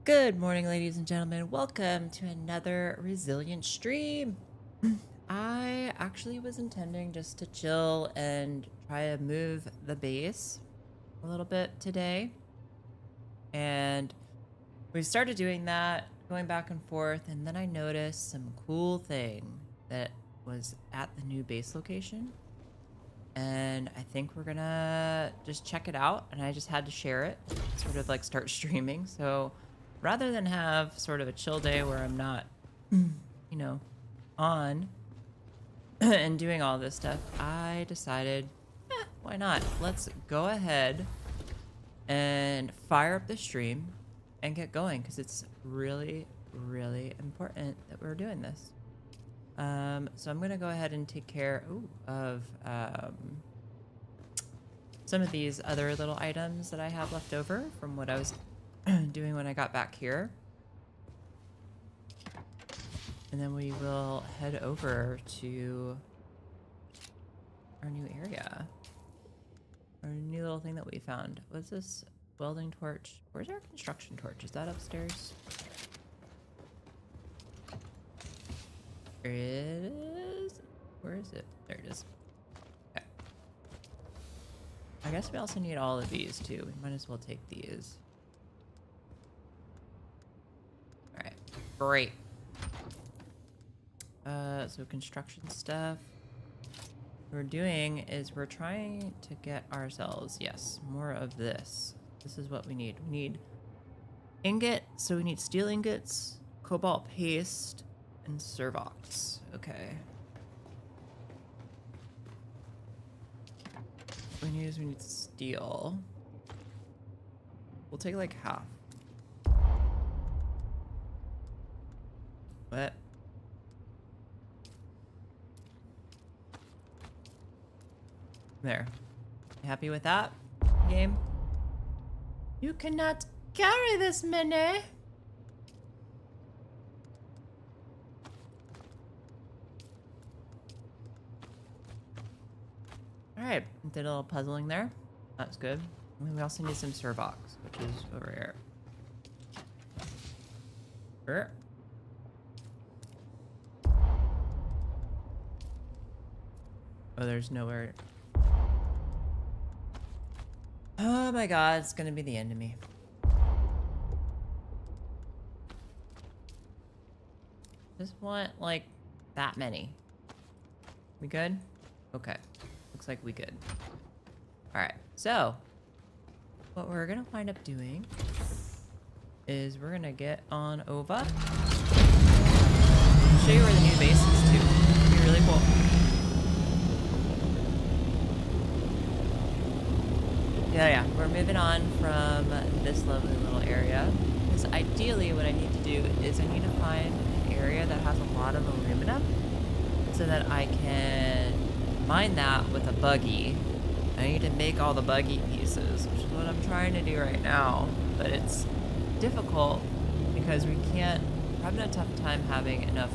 Good morning, ladies and gentlemen. Welcome to another resilient stream. I actually was intending just to chill and try to move the base a little bit today. And we started doing that, going back and forth, and then I noticed some cool thing that was at the new base location. And I think we're gonna just check it out, and I just had to share it, sort of like start streaming. So rather than have sort of a chill day where I'm not, on and doing all this stuff, I decided, why not? Let's go ahead and fire up the stream and get going, because it's really, really important that we're doing this. So I'm gonna go ahead and take care of some of these other little items that I have left over from what I was doing when I got back here. And then we will head over to our new area. Our new little thing that we found. What's this? Welding torch. Where's our construction torch? Is that upstairs? There it is. Where is it? There it is. Okay. I guess we also need all of these too. We might as well take these. Alright. Great. So construction stuff. What we're doing is we're trying to get ourselves, yes, more of this. This is what we need. We need ingot, so we need steel ingots, cobalt paste, and servox. Okay. What we need steel. We'll take like half. What? There. Happy with that, game? You cannot carry this many. Alright, did a little puzzling there. That's good. And we also need some servox, which is over here. Sure. Oh, there's nowhere. Oh my god, it's gonna be the end of me. Just want like that many. We good? Okay. Looks like we good. Alright, so what we're gonna wind up doing is we're gonna get on over. Show you where the new base is too. It'll be really cool. Yeah, we're moving on from this lovely little area. Because ideally what I need to do is I need to find an area that has a lot of aluminum so that I can mine that with a buggy. I need to make all the buggy pieces, which is what I'm trying to do right now. But it's difficult because we're having a tough time having enough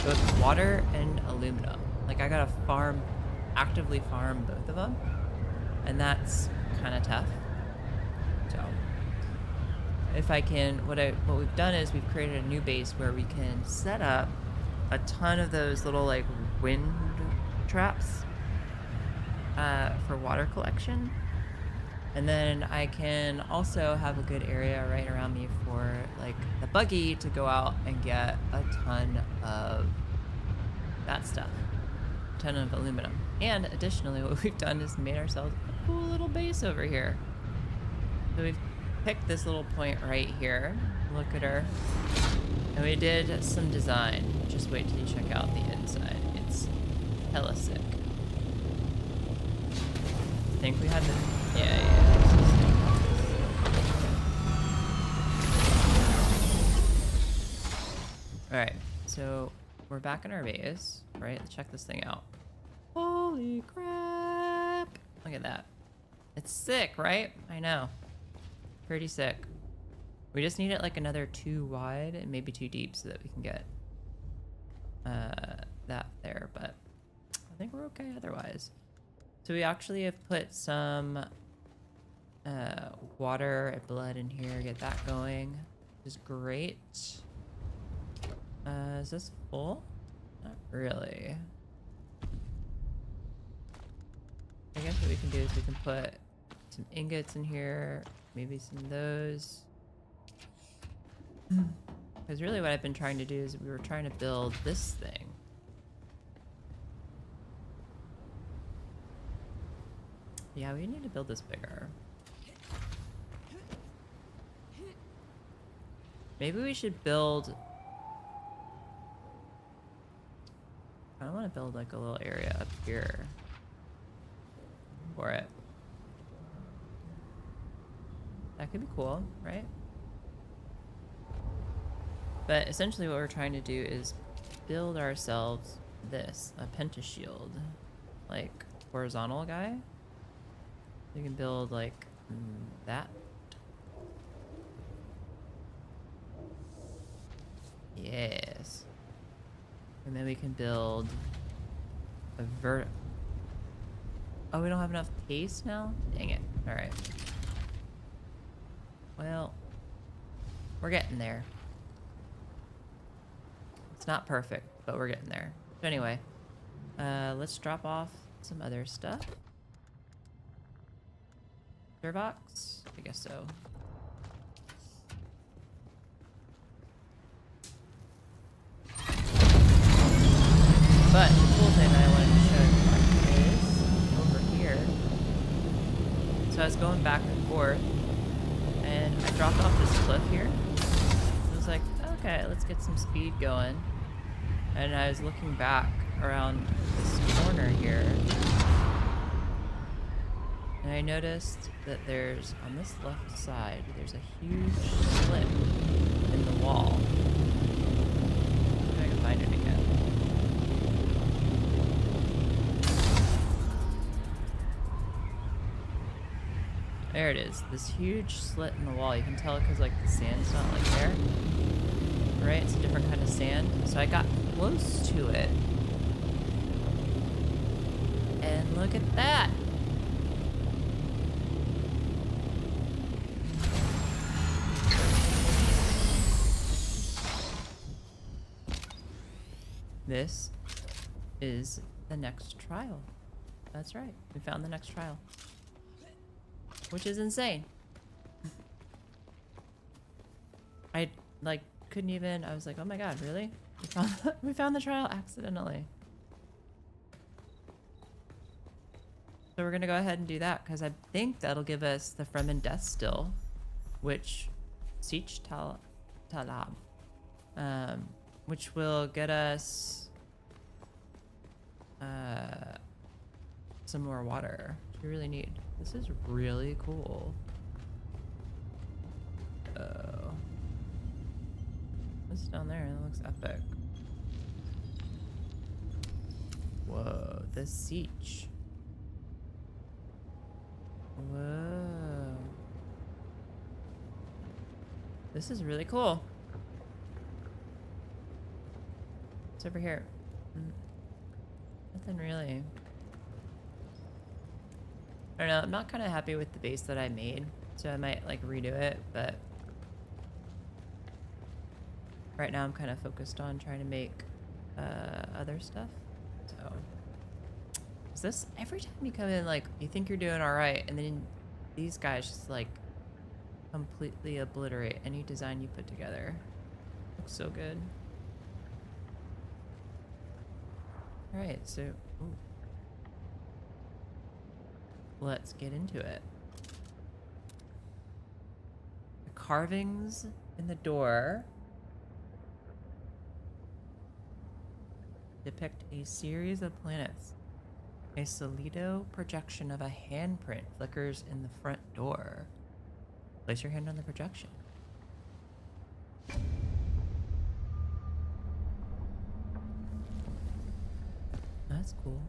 both water and aluminum. Like I gotta actively farm both of them. And that's kind of tough. So if I can, what we've done is we've created a new base where we can set up a ton of those little like wind traps for water collection. And then I can also have a good area right around me for like the buggy to go out and get a ton of that stuff. A ton of aluminum. And additionally, what we've done is made ourselves a cool little base over here. So we've picked this little point right here. Look at her. And we did some design. Just wait till you check out the inside. It's hella sick. I think we had the... Yeah. Alright, so we're back in our base, right? Let's check this thing out. Holy crap! Look at that. It's sick, right? I know. Pretty sick. We just need it like another 2 wide and maybe 2 deep so that we can get that there, but I think we're okay otherwise. So we actually have put some water and blood in here, get that going. is great. Is this full? Not really. I guess what we can do is we can put some ingots in here, maybe some of those. Because really what I've been trying to do is we were trying to build this thing. Yeah, we need to build this bigger. Maybe we should build... I want to build like a little area up here for it. That could be cool, right? But essentially what we're trying to do is build ourselves this, a pentashield, like horizontal guy. We can build like that. Yes. And then we can build a Oh, we don't have enough paste now? Dang it. Alright. Well, we're getting there. It's not perfect, but we're getting there. So anyway, let's drop off some other stuff. Stir box? I guess so. But the cool thing that I wanted to show you is over here. So I was going back and forth, and I dropped off this cliff here. I was like, okay, let's get some speed going. And I was looking back around this corner here, and I noticed that there's, on this left side, there's a huge slit in the wall. See if I can find it again. There it is, this huge slit in the wall. You can tell it because like the sand's not like there. Right, it's a different kind of sand. So I got close to it. And look at that. This is the next trial. That's right, we found the next trial. Which is insane. I like couldn't even, I was like, oh my god, really? We found the trial accidentally. So we're gonna go ahead and do that because I think that'll give us the Fremen Death Still, which Siege Talab, which will get us some more water, which we really need. This is really cool. Oh. What's down there? That looks epic. Whoa, the siege. Whoa. This is really cool. What's over here? Nothing really. I don't know, I'm not kind of happy with the base that I made, so I might like redo it, but right now I'm kind of focused on trying to make other stuff. So is this, every time you come in, like you think you're doing all right, and then these guys just like completely obliterate any design you put together. Looks so good. All right, so ooh. Let's get into it. The carvings in the door depict a series of planets. A solido projection of a handprint flickers in the front door. Place your hand on the projection. That's cool.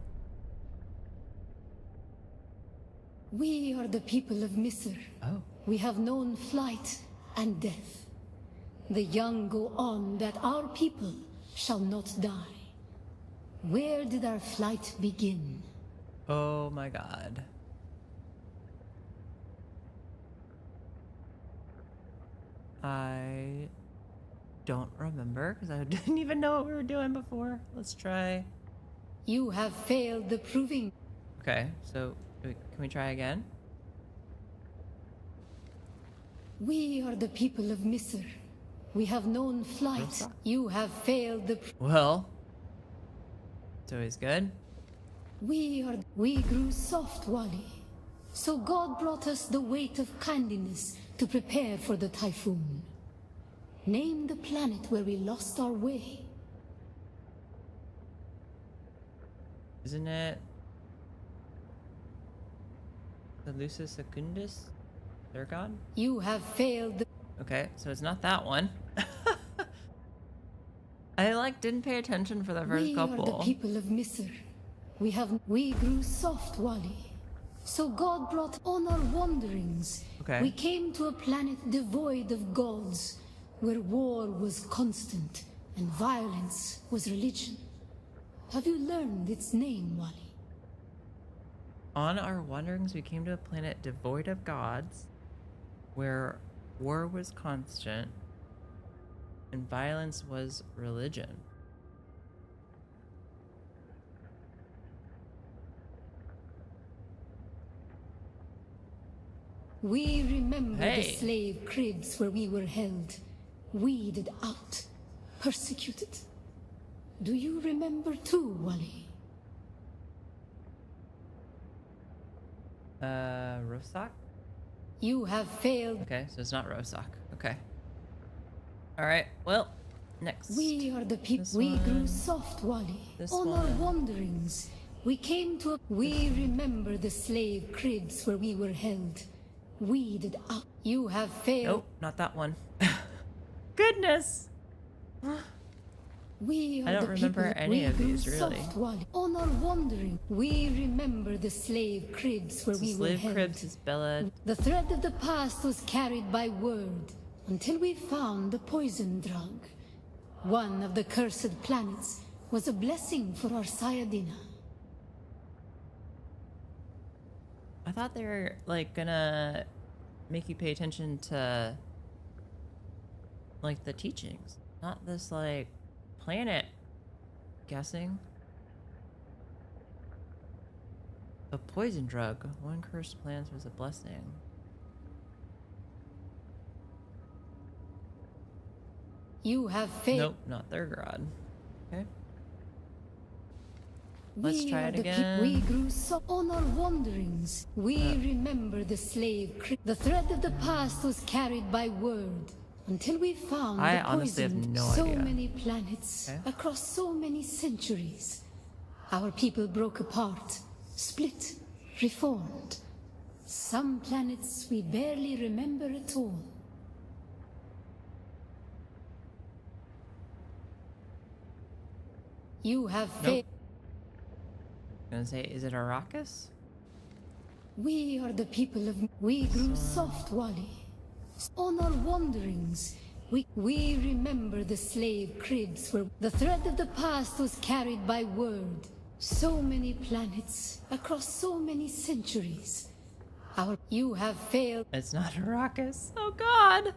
We are the people of Misr. Oh. We have known flight and death. The young go on that our people shall not die. Where did our flight begin? Oh my god. I don't remember because I didn't even know what we were doing before. Let's try. You have failed the proving. Okay, so can we try again? We are the people of Misr. We have known flight. Rosa? You have failed the. Well, it's always good. We grew soft, Wali. So God brought us the weight of kindliness to prepare for the typhoon. Name the planet where we lost our way. Isn't it the Lucis Secundus? Their god? You have failed the. Okay, so it's not that one. I didn't pay attention for the first We couple. are the people of Misr. We grew soft, Wali. So God brought on our wanderings. Okay. We came to a planet devoid of gods, where war was constant and violence was religion. Have you learned its name, Wali? On our wanderings, we came to a planet devoid of gods, where war was constant and violence was religion. We remember the Hey. slave cribs where we were held, weeded out, persecuted. Do you remember too, Wali? Rosak? You have failed. Okay, so it's not Rosak. Okay. Alright, well, next. We are the people. This We grew one. soft, Wali. This On our one. wanderings, we came to a. We remember the slave cribs where we were held, weeded out. You have failed. Nope, not that one. Goodness! We are I don't the remember people. any We of grew these, really. soft, Wali. On our wandering, we remember the slave cribs where So we were Slave held. Cribs is Bella. The thread of the past was carried by word until we found the poison drug. One of the cursed planets was a blessing for our Sayadina. I thought they were gonna make you pay attention to the teachings, not this planet guessing. A poison drug. One cursed plant was a blessing. You have failed. Nope, not their god. Okay. Let's try it again. We grew so on our wanderings. We remember the slave. The thread of the past was carried by word until we found I the honestly have poison. no So idea. many planets Okay. across so many centuries. Our people broke apart, split, reformed. Some planets we barely remember at all. You have failed. I'm gonna say, is it Arrakis? We are the people of. We grew soft, Wali. On our wanderings, we remember the slave cribs where the thread of the past was carried by word. So many planets across so many centuries. You have failed. It's not Arrakis. Oh God.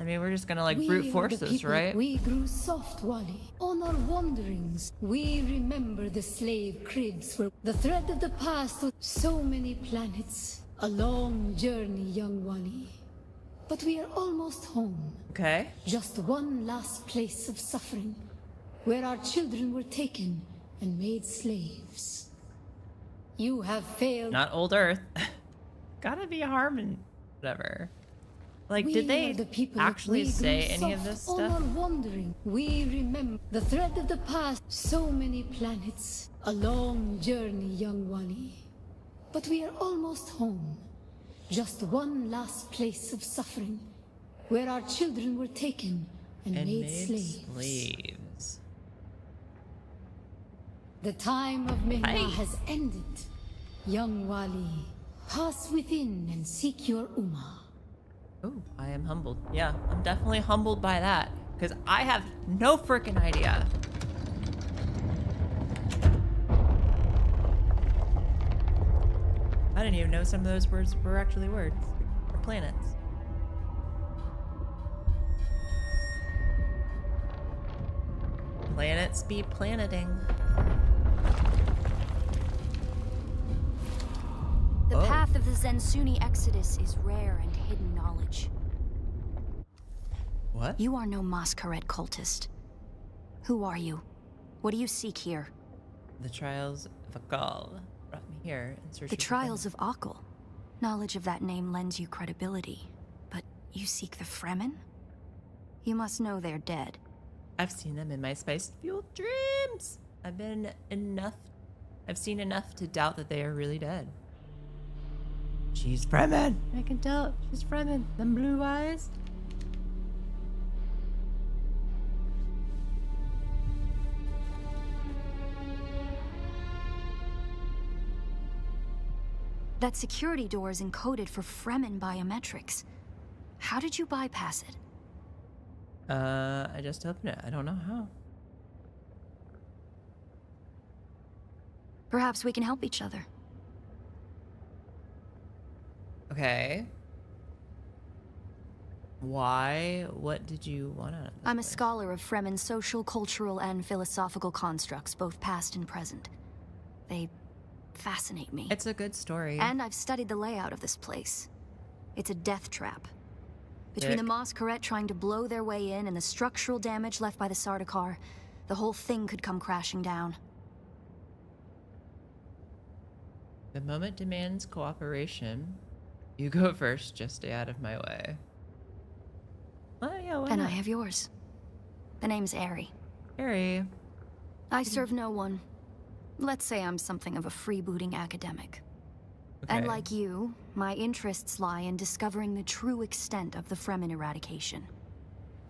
I mean, we're just gonna We brute are force the this, people- right? We grew soft, Wali. On our wanderings, we remember the slave cribs where the thread of the past was so many planets. A long journey, young Wali. But we are almost home. Okay. Just one last place of suffering, where our children were taken and made slaves. You have failed. Not Old Earth. Gotta be Harmon. Whatever. We did are they the people actually we grew say any of soft this on stuff? our wandering. We remember the thread of the past. So many planets. A long journey, young Wali. But we are almost home. Just one last place of suffering, where our children were taken and made slaves. The time of Mehna Aye. has ended. Young Wali, pass within and seek your Ummah. Oh, I am humbled. Yeah, I'm definitely humbled by that. Because I have no freaking idea. I didn't even know some of those words were actually words. planets. Planets be planeting. The path of the Zensuni Exodus is rare and hidden knowledge. What? You are no Masquerade cultist. Who are you? What do you seek here? The trials of Akal brought me here in search The of trials of Akal. Knowledge of that name lends you credibility. But you seek the Fremen? You must know they're dead. I've seen them in my spice-fueled dreams. I've seen enough to doubt that they are really dead. She's Fremen. I can tell. She's Fremen. Them blue eyes. That security door is encoded for Fremen biometrics. How did you bypass it? I just opened it. I don't know how. Perhaps we can help each other. Okay. Why? What did you want out of this I'm a place? scholar of Fremen social, cultural, and philosophical constructs, both past and present. They fascinate me. It's a good story. And I've studied the layout of this place. It's a death trap. Between the Masquerade trying to blow their way in and the structural damage left by the Sardaukar, the whole thing could come crashing down. The moment demands cooperation. You go first, just stay out of my way. Oh, yeah, why And not? I have yours. The name's Aerie. Harry. I serve no one. Let's say I'm something of a freebooting academic. And Okay. like you, my interests lie in discovering the true extent of the Fremen eradication.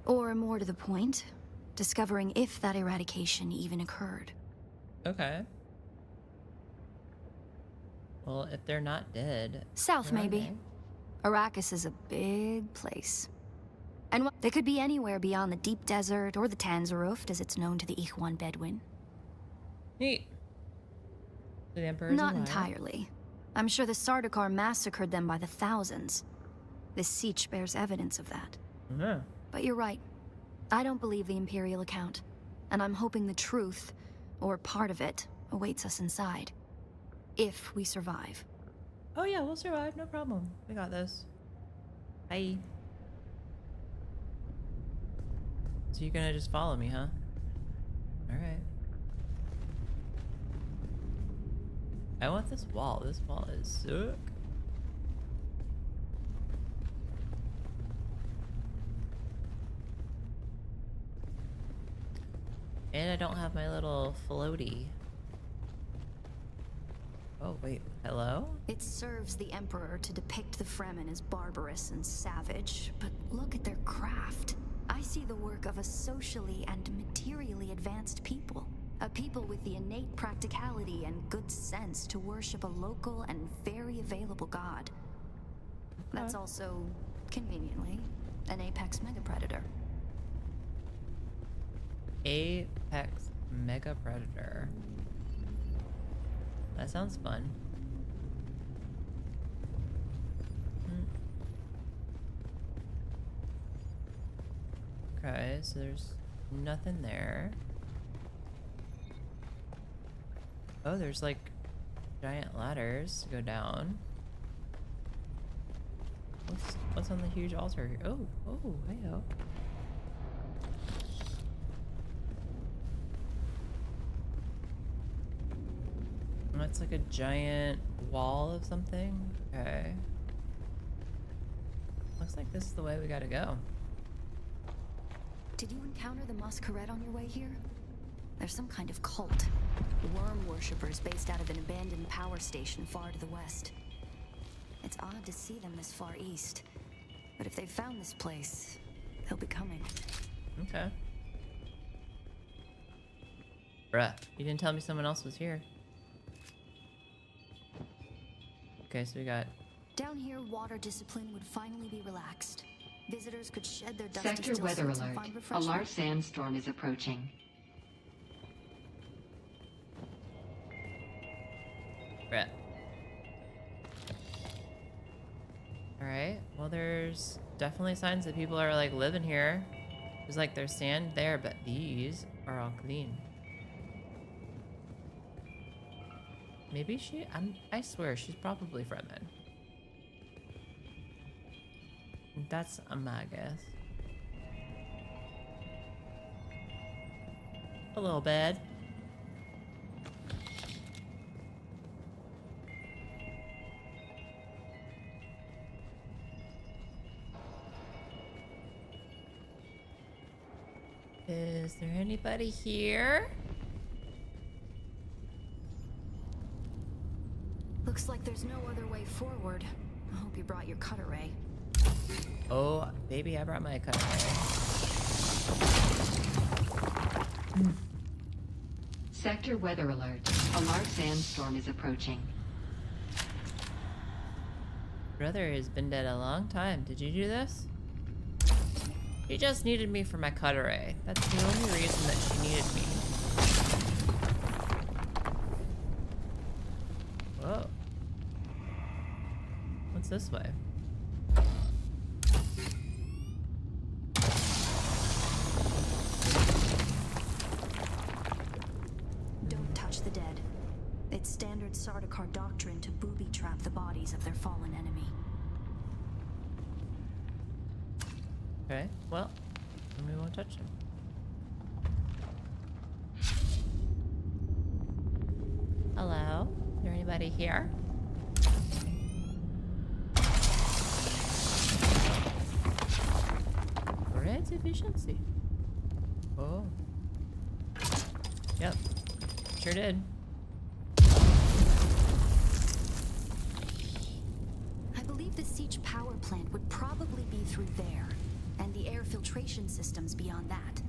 Or more to the point, discovering if that eradication even occurred. Okay. Well, if they're not dead... South, where are maybe. Arrakis is a big place. And they could be anywhere beyond the deep desert or the Tanzaruft, as it's known to the Ikhwan Bedouin. they? Neat. The Emperor's Not alive. entirely. I'm sure the Sardaukar massacred them by the thousands. This siege bears evidence of that. Yeah. But you're right. I don't believe the Imperial account. And I'm hoping the truth, or part of it, awaits us inside. If we survive. Oh yeah, we'll survive. No problem. We got this. Bye. So you're gonna just follow me, huh? Alright. I want this wall. This wall is sick. And I don't have my little floaty. Oh, wait. Hello? It serves the Emperor to depict the Fremen as barbarous and savage, but look at their craft. I see the work of a socially and materially advanced people. A people with the innate practicality and good sense to worship a local and very available god. That's also, conveniently, an apex megapredator. Apex Mega Predator. That sounds fun. Okay, so there's nothing there. Oh, there's like giant ladders to go down. What's on the huge altar here? Oh, hey-o. That's like a giant wall of something. Okay. Looks like this is the way we gotta go. Did you encounter the Masquerade on your way here? They're some kind of cult. Worm worshippers based out of an abandoned power station far to the west. It's odd to see them this far east. But if they've found this place, they'll be coming. Okay. Bruh, you didn't tell me someone else was here. Okay, so we got... Down here, water discipline would finally be relaxed. Visitors could shed their dusty Sector still weather suits and alert. find A refreshment. large sandstorm is approaching. Bruh. Alright, well there's definitely signs that people are like living here. There's like there's sand there, but these are all clean. Maybe I swear she's probably Fremen. That's my guess. A little bad. Is there anybody here? Looks like there's no other way forward. I hope you brought your cutter ray. Oh, baby, I brought my cutter. Sector weather alert. A large sandstorm is approaching. Brother has been dead a long time. Did you do this? She just needed me for my cutter ray. That's the only reason that she needed me. Whoa. What's this way? Don't touch the dead. It's standard Sardaukar doctrine to booby-trap the bodies of their fallen enemy. Okay, well, then we won't touch him. Hello? Is there anybody here? Great efficiency. Oh. Yep. Sure did. I believe the siege power plant would probably be through there, and the air filtration systems beyond that.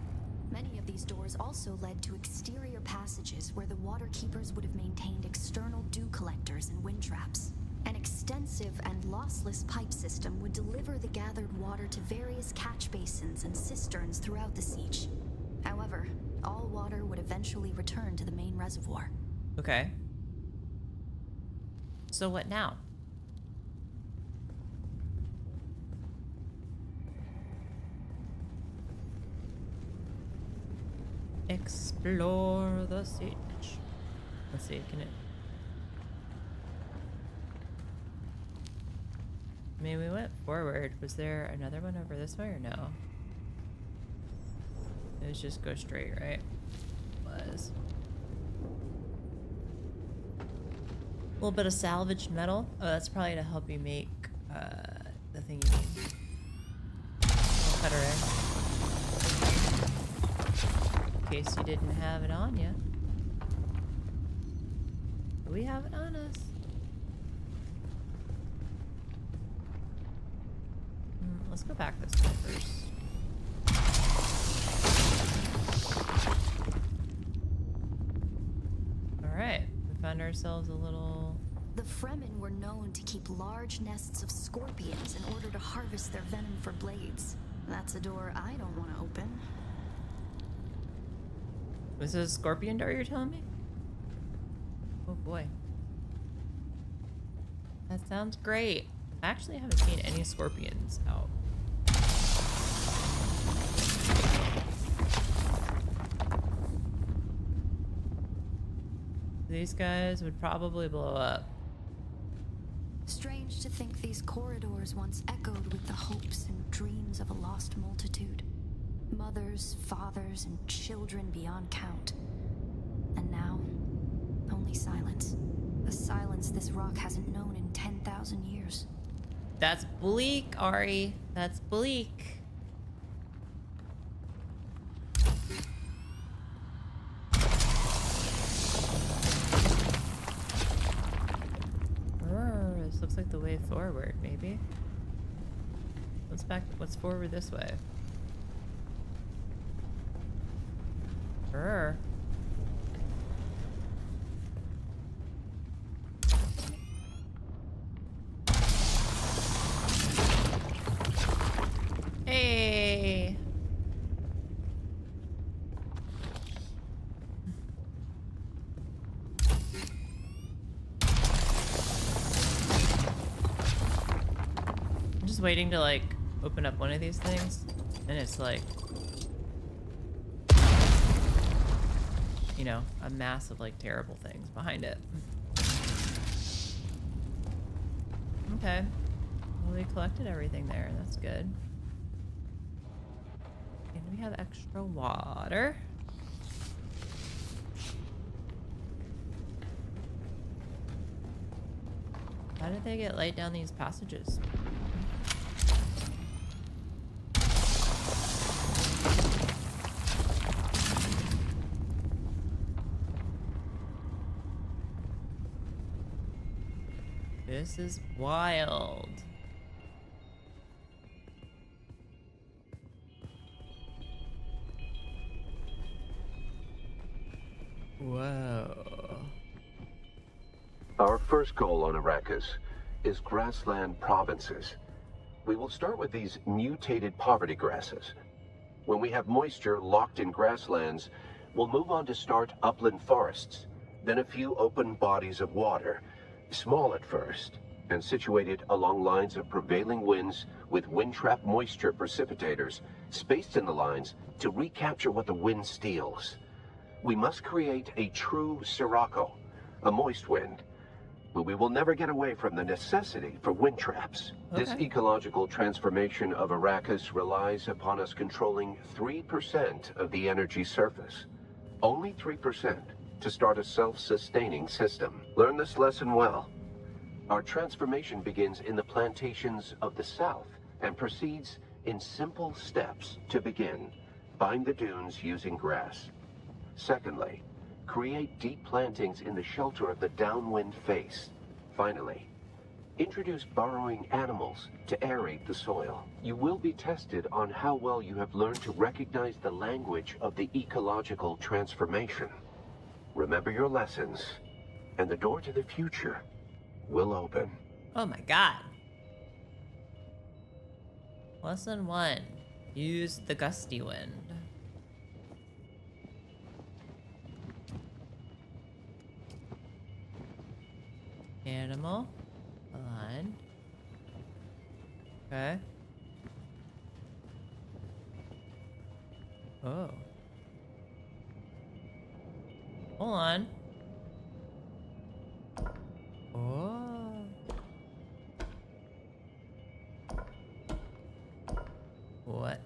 Many of these doors also led to exterior passages where the water keepers would have maintained external dew collectors and wind traps. An extensive and lossless pipe system would deliver the gathered water to various catch basins and cisterns throughout the siege. However, all water would eventually return to the main reservoir. Okay. So what now? Explore the siege. Let's see, can it... I mean, we went forward. Was there another one over this way or no? It was just go straight, right? Was. A little bit of salvaged metal. Oh, that's probably to help you make the thing you need. I'll cut her in case you didn't have it on you. We have it on us. Let's go back this way first. Alright, we found ourselves a little... The Fremen were known to keep large nests of scorpions in order to harvest their venom for blades. That's a door I don't want to open. Was this a scorpion door you're telling me? Oh boy. That sounds great. I actually haven't seen any scorpions out. These guys would probably blow up. Strange to think these corridors once echoed with the hopes and dreams of a lost multitude. Mothers, fathers, and children beyond count. And now, only silence. The silence this rock hasn't known in 10,000 years. That's bleak, Ari. That's bleak. This looks like the way forward, maybe. Let's forward this way. Brr. Hey. I'm just waiting to like open up one of these things, and it's like, you know, a mass of like terrible things behind it. Okay. Well, we collected everything there. That's good. And we have extra water. How did they get laid down these passages? This is wild. Whoa. Our first goal on Arrakis is grassland provinces. We will start with these mutated poverty grasses. When we have moisture locked in grasslands, we'll move on to start upland forests, then a few open bodies of water, small at first, and situated along lines of prevailing winds with wind-trap moisture precipitators spaced in the lines to recapture what the wind steals. We must create a true sirocco, a moist wind, but we will never get away from the necessity for wind traps. Okay. This ecological transformation of Arrakis relies upon us controlling 3% of the energy surface. Only 3% to start a self-sustaining system. Learn this lesson well. Our transformation begins in the plantations of the south and proceeds in simple steps. To begin, bind the dunes using grass. Secondly, create deep plantings in the shelter of the downwind face. Finally, introduce burrowing animals to aerate the soil. You will be tested on how well you have learned to recognize the language of the ecological transformation. Remember your lessons, and the door to the future will open. Oh my god. Lesson 1. Use the gusty wind. Animal. Align. Okay. Oh. Hold on. Oh. What?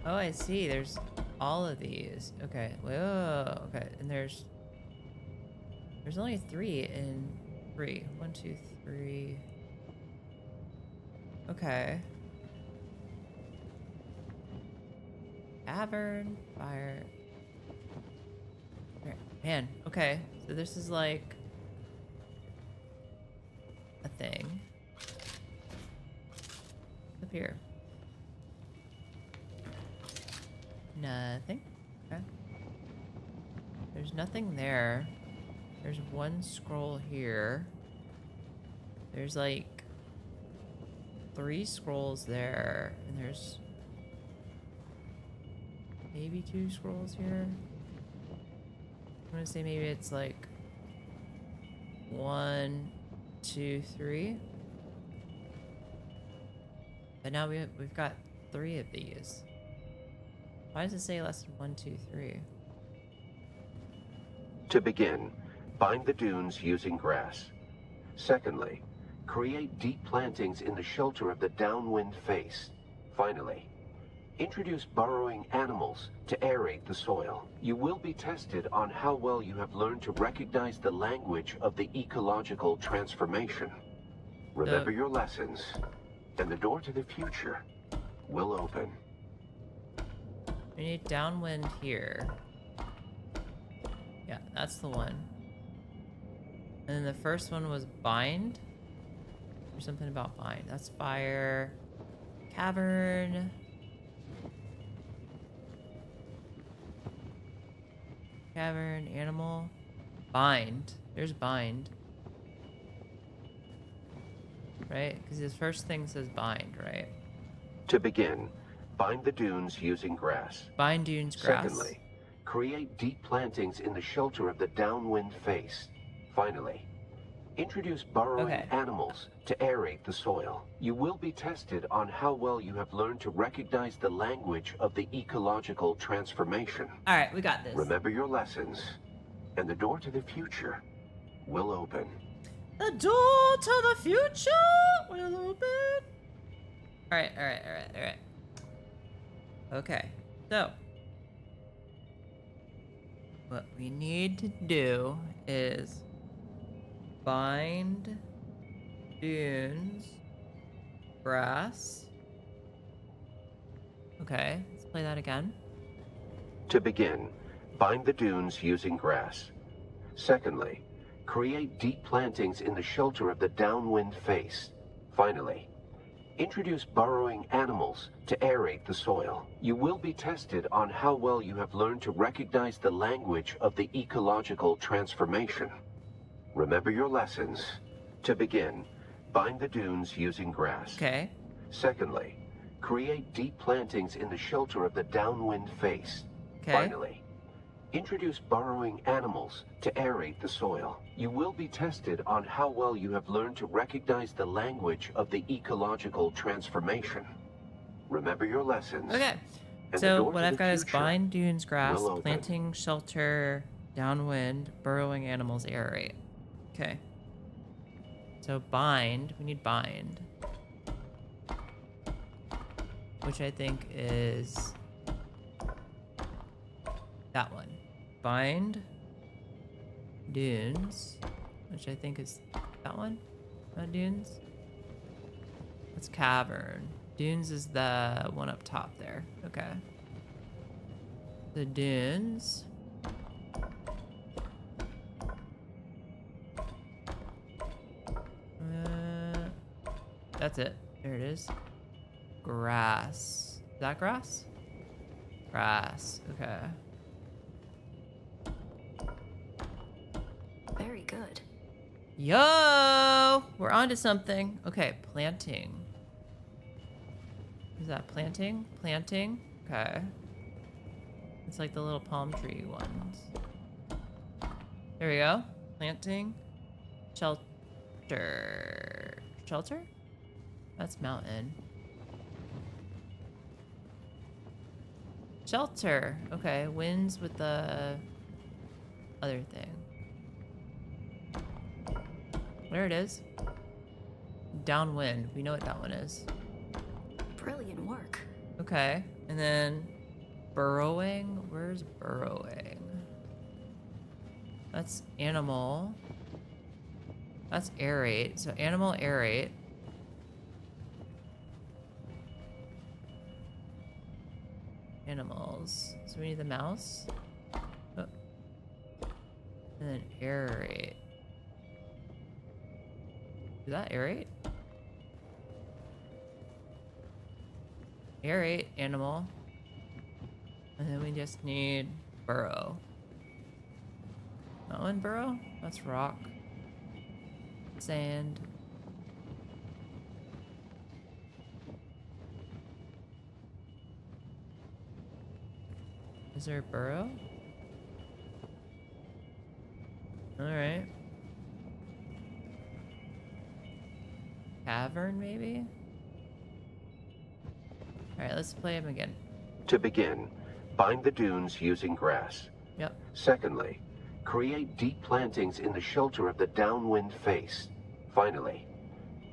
Oh, I see. There's all of these. Okay. Whoa. Okay. And there's only 3 in 3. 1, 2, 3. Okay. Cavern, fire. Man, okay. So this is like a thing. Up here. Nothing. Okay. There's nothing there. There's 1 scroll here. There's like 3 scrolls there. And there's maybe 2 scrolls here. I'm gonna say maybe it's like 1, 2, 3. But now we've got 3 of these. Why does it say lesson 1, 2, 3? To begin, bind the dunes using grass. Secondly, create deep plantings in the shelter of the downwind face. Finally, introduce burrowing animals to aerate the soil. You will be tested on how well you have learned to recognize the language of the ecological transformation. Remember your lessons, and the door to the future will open. We need downwind here. Yeah, that's the one. And then the first one was bind. Or something about bind. That's fire. Cavern. Cavern, animal. Bind. There's bind. Right? Because his first thing says bind, right? To begin, bind the dunes using grass. Bind dunes grass. Secondly, create deep plantings in the shelter of the downwind face. Finally, Introduce burrowing Okay. animals to aerate the soil. You will be tested on how well you have learned to recognize the language of the ecological transformation. All right, we got this. Remember your lessons, and the door to the future will open. The door to the future will open. All right. Okay, so what we need to do is bind dunes, grass. Okay, let's play that again. To begin, bind the dunes using grass. Secondly, create deep plantings in the shelter of the downwind face. Finally, introduce burrowing animals to aerate the soil. You will be tested on how well you have learned to recognize the language of the ecological transformation. Remember your lessons. To begin, bind the dunes using grass. Okay. Secondly, create deep plantings in the shelter of the downwind face. Okay. Finally, introduce burrowing animals to aerate the soil. You will be tested on how well you have learned to recognize the language of the ecological transformation. Remember your lessons. Okay. And the So door what to I've the got is future bind dunes, grass, will open. planting, shelter, downwind, burrowing animals, aerate. Okay. So bind, we need bind. Which I think is that one. Bind dunes, which I think is that one. Dunes. That's cavern. Dunes is the one up top there. Okay. The dunes. That's it. There it is. Grass. Is that grass? Grass. Okay. Very good. Yo! We're onto something. Okay, planting. Is that planting? Planting? Okay. It's like the little palm tree ones. There we go. Planting. Shelter. Shelter? That's mountain. Shelter. Okay, winds with the other thing. There it is. Downwind. We know what that one is. Brilliant work. Okay, and then burrowing. Where's burrowing? That's animal. That's aerate. So animal, aerate. Animals. So we need the mouse. Oh. And then aerate. Is that aerate? Aerate, animal. And then we just need burrow. That one burrow? That's rock. Sand. Is there a burrow? Alright. Cavern, maybe? Alright, let's play him again. To begin, bind the dunes using grass. Yep. Secondly, create deep plantings in the shelter of the downwind face. Finally,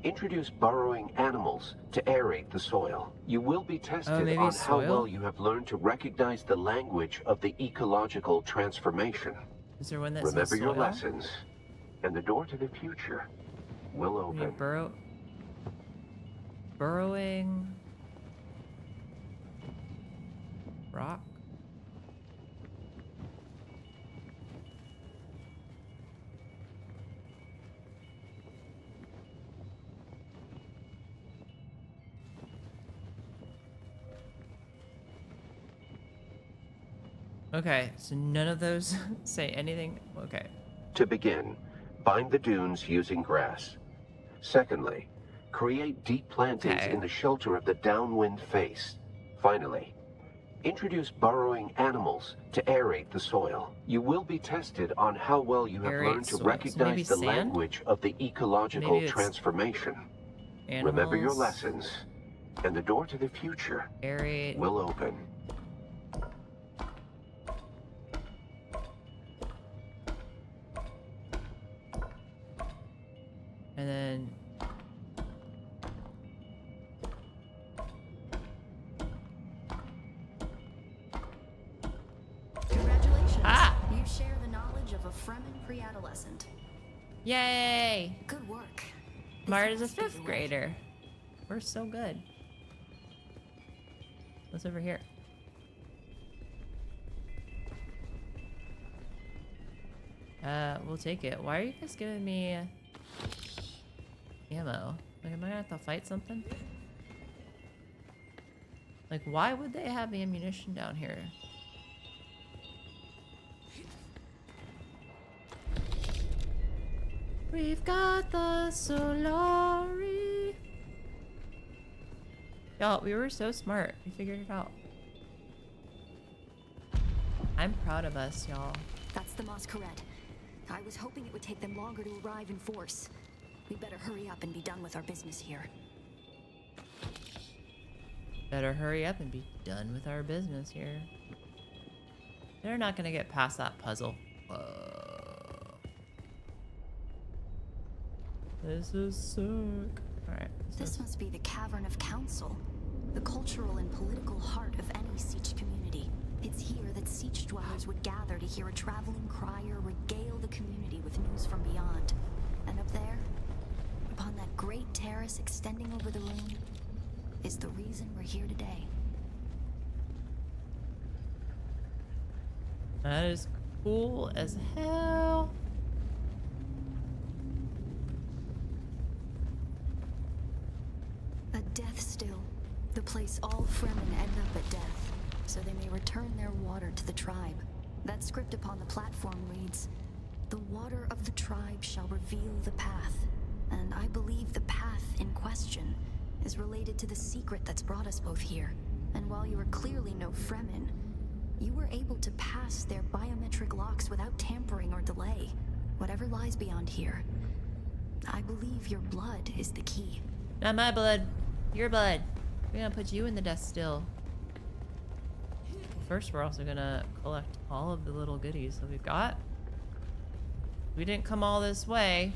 introduce burrowing animals to aerate the soil. You will be tested maybe on how soil? well you have learned to recognize the language of the ecological transformation. Is there one that Remember says your soil? lessons, and the door to the future will We need open. burrowing. Rock. Okay, so none of those say anything. Okay. To begin, bind the dunes using grass. Secondly, create deep plantings Okay. in the shelter of the downwind face. Finally, Introduce burrowing animals to aerate the soil. You will be tested on how well you have Aerate learned to soil. So maybe recognize the sand? language of the ecological Maybe it's transformation. Animals. Remember your lessons, and the door to the future Aerate. will open. And then Congratulations. Ah! You share the knowledge of a Fremen pre-adolescent. yay! Good work. Mart is a This must be 5th the way. grader. We're so good. What's over here? We'll take it. Why are you guys giving me ammo? Like, am I gonna have to fight something? Like, why would they have ammunition down here? We've got the Solari. Y'all, we were so smart. We figured it out. I'm proud of us, y'all. That's the Masquerade. I was hoping it would take them longer to arrive in force. We better hurry up and be done with our business here. Better hurry up and be done with our business here. They're not gonna get past that puzzle. This is sick. Alright. This must be the Cavern of Council, the cultural and political heart of any Siege community. It's here that Siege dwellers would gather to hear a traveling crier regale the community with news from beyond. And up there, upon that great terrace extending over the room, is the reason we're here today. That is cool as hell. A death still, the place all Fremen end up at death, so they may return their water to the tribe. That script upon the platform reads, "The water of the tribe shall reveal the path." And I believe the path in question is related to the secret that's brought us both here. And while you are clearly no Fremen, you were able to pass their biometric locks without tampering or delay. Whatever lies beyond here, I believe your blood is the key. Not my blood. Your blood. We're gonna put you in the death still. First, we're also gonna collect all of the little goodies that we've got. We didn't come all this way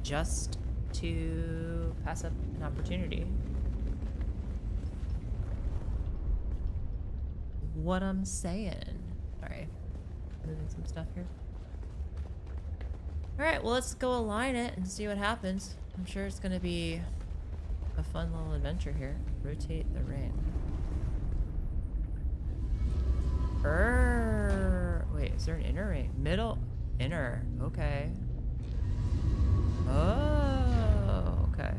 just to pass up an opportunity. What I'm saying. Sorry. Moving some stuff here. Alright, well, let's go align it and see what happens. I'm sure it's gonna be a fun little adventure here. Rotate the ring. Wait, is there an inner ring? Middle? Inner. Okay. Oh, okay.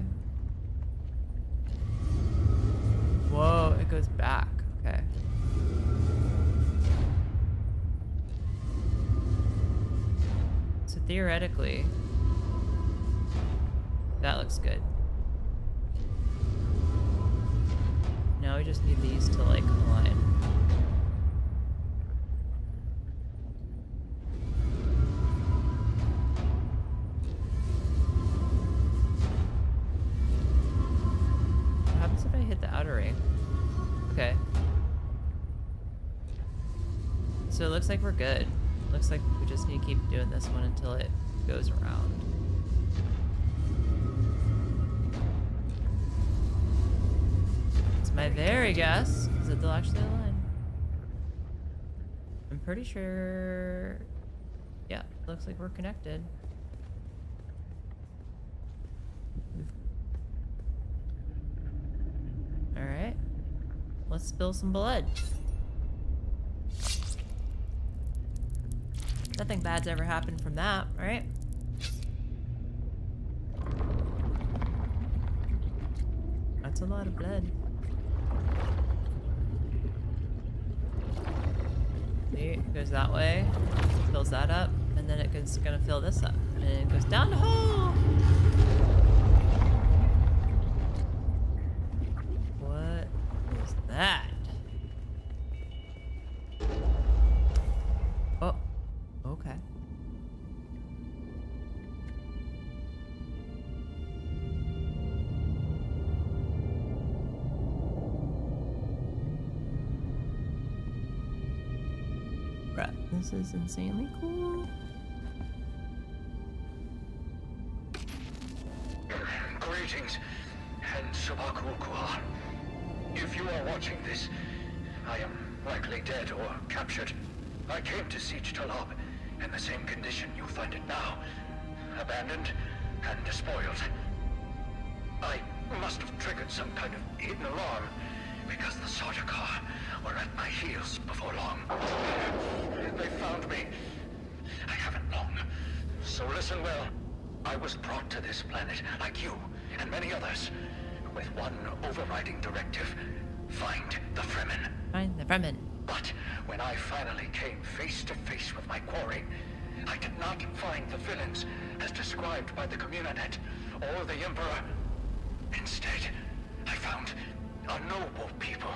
Whoa, it goes back. Okay. So theoretically, that looks good. Now we just need these to like align. What happens if I hit the outer ring? Okay. So it looks like we're good. Looks like we just need to keep doing this one until it goes around. It's my very guess is that they'll actually align. I'm pretty sure. Yeah, looks like we're connected. Alright. Let's spill some blood. Nothing bad's ever happened from that, right? That's a lot of blood. See, it goes that way, fills that up, and then it's gonna fill this up. And it goes down the hole! This is insanely cool. Greetings, and Subakukua. If you are watching this, I am likely dead or captured. I came to Siege Talab in the same condition you find it now. Abandoned and despoiled. I must have triggered some kind of hidden alarm, because the Sardaukar were at my heels before long. They found me. I haven't long. So listen well. I was brought to this planet, like you and many others, with one overriding directive. Find the Fremen. Find the Fremen. But when I finally came face to face with my quarry, I did not find the villains as described by the Communanet or the Emperor. Instead, I found a noble people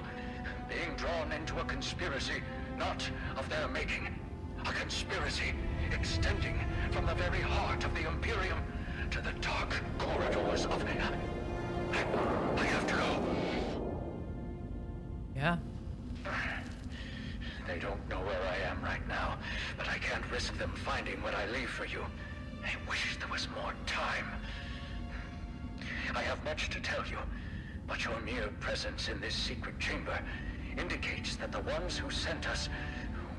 being drawn into a conspiracy not of their making. A conspiracy extending from the very heart of the Imperium to the dark corridors of... I have to go. Yeah. They don't know where I am right now, but I can't risk them finding what I leave for you. I wish there was more time. I have much to tell you, but your mere presence in this secret chamber indicates that the ones who sent us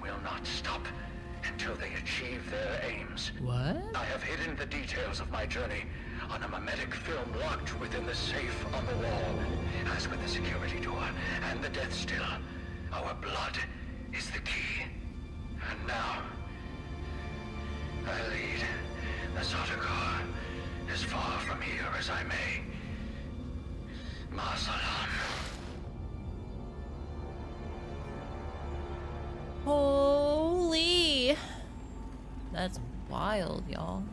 will not stop until they achieve their aims. What? I have hidden the details of my journey on a mimetic film locked within the safe on the wall. As with the security door and the death still, our blood is the key. And now, I lead the Sardaukar as far from here as I may. Ma salam. Holy! That's wild, y'all.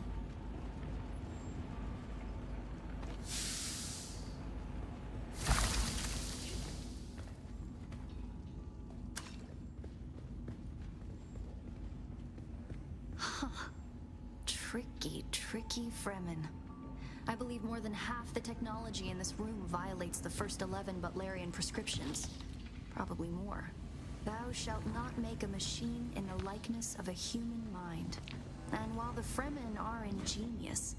Tricky Fremen. I believe more than half the technology in this room violates the first 11 Butlerian prescriptions. Probably more. Thou shalt not make a machine in the likeness of a human mind. And while the Fremen are ingenious,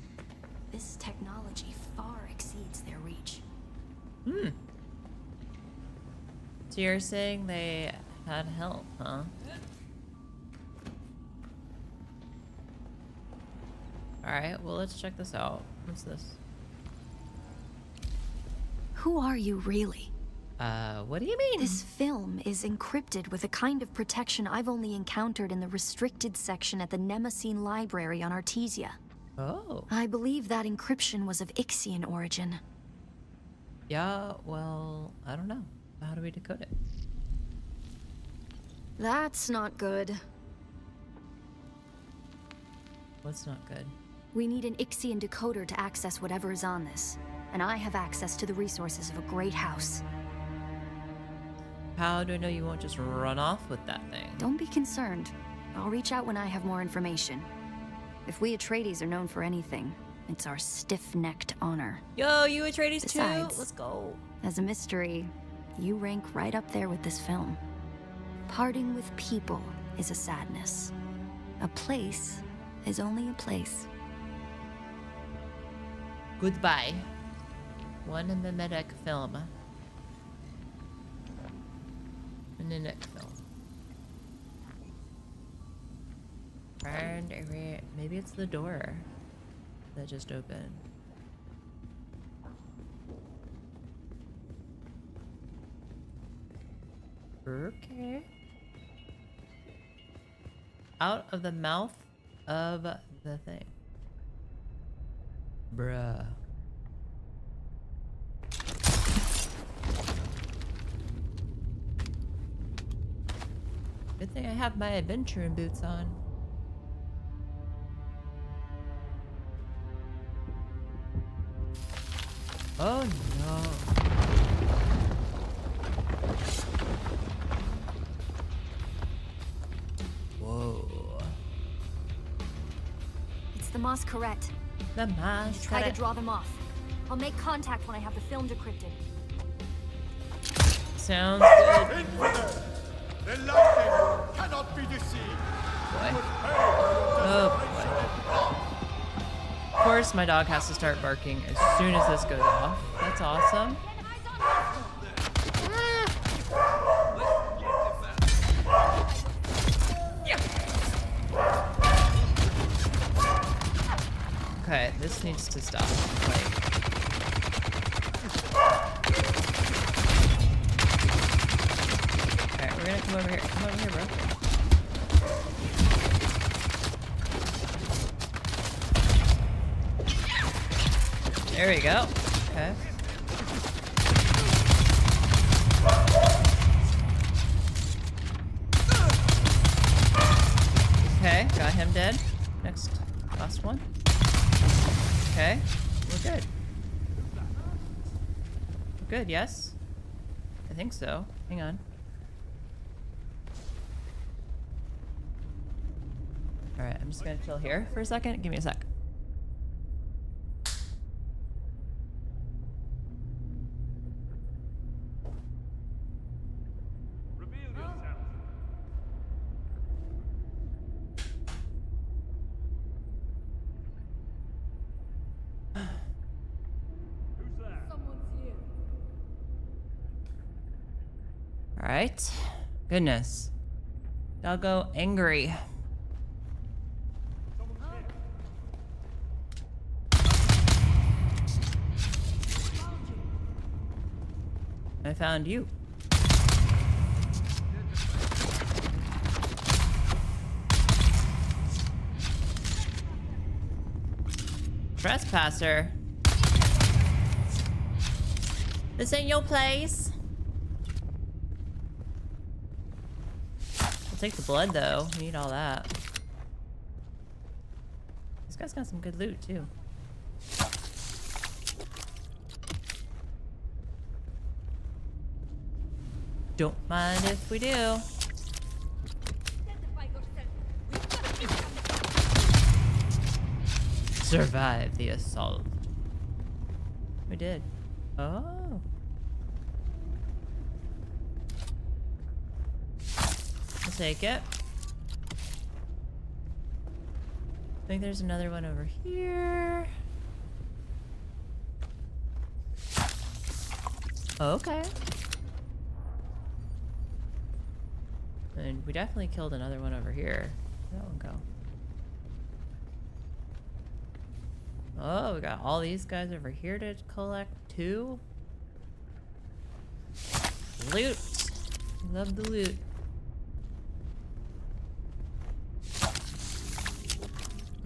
this technology far exceeds their reach. So you're saying they had help, huh? Alright, well let's check this out. What's this? Who are you really? What do you mean? This film is encrypted with a kind of protection I've only encountered in the restricted section at the Nemesine Library on Artesia. Oh. I believe that encryption was of Ixian origin. Yeah, well, I don't know. How do we decode it? That's not good. What's not good? We need an Ixian decoder to access whatever is on this. And I have access to the resources of a great house. How do I know you won't just run off with that thing? Don't be concerned. I'll reach out when I have more information. If we Atreides are known for anything, it's our stiff-necked honor. Yo, you Atreides too? Besides, Let's go. As a mystery, you rank right up there with this film. Parting with people is a sadness. A place is only a place. Goodbye. One mimetic film. Mimetic film. And maybe it's the door that just opened. Okay. Out of the mouth of the thing. Bruh. Good thing I have my adventuring boots on. Oh no. Whoa. It's the Masquerette. The mask. Try to draw them off. I'll make contact when I have the film decrypted. Sounds good. The lightning cannot be deceived. boy. Oh boy. Of course, my dog has to start barking as soon as this goes off. That's awesome. Okay, this needs to stop. Like, alright, we're gonna come over here. Come over here, bro. There we go. Okay. Okay, got him dead. Next, last one. Okay, we're good. We're good, yes? I think so. Hang on. Alright, I'm just gonna chill here for a second. Give me a sec. Alright. Goodness. Doggo angry. I found you. Trespasser. This ain't your place. I'll take the blood though. We need all that. This guy's got some good loot too. Don't mind if we do. Survive the assault. We did. Oh. I'll take it. I think there's another one over here. Okay. And we definitely killed another one over here. Where'd that one go? Oh, we got all these guys over here to collect too. Loot. Love the loot.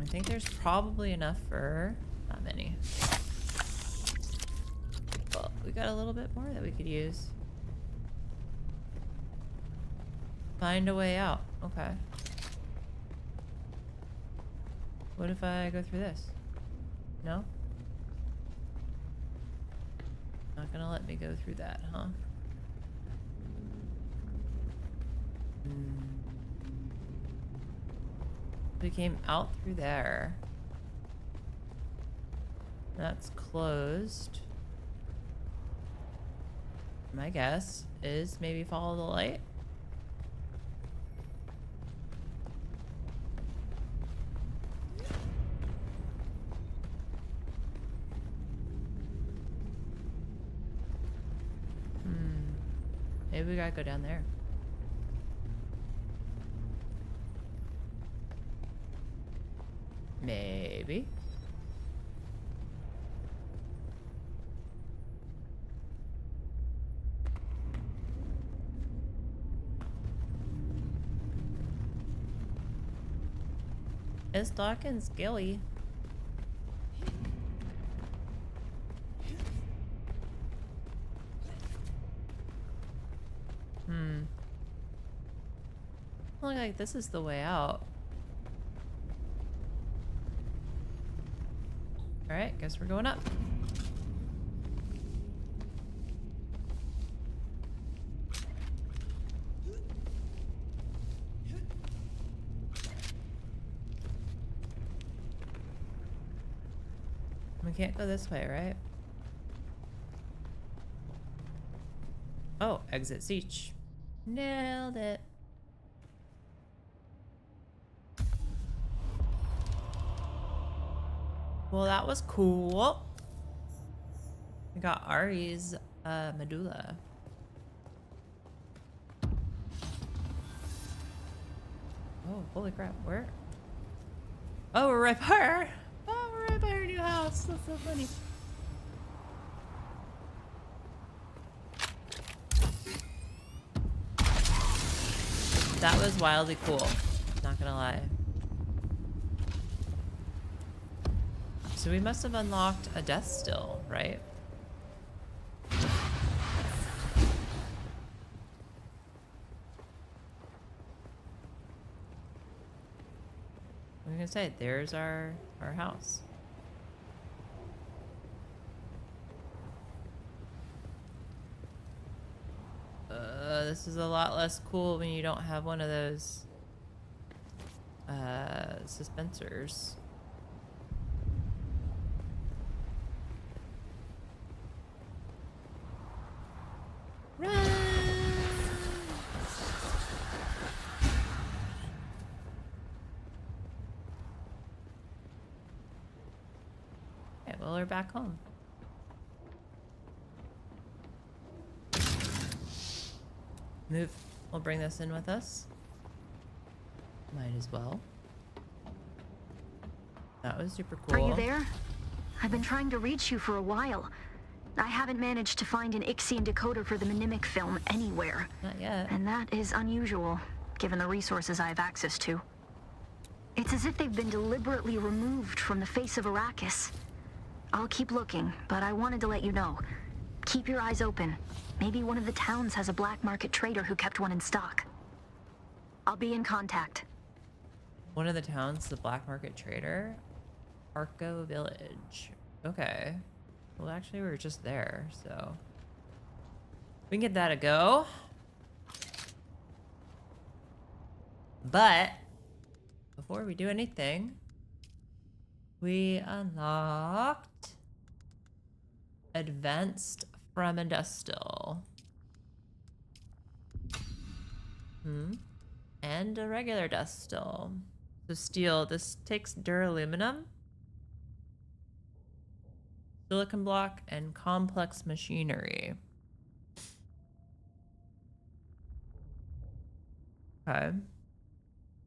I think there's probably enough for not many. Well, we got a little bit more that we could use. Find a way out. Okay. What if I go through this? No? Not gonna let me go through that, huh? We came out through there. That's closed. My guess is maybe follow the light. Maybe we gotta go down there. Maybe. It's dark and scary. Look like this is the way out. Alright, guess we're going up. We can't go this way, right? Oh, exit Siege. Nailed it. Well, that was cool. We got Ari's medulla. Oh, holy crap. Where? Oh, we're right by her. Oh, we're right by her new house. That's so funny. That was wildly cool. Not gonna lie. So we must have unlocked a death still, right? I'm gonna say, there's our house. This is a lot less cool when you don't have one of those suspensors. Run! Okay, well, we're back home. Move. We'll bring this in with us. Might as well. That was super cool. Are you there? I've been trying to reach you for a while. I haven't managed to find an Ixian decoder for the Mnemic film anywhere. Not yet. And that is unusual, given the resources I have access to. It's as if they've been deliberately removed from the face of Arrakis. I'll keep looking, but I wanted to let you know. Keep your eyes open. Maybe one of the towns has a black market trader who kept one in stock. I'll be in contact. One of the towns, the black market trader? Arco Village. Okay. Well, actually, we were just there, so... we can get that a go. But, before we do anything, we unlocked Advanced from Industrial. And a regular dust still. So steel, this takes duraluminum, silicon block, and complex machinery. Okay.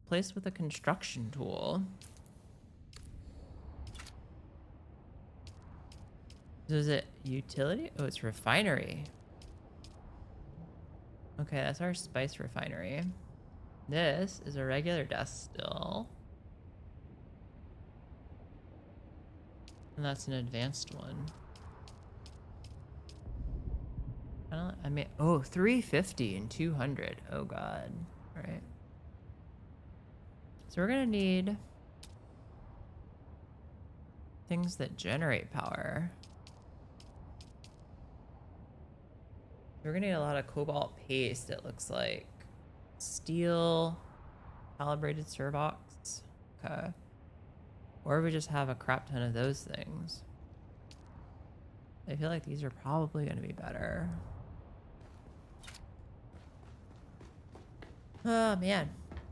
Placed with a construction tool. So is it utility? Oh, it's refinery. Okay, that's our spice refinery. This is a regular dust still. And that's an advanced one. I mean, oh, 350 and 200. Oh, God. All right. So we're going to need things that generate power. We're going to need a lot of cobalt paste, it looks like. Steel, calibrated servox. Okay. Or we just have a crap ton of those things. I feel like these are probably going to be better. Oh, man.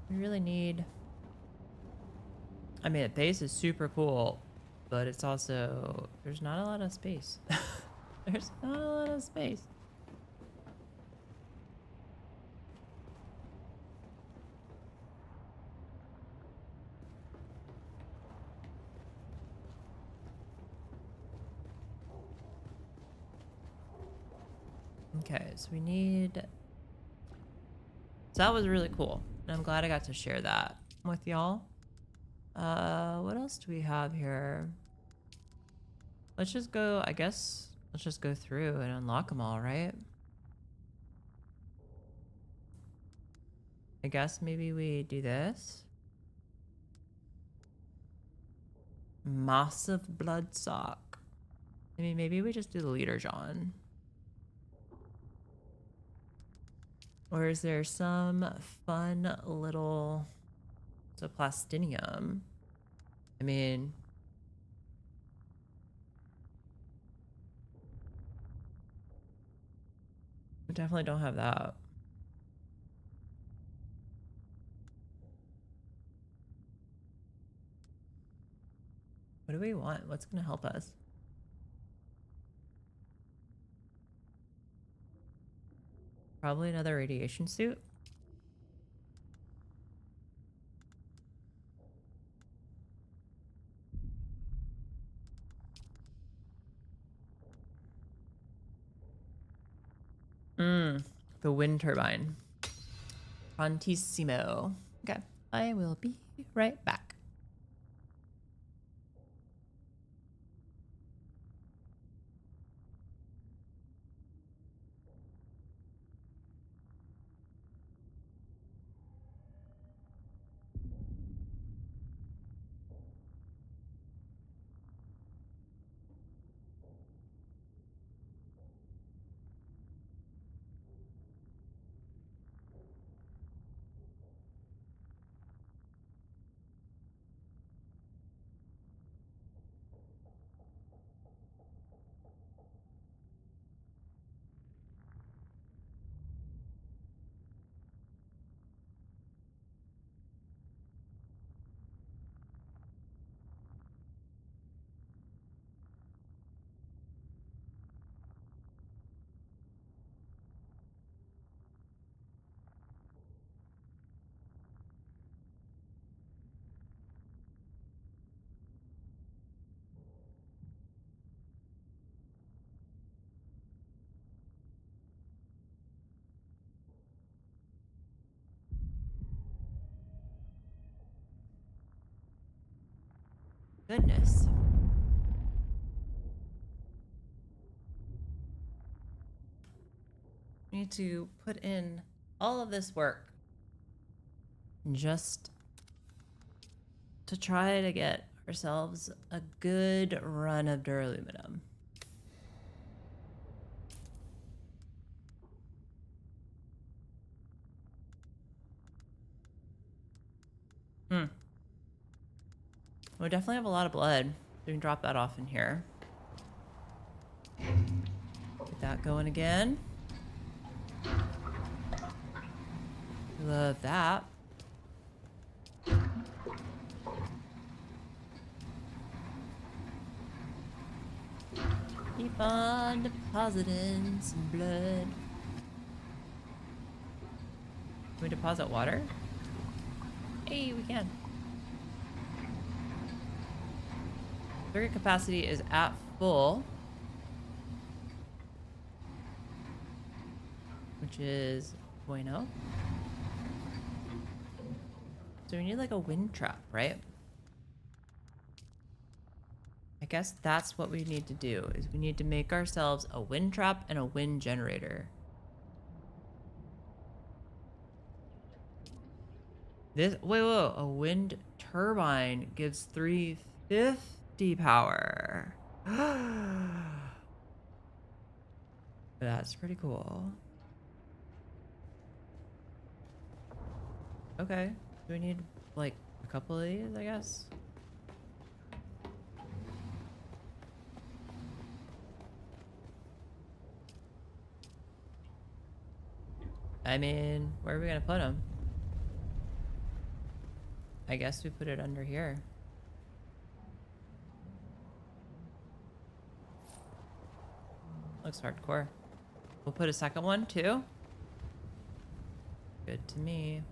We really need... I mean, the base is super cool, but it's also... there's not a lot of space. There's not a lot of space. Okay, so we need... so that was really cool. And I'm glad I got to share that with y'all. What else do we have here? Let's just go, I guess, let's just go through and unlock them all, right? I guess maybe we do this. Massive blood sock. I mean, maybe we just do the leader John. Or is there some fun little... so plastinium. I mean... we definitely don't have that. What do we want? What's going to help us? Probably another radiation suit. The wind turbine. Prontissimo. Okay, I will be right back. Goodness. We need to put in all of this work just to try to get ourselves a good run of duraluminum. We definitely have a lot of blood. So we can drop that off in here. Get that going again. Love that. Keep on depositing some blood. Can we deposit water? Hey, we can. Circuit capacity is at full, which is bueno. So we need like a wind trap, right? I guess that's what we need to do, is we need to make ourselves a wind trap and a wind generator. This, whoa, a wind turbine gives 350 power. That's pretty cool. Okay, do we need like a couple of these, I guess? I mean, where are we gonna put them? I guess we put it under here. Looks hardcore. We'll put a second one too. Good to me.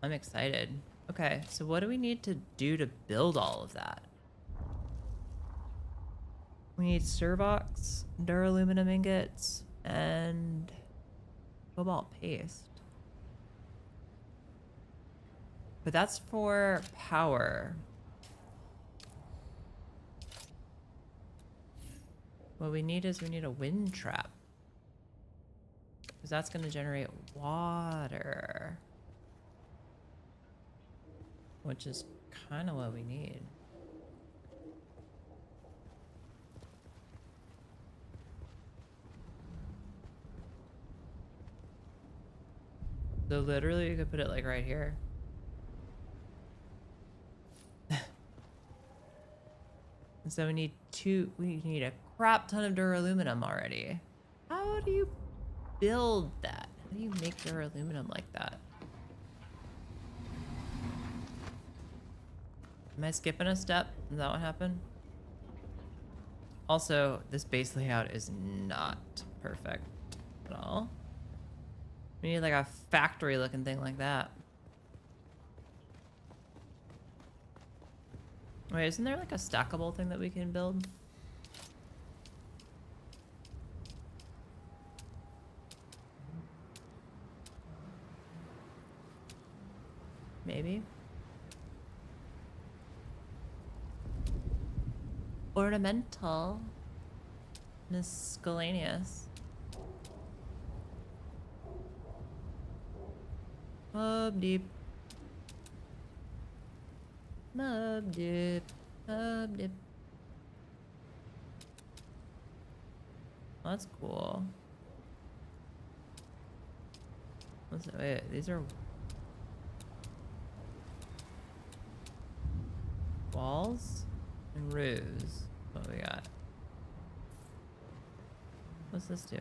I'm excited. Okay, so what do we need to do to build all of that? We need Servox, duraluminum ingots, and cobalt paste. But that's for power. What we need is we need a wind trap, because that's going to generate water, which is kind of what we need. So literally you could put it like right here. And so we need a crap ton of duraluminum already. How do you build that? How do you make duraluminum like that? Am I skipping a step? Is that what happened? Also, this base layout is not perfect at all. We need like a factory looking thing like that. Wait, isn't there like a stackable thing that we can build? Maybe. Ornamental. Miscellaneous. Mob deep. Mob dip. Mob dip. Oh, that's cool. What's that? Wait, these are walls and roofs. What we got? What's this do?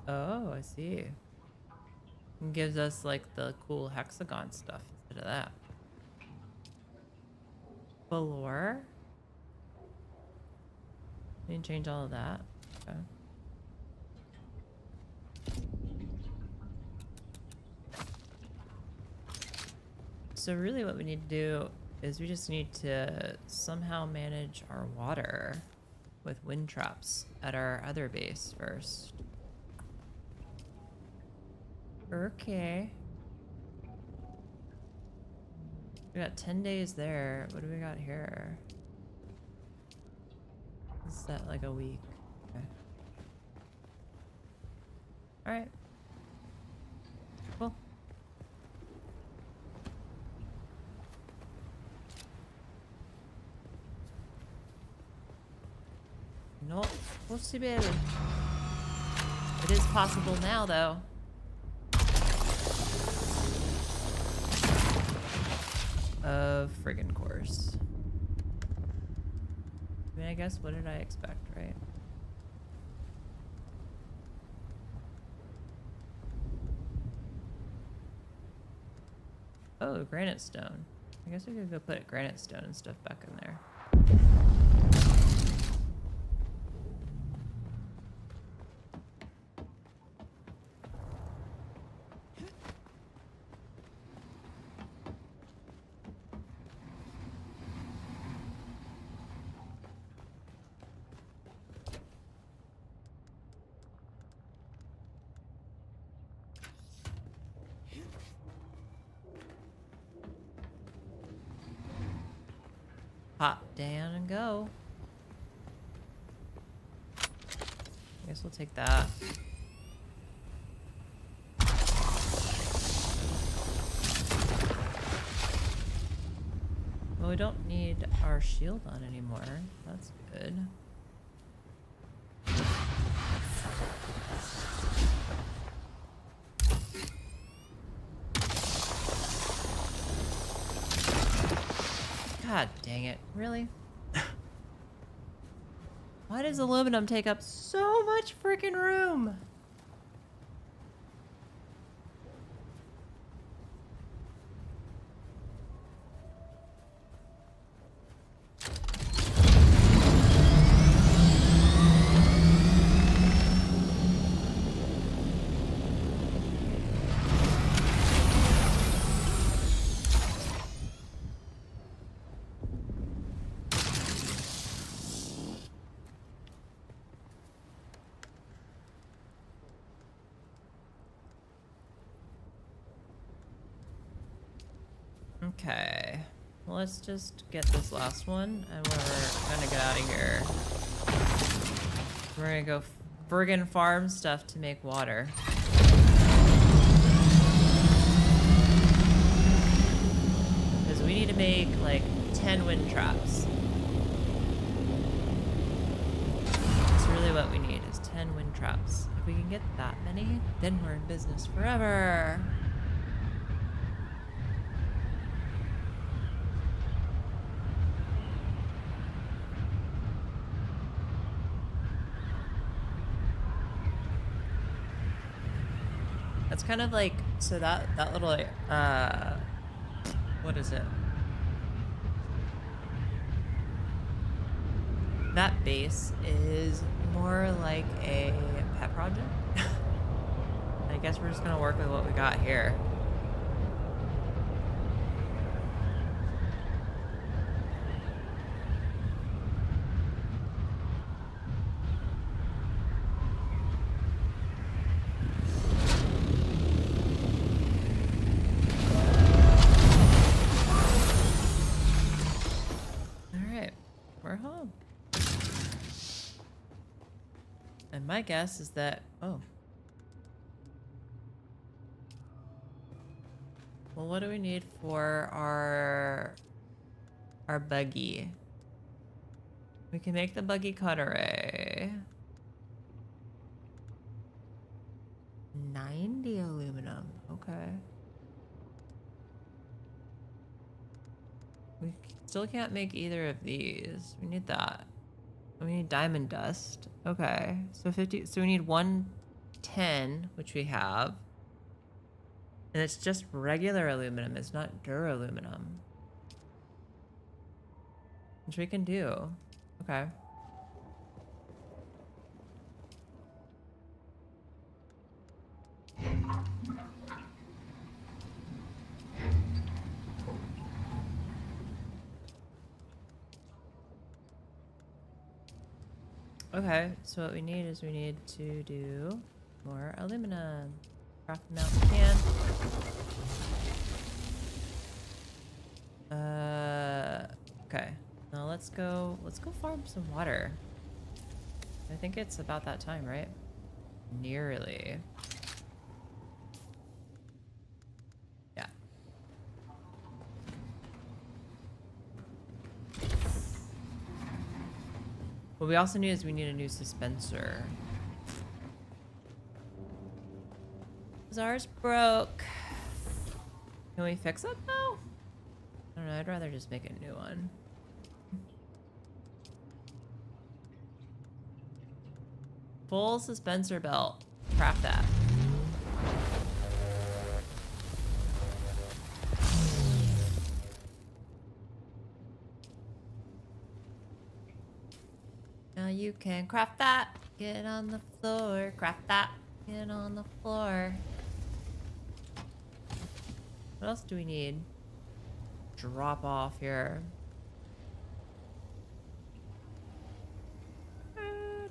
Oh, I see. It gives us like the cool hexagon stuff instead of that. Velour. You can change all of that. Okay. So really what we need to do is we just need to somehow manage our water with wind traps at our other base first. Okay. We got 10 days there. What do we got here? Is that like a week? Okay. Alright. Cool. No, we'll see, baby. It is possible now, though. Of friggin' course. I mean, I guess, what did I expect, right? Oh, granite stone. I guess we could go put granite stone and stuff back in there. Hop down and go. I guess we'll take that. Well, we don't need our shield on anymore. That's good. God dang it. Really? Why does aluminum take up so much freaking room? Okay, well, let's just get this last one and we're gonna get out of here. We're gonna go friggin' farm stuff to make water. Because we need to make like 10 wind traps. That's really what we need, is 10 wind traps. If we can get that many, then we're in business forever. That's kind of like, so that little what is it? That base is more like a pet project. I guess we're just gonna work with what we got here. Alright, we're home. And my guess is that, oh. Well, what do we need for our buggy? We can make the buggy cutter. 90 aluminum. Okay. We still can't make either of these. We need that. We need diamond dust. Okay. So 50. So we need 110, which we have. And it's just regular aluminum. It's not duraluminum. Which we can do. Okay. Okay, so what we need is we need to do more aluminum. Craft them out we can. Okay. Now let's go farm some water. I think it's about that time, right? Nearly. Yeah. What we also need is we need a new dispenser. Ours broke. Can we fix it though? I don't know, I'd rather just make a new one. Full dispenser belt. Craft that. Now you can craft that. Get on the floor. Craft that. Get on the floor. What else do we need? Drop off here.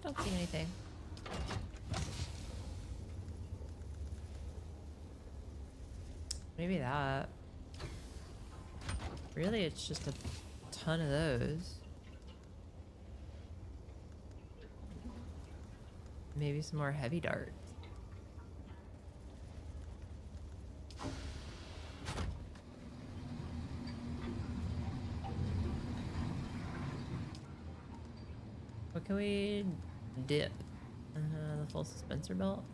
Don't see anything. Maybe that. Really, it's just a ton of those. Maybe some more heavy darts. What can we dip? The full dispenser belt.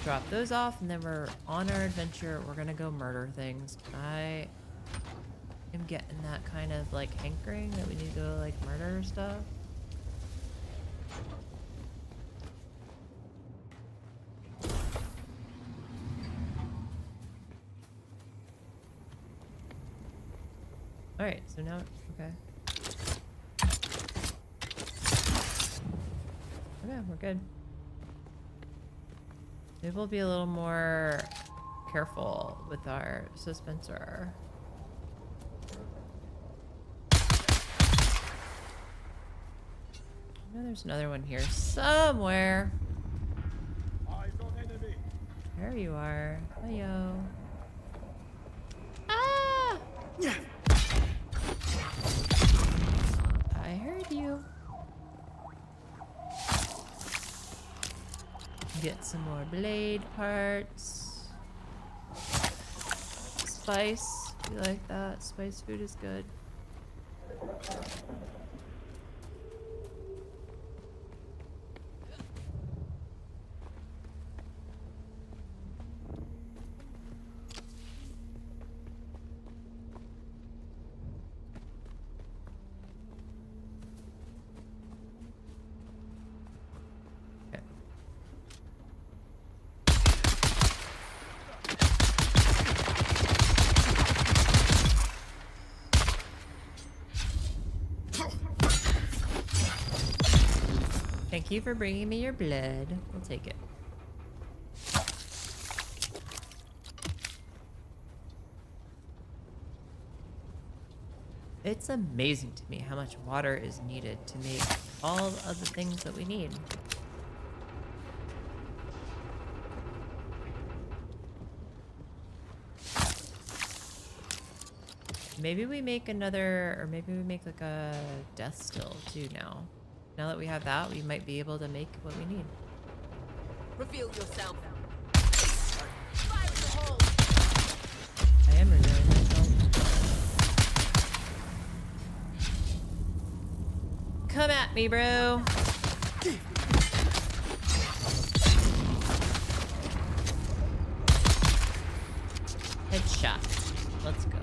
Drop those off, and then we're on our adventure. We're gonna go murder things. I am getting that kind of like hankering that we need to go like murder stuff. All right, so now, okay. Okay, we're good. Maybe we'll be a little more careful with our dispenser. I know there's another one here somewhere. There you are. Hiyo. Ah! I heard you. Get some more blade parts. Spice. You like that? Spice food is good. Thank you for bringing me your blood. We'll take it. It's amazing to me how much water is needed to make all of the things that we need. Maybe we make another, or maybe we make like a death still too now. Now that we have that, we might be able to make what we need. Reveal yourself. I am revealing myself. Come at me, bro. Headshot. Let's go.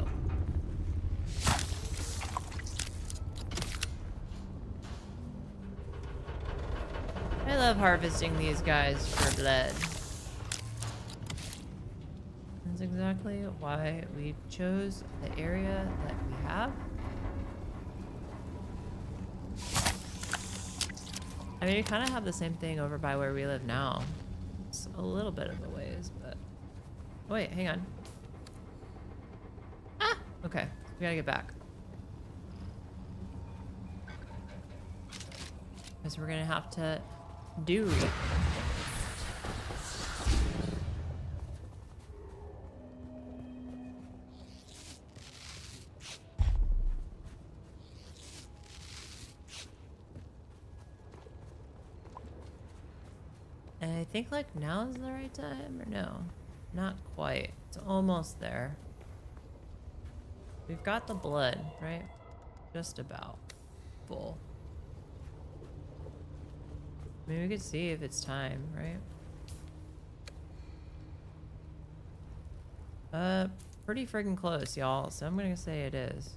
I love harvesting these guys for blood. That's exactly why we chose the area that we have. I mean, we kind of have the same thing over by where we live now. It's a little bit of a ways, but... Wait, hang on. Ah! Okay, we gotta get back. Because we're gonna have to do... I think like now is the right time, or no? Not quite. It's almost there. We've got the blood, right? Just about full. Maybe we could see if it's time, right? Pretty friggin' close, y'all. So I'm gonna say it is.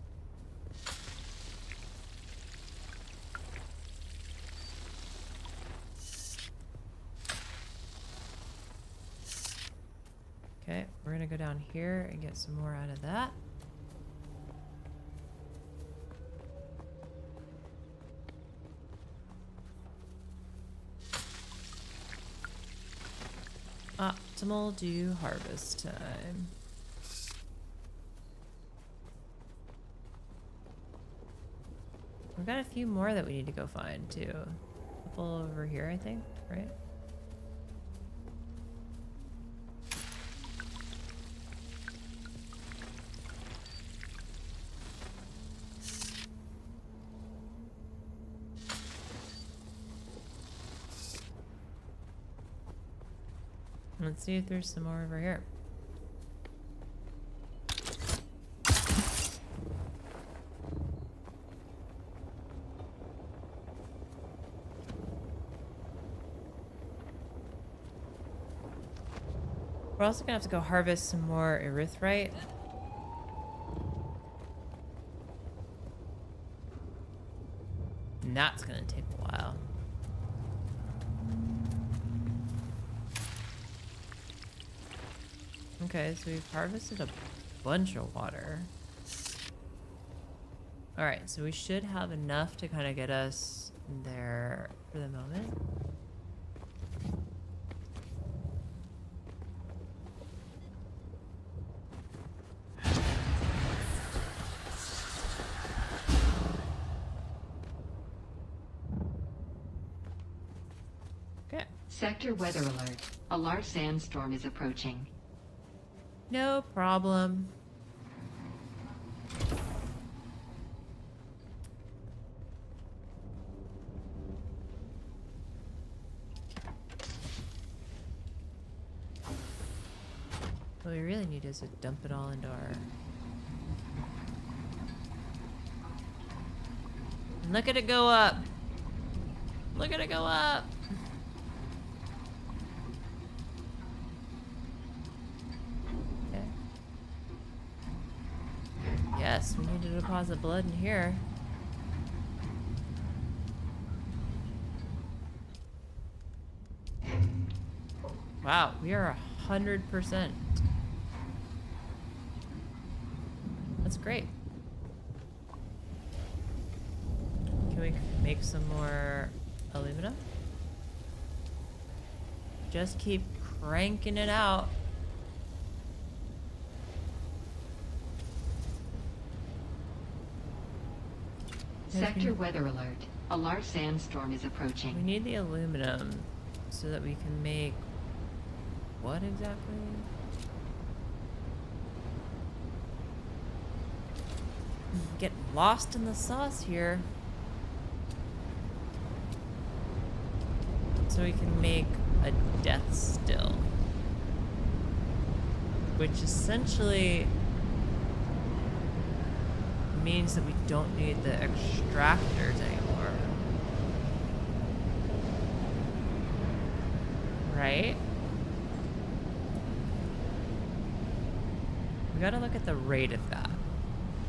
Okay, we're gonna go down here and get some more out of that. Optimal dew harvest time. We've got a few more that we need to go find too. A couple over here, I think, right? Let's see if there's some more over here. We're also gonna have to go harvest some more erythrite. And that's gonna take a while. Okay, so we've harvested a bunch of water. Alright, so we should have enough to kind of get us there for the moment. Okay. Sector weather alert. A large sandstorm is approaching. No problem. What we really need is to dump it all into our... And look at it go up! Look at it go up! Yes, we need to deposit blood in here. Wow, we are 100%. That's great. Can we make some more aluminum? Just keep cranking it out. Sector weather alert. A large sandstorm is We approaching. need the aluminum so that we can make what exactly? Get lost in the sauce here. So we can make a death still. Which essentially means that we don't need the extractors anymore. Right? We gotta look at the rate of that.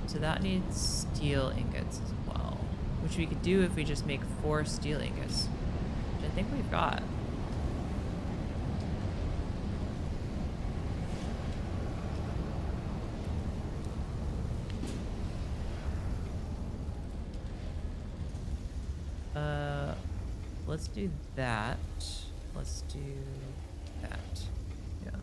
So that needs steel ingots as well. Which we could do if we just make 4 steel ingots. Which I think we've got. Let's do that. Let's do that. Yeah.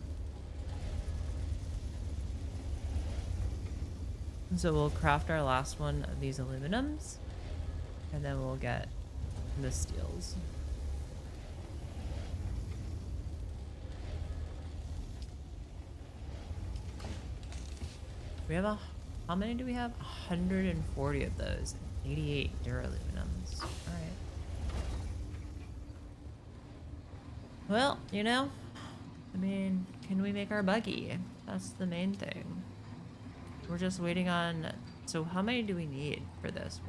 So we'll craft our last one of these aluminums, and then we'll get the steels. We have how many do we have? 140 of those. 88 duraluminums. Alright. Well, you know, I mean, can we make our buggy? That's the main thing. We're just waiting on... So how many do we need for this?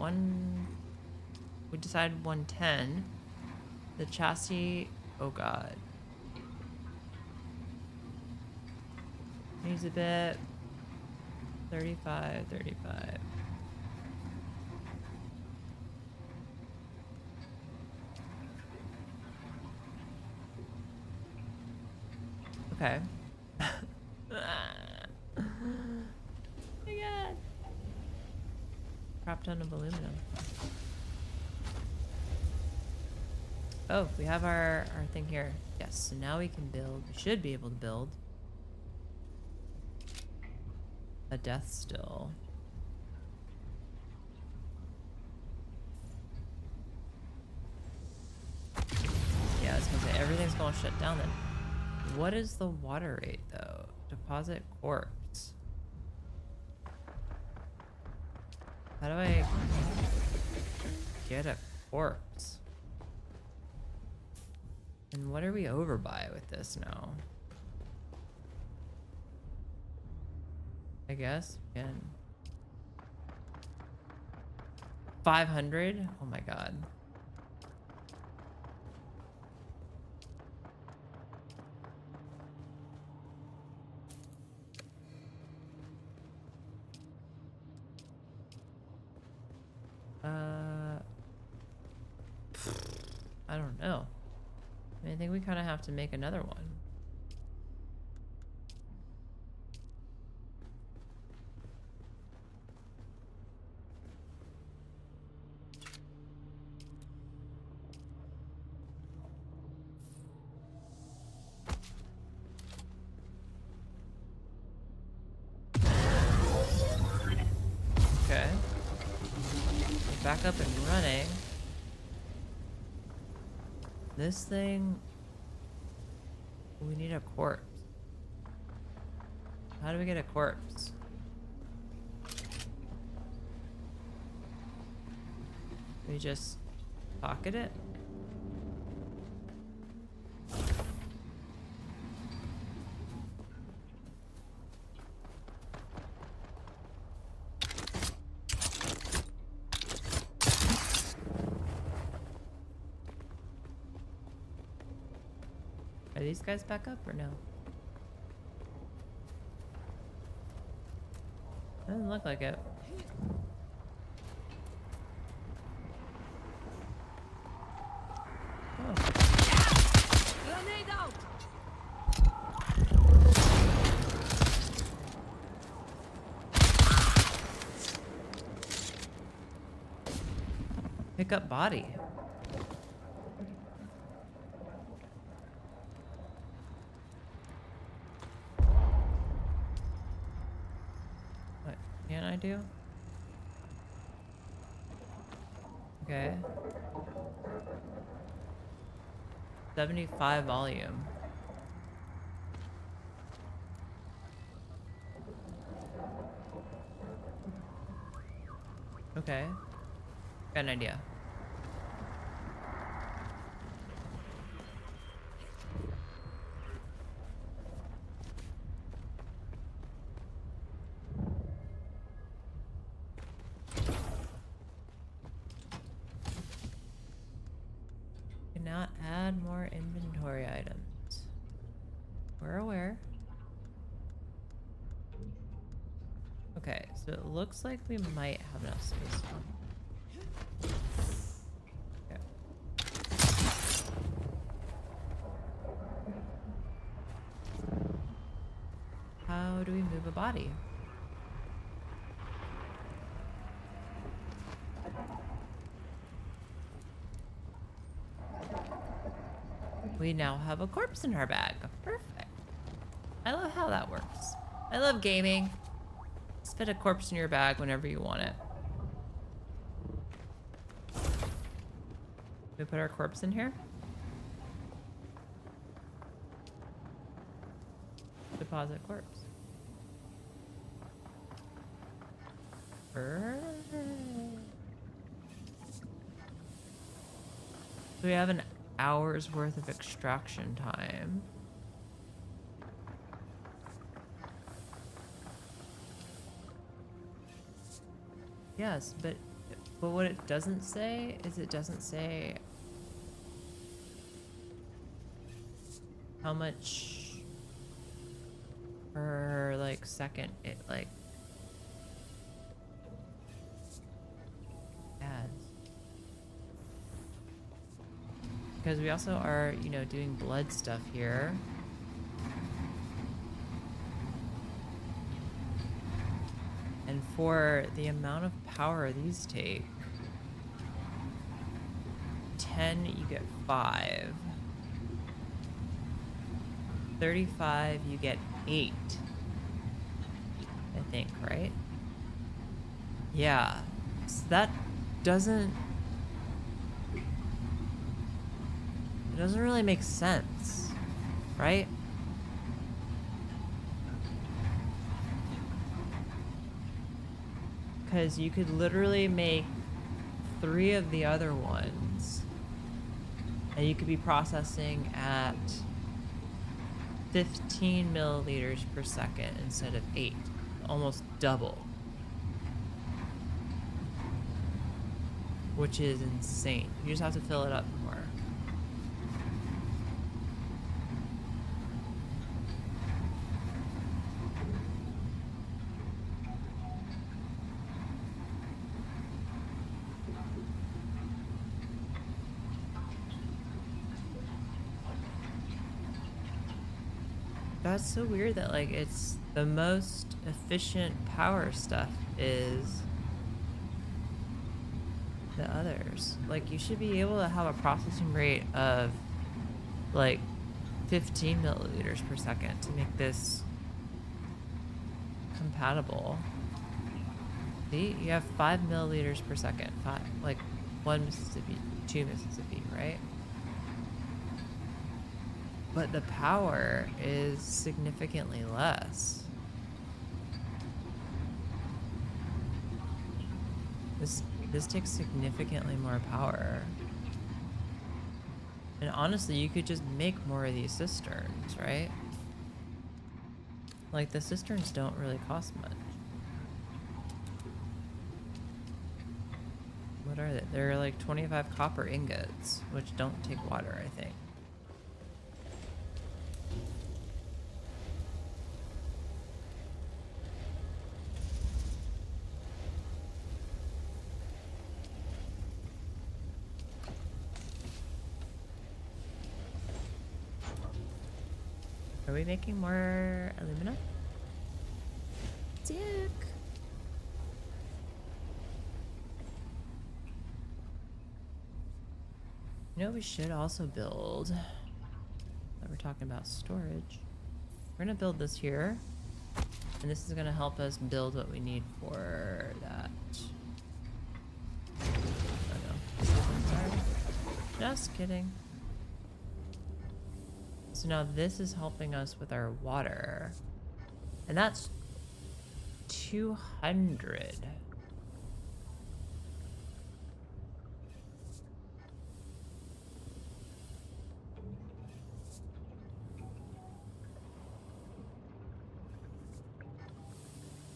We decided 110. The chassis... Oh god. Needs a bit. 35, 35. Okay. Oh my god. Crap ton of aluminum. Oh, we have our thing here. Yes, so now we can build, we should be able to build a death still. Yeah, I was gonna say, everything's gonna shut down then. What is the water rate though? Deposit corpse. How do I get a corpse? And what are we over by with this now? I guess we can. 500? Oh my god. I don't know. I think we kind of have to make another one. Okay. We're back up and running. This thing, we need a corpse. How do we get a corpse? We just pocket it? Are these guys back up or no? Doesn't look like it. Oh. Grenade out! Pick up body. Can I do? Okay. 75 volume. Okay. Got an idea. Cannot add more inventory items. We're aware. Okay, so it looks like we might have enough space. Okay. How do we move a body? We now have a corpse in our bag. Perfect. I love how that works. I love gaming. Just fit a corpse in your bag whenever you want it. We put our corpse in here. Deposit corpse. So we have an hour's worth of extraction time. Yes, but what it doesn't say is it doesn't say how much per like second it like adds. Because we also are, you know, doing blood stuff here. And for the amount of power these take, 10 you get 5. 35 you get 8. I think, right? Yeah. So that doesn't... It doesn't really make sense, right? Because you could literally make 3 of the other ones, and you could be processing at 15 milliliters per second instead of 8, almost double, which is insane. You just have to fill it up more. That's so weird that like it's the most efficient power stuff is the others. Like you should be able to have a processing rate of like 15 milliliters per second to make this compatible. See, you have 5 milliliters per second. 5, like 1 Mississippi, 2 Mississippi, right? But the power is significantly less. This takes significantly more power. And honestly, you could just make more of these cisterns, right? Like the cisterns don't really cost much. What are they? They're like 25 copper ingots, which don't take water, I think. Are we making more alumina? Sick. You know, we should also build, that we're talking about storage. We're gonna build this here. And this is gonna help us build what we need for that. Oh no. Sorry. Just kidding. So now this is helping us with our water. And that's 200.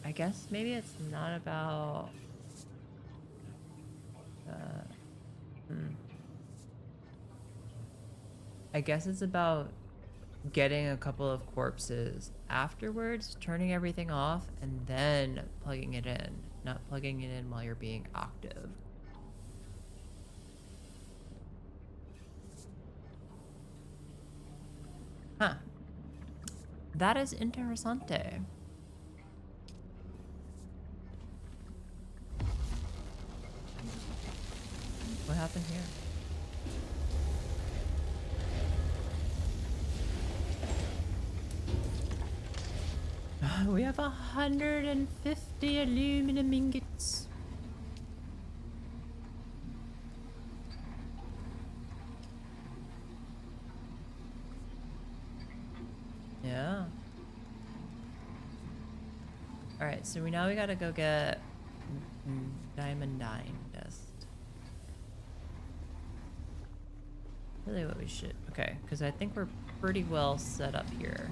I guess maybe it's not about I guess it's about getting a couple of corpses afterwards, turning everything off, and then plugging it in. Not plugging it in while you're being active. Huh. That is interessante. What happened here? We have 150 aluminum ingots. Yeah. Alright, so we gotta go get diamond dust. Really what we should... Okay, because I think we're pretty well set up here.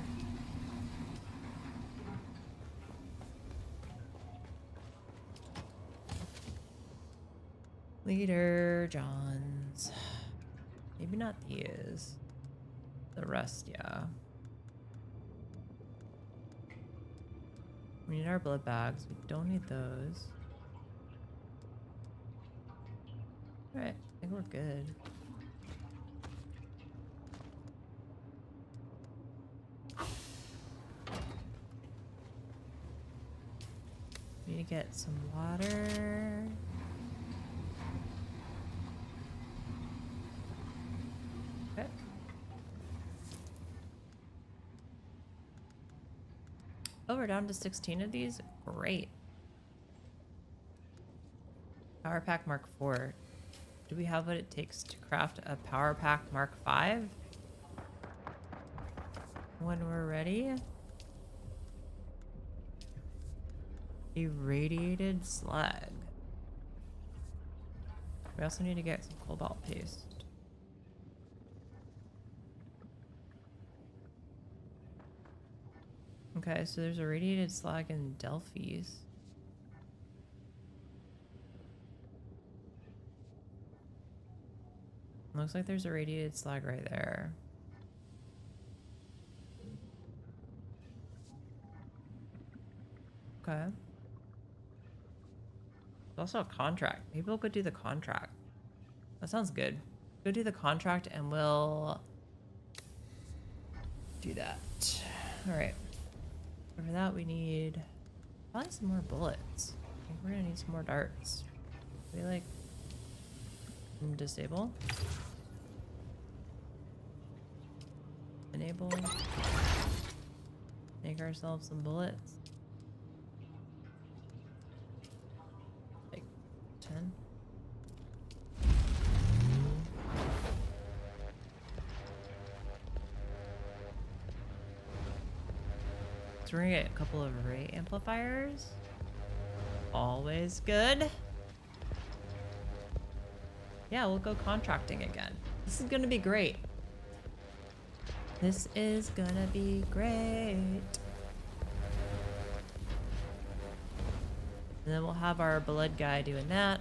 Leader Johns. Maybe not these. The rest, yeah. We need our blood bags. We don't need those. Alright, I think we're good. We need to get some water. Okay. Oh, we're down to 16 of these? Great. Power Pack Mark 4. Do we have what it takes to craft a Power Pack Mark 5? When we're ready? Irradiated slag. We also need to get some cobalt paste. Okay, so there's irradiated slag in Delphi's. Looks like there's irradiated slag right there. Okay. There's also a contract. Maybe we'll go do the contract. That sounds good. Go do the contract and we'll do that. Alright. For that we need probably some more bullets. I think we're gonna need some more darts. We like disable. Enable. Make ourselves some bullets. Like 10. So we're gonna get a couple of array amplifiers. Always good. Yeah, we'll go contracting again. This is gonna be great. This is gonna be great. And then we'll have our blood guy doing that.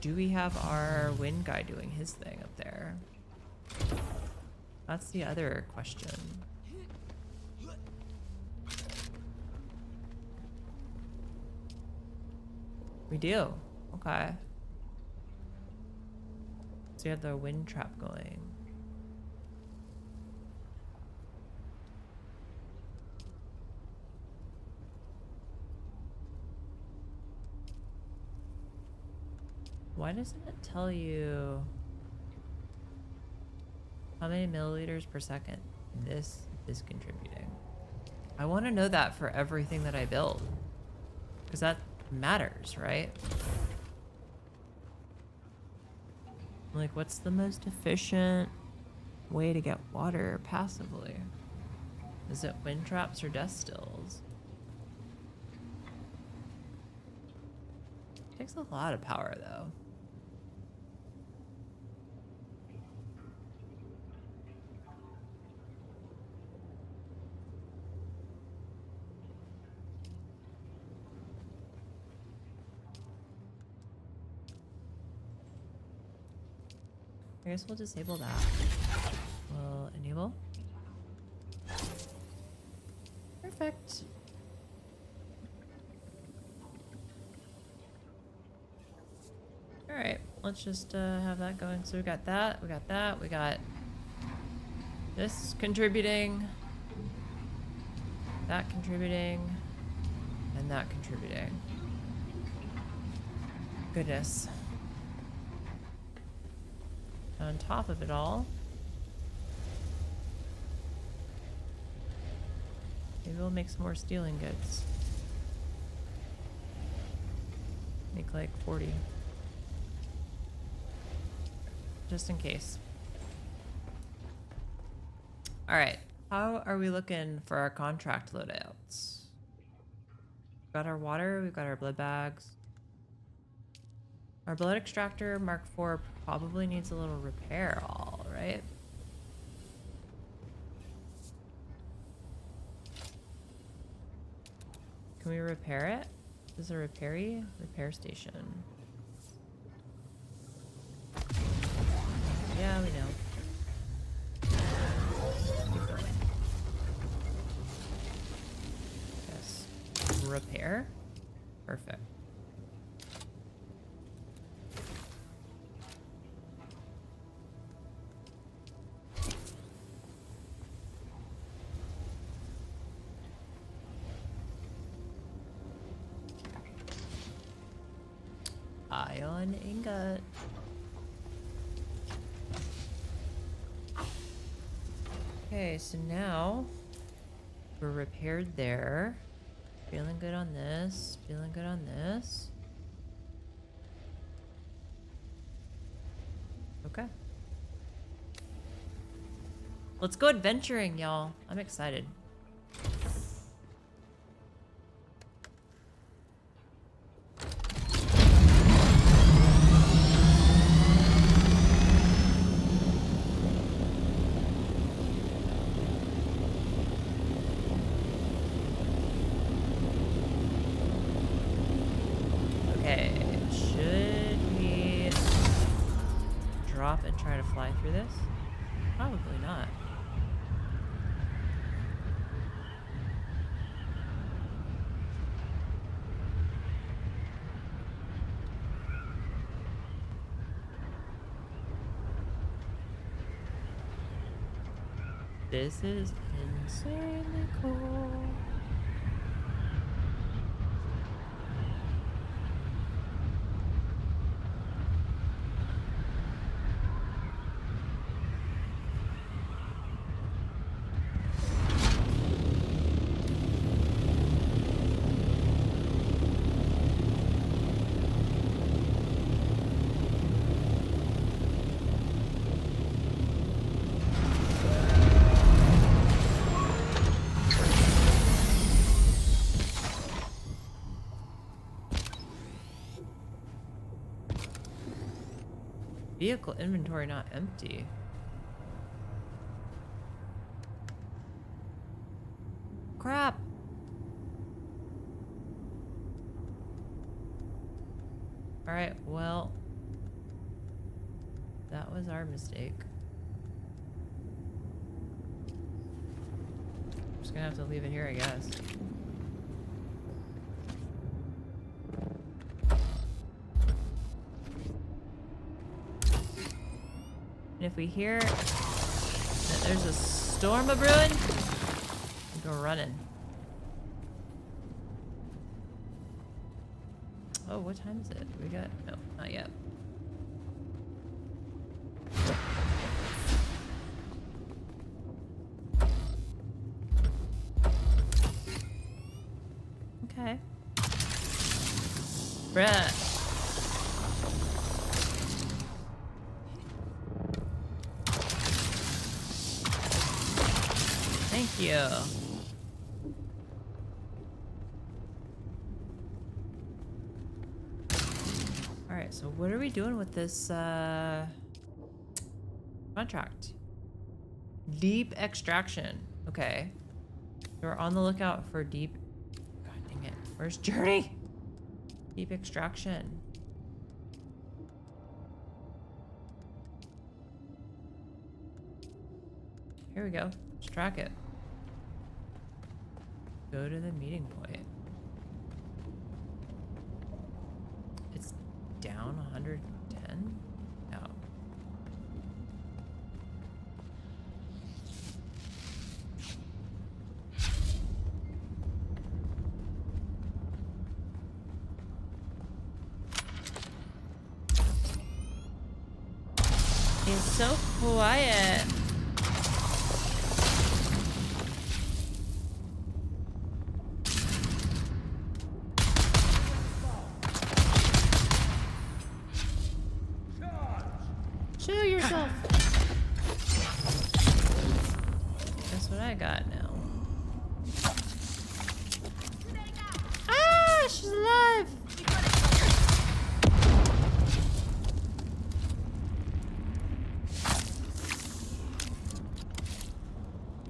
Do we have our wind guy doing his thing up there? That's the other question. We do. Okay. So we have the wind trap going. Why doesn't it tell you how many milliliters per second this is contributing? I want to know that for everything that I build. Because that matters, right? Like, what's the most efficient way to get water passively? Is it wind traps or death stills? Takes a lot of power, though. I guess we'll disable that. We'll enable. Perfect. Alright, let's just have that going. So we got that, we got that, we got this contributing, that contributing, and that contributing. Goodness. On top of it all, maybe we'll make some more steel ingots. Make like 40. Just in case. Alright, how are we looking for our contract loadouts? We've got our water, we've got our blood bags. Our blood extractor Mark IV probably needs a little repair, all right? Can we repair it? Is there a repair station? Yeah, we know. Keep going. Yes. Repair? Perfect. Ion ingot. Okay, so now we're repaired there. Feeling good on this. Feeling good on this. Okay. Let's go adventuring, y'all. I'm excited. Okay, should we drop and try to fly through this? Probably not. This is insanely cool. Vehicle inventory not empty. Crap. All right, well, that was our mistake. Just gonna have to leave it here, I guess. And if we hear that there's a storm a brewing, we go running. Oh, what time is it? We got no, not yet. Okay. Bruh. Thank you. Alright, so what are we doing with this contract? Deep extraction. Okay. We're on the lookout for deep... God dang it. Where's Journey? Deep extraction. Here we go. Let's track it. Go to the meeting point. It's down 110? No. It's so quiet. Show yourself. That's what I got now. Ah, she's alive.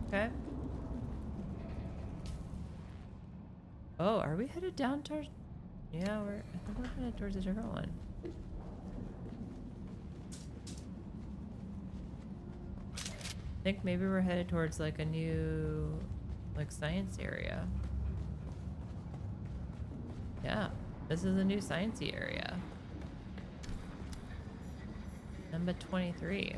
Okay. Oh, are we headed down towards? Yeah, I think we're headed towards a different one. I think maybe we're headed towards like a new like science area. Yeah, this is a new sciencey area. Number 23.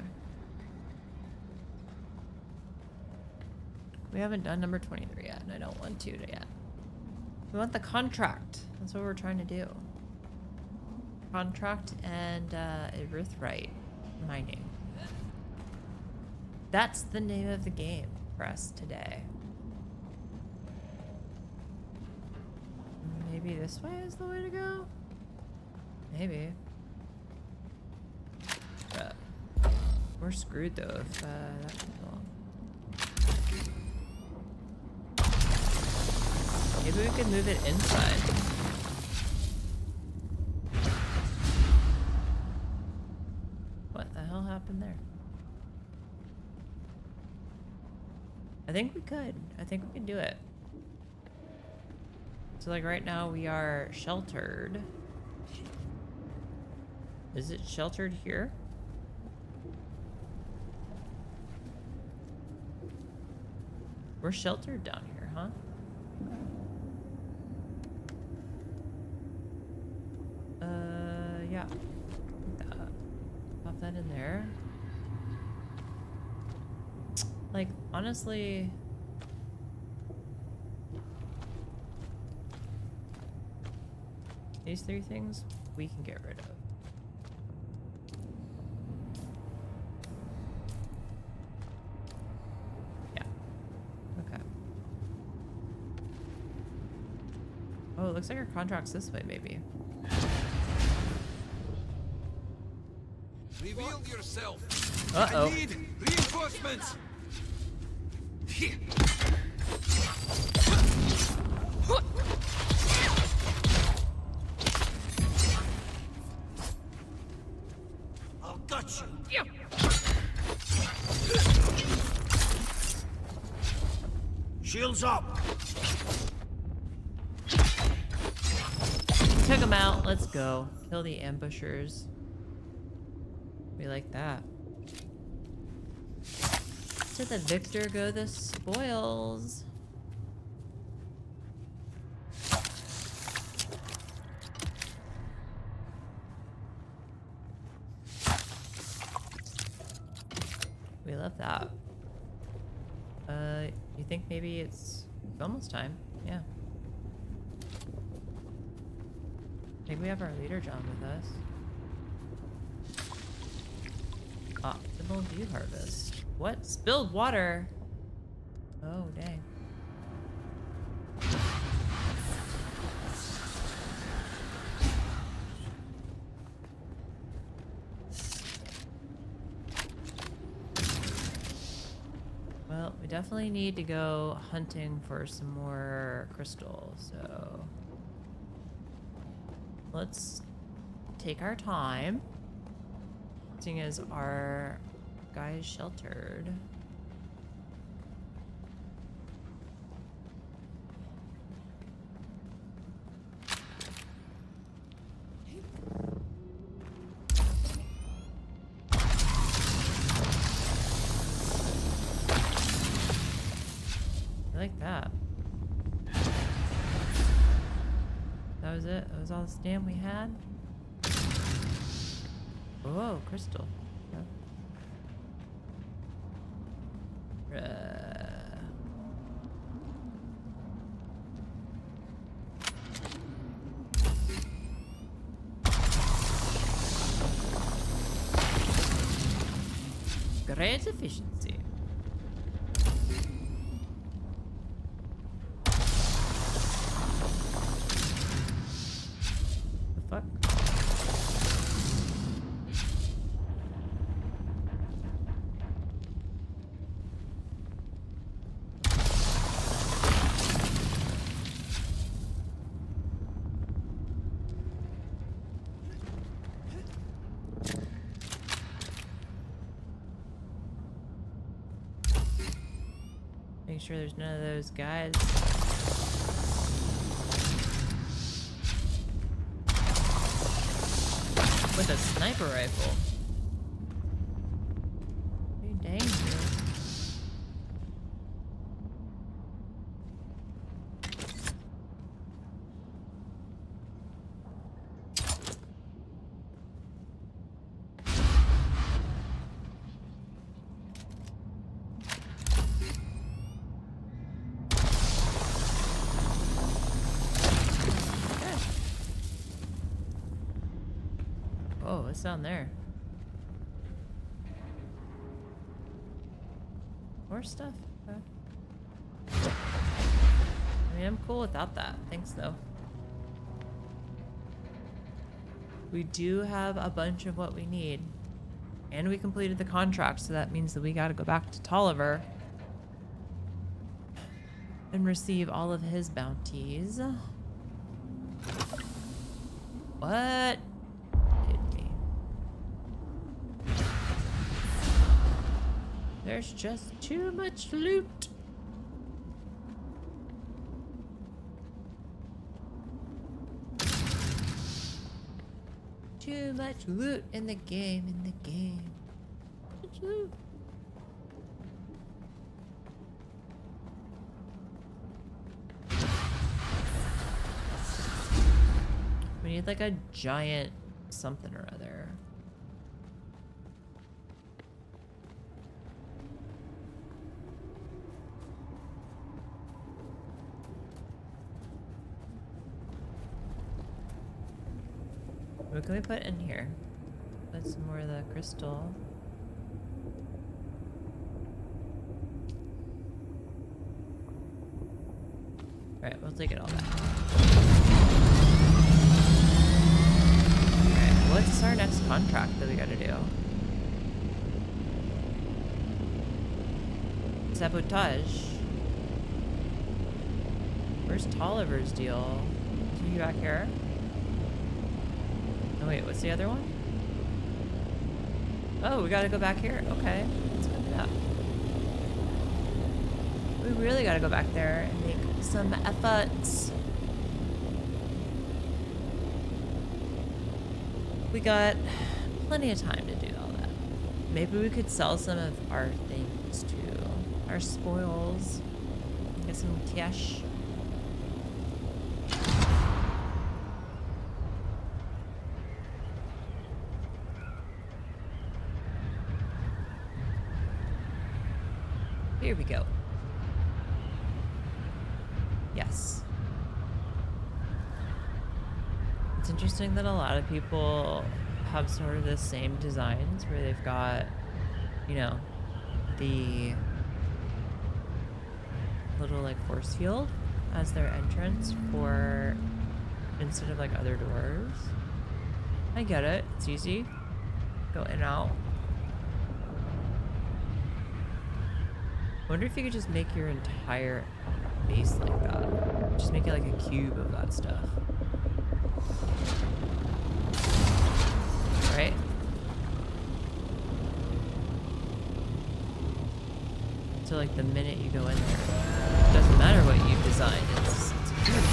We haven't done number 23 yet, and I don't want to yet. We want the contract. That's what we're trying to do. Contract and erythrite mining. That's the name of the game for us today. Maybe this way is the way to go? Maybe. But we're screwed though if that comes along. Maybe we could move it inside. What the hell happened there? I think we could. I think we can do it. So like right now we are sheltered. Is it sheltered here? We're sheltered down here, huh? Yeah. Pop that in there. Like, honestly... These three things, we can get rid of. Yeah. Okay. Oh, it looks like our contract's this way, maybe. Reveal yourself. Uh-oh. I need reinforcements. I'll gut you. Shields up. Took him out. Let's go. Kill the ambushers. We like that. To the victor go the spoils. We love that. You think maybe it's almost time? Yeah. I think we have our leader John with us. Optimal view harvest. What? Spilled water? Oh, dang. definitely need to go hunting for some more crystals, so let's take our time, seeing as our guy is sheltered. I like that. That was it? That was all the stamp we had? Whoa, crystal. Great efficiency. The fuck? Make sure there's none of those guys. With a sniper rifle. Pretty dangerous. Oh, what's down there? More stuff? Okay. I mean, I'm cool without that. Thanks, though. We do have a bunch of what we need. And we completed the contract, so that means that we gotta go back to Tolliver and receive all of his bounties. What? There's just too much loot. Too much loot in the game, Too much loot. We need like a giant something or other. What can we put in here? Put some more of the crystal. Alright, we'll take it all back. Alright, what's our next contract that we gotta do? Sabotage. Where's Tolliver's deal? Is he back here? Oh wait, what's the other one? Oh, we gotta go back here. Okay, let's go do that. We really gotta go back there and make some efforts. We got plenty of time to do all that. Maybe we could sell some of our things too. Our spoils. Get some cash. Here we go. Yes. It's interesting that a lot of people have sort of the same designs where they've got, you know, the little like force field as their entrance for instead of like other doors. I get it. It's easy. Go in and out. I wonder if you could just make your entire base like that. Just make it like a cube of that stuff. Right? So like the minute you go in there, it doesn't matter what you've designed, it's a cube.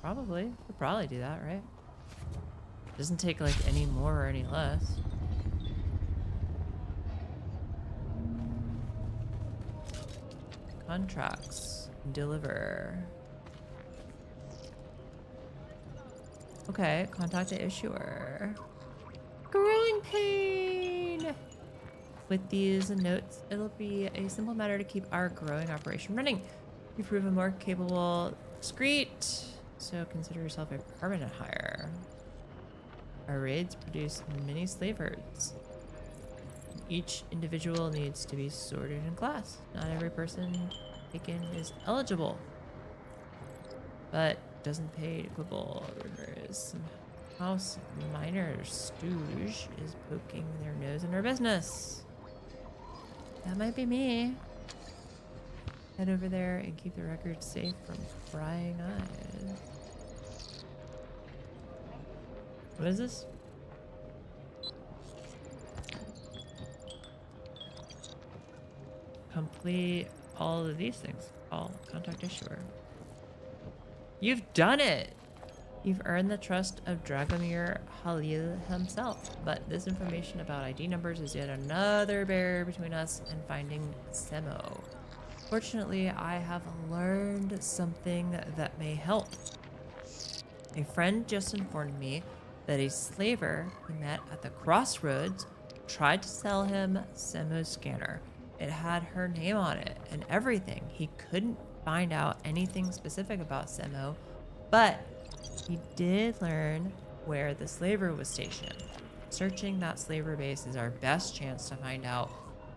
Probably. Could probably do that, right? Doesn't take like any more or any less. Contracts. Deliver. Okay, contact the issuer. Growing pain! With these notes, it'll be a simple matter to keep our growing operation running. You've proven more capable, discreet, so consider yourself a permanent hire. Our raids produce many slave herds. Each individual needs to be sorted in class. Not every person taken is eligible, but doesn't pay equitable orders. Some house minor stooge is poking their nose in our business. That might be me. Head over there and keep the record safe from prying eyes. What is this? Complete all of these things. All contact issuer. You've done it! You've earned the trust of Dragomir Halil himself, but this information about ID numbers is yet another barrier between us and finding Semo. Fortunately, I have learned something that may help. A friend just informed me that a slaver he met at the crossroads tried to sell him Semo's scanner. It had her name on it and everything. He couldn't find out anything specific about Semo, but he did learn where the slaver was stationed. Searching that slaver base is our best chance to find out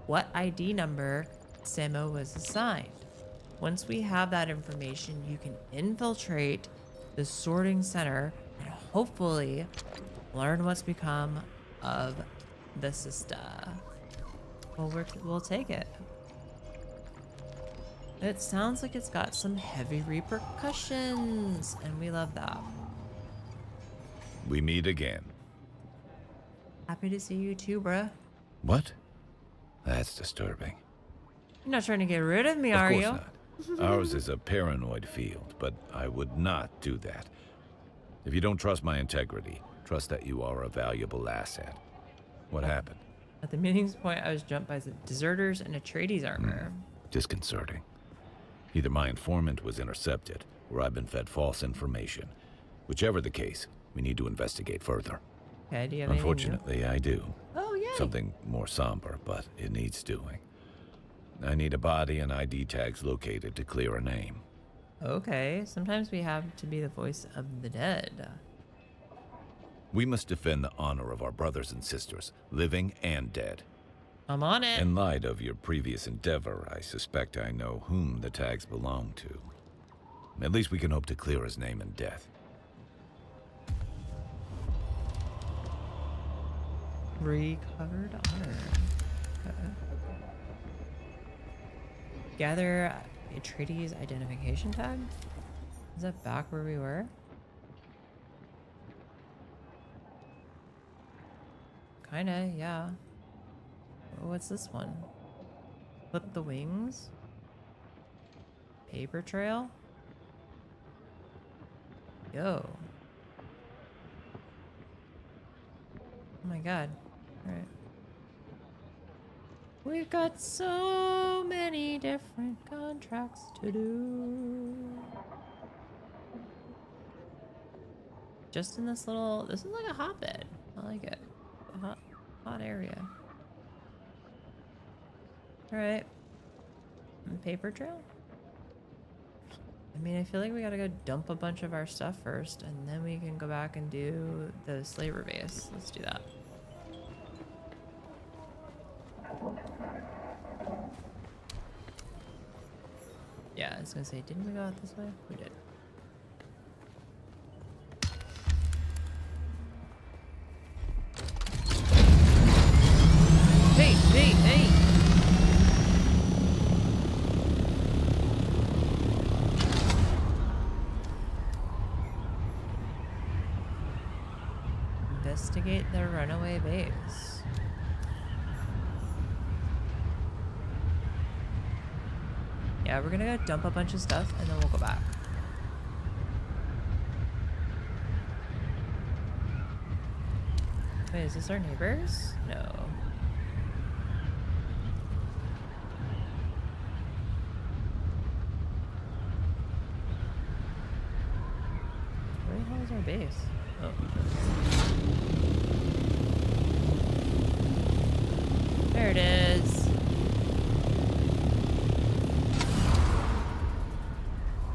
what ID number Semo was assigned. Once we have that information, you can infiltrate the sorting center and hopefully learn what's become of the sister. Well, we'll take it. It sounds like it's got some heavy repercussions, and we love that. We meet again. Happy to see you too, bruh. What? That's disturbing. You're not trying to get rid of me, are you? Of course not. Ours is a paranoid field, but I would not do that. If you don't trust my integrity, trust that you are a valuable asset. What happened? At the meeting's point, I was jumped by the deserters and Atreides armor. Disconcerting. Either my informant was intercepted, or I've been fed false information. Whichever the case, we need to investigate further. Okay, do you have anything new? Unfortunately, I do. Oh, yay! Something more somber, but it needs doing. I need a body and ID tags located to clear a name. Okay, sometimes we have to be the voice of the dead. We must defend the honor of our brothers and sisters, living and dead. I'm on it. In light of your previous endeavor, I suspect I know whom the tags belong to. At least we can hope to clear his name in death. Recovered honor. Okay. Gather Atreides identification tag? Is that back where we were? Kinda, yeah. What's this one? Flip the wings? Paper trail? Yo. Oh my god. Alright. We've got so many different contracts to do. Just in this little, this is like a hotbed. I like it. A hot area. Alright. Paper trail? I mean, I feel like we gotta go dump a bunch of our stuff first, and then we can go back and do the slaver base. Let's do that. Yeah, I was gonna say, didn't we go out this way? We did. Hey, hey, hey! investigate the runaway base. Yeah, we're gonna go dump a bunch of stuff and then we'll go back. Wait, is this our neighbors? No. Where the hell is our base? Oh. There it is.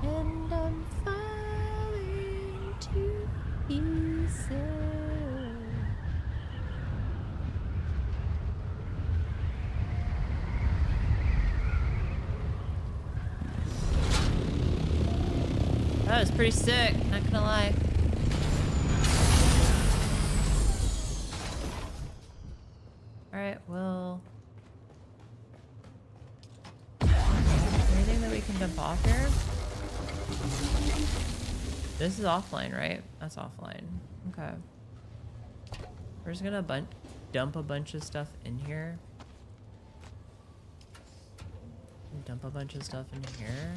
And I'm falling to pieces. That was pretty sick, not gonna lie. Alright, well... anything that we can dump off here? This is offline, right? That's offline. Okay. We're just gonna dump a bunch of stuff in here. Dump a bunch of stuff in here.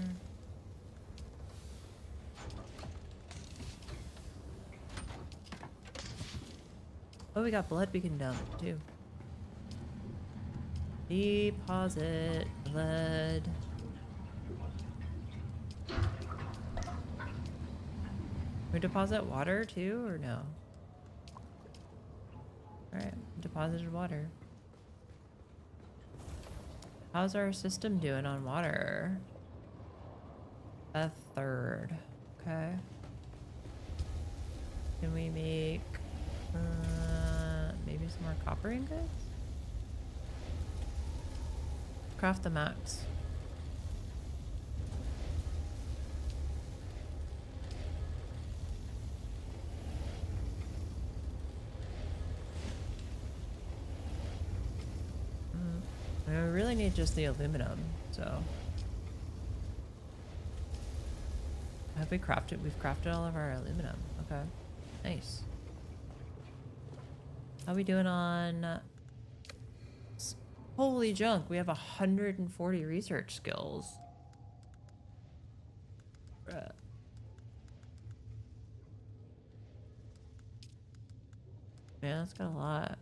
Oh, we got blood we can dump too. Deposit blood. We deposit water too, or no? Alright, deposited water. How's our system doing on water? A third. Okay. Can we make maybe some more copper ingots? Craft the max. I really need just the aluminum, so. Have we crafted? We've crafted all of our aluminum. Okay. Nice. How we doing on... Holy junk, we have 140 research skills. Bruh. Man, that's got a lot.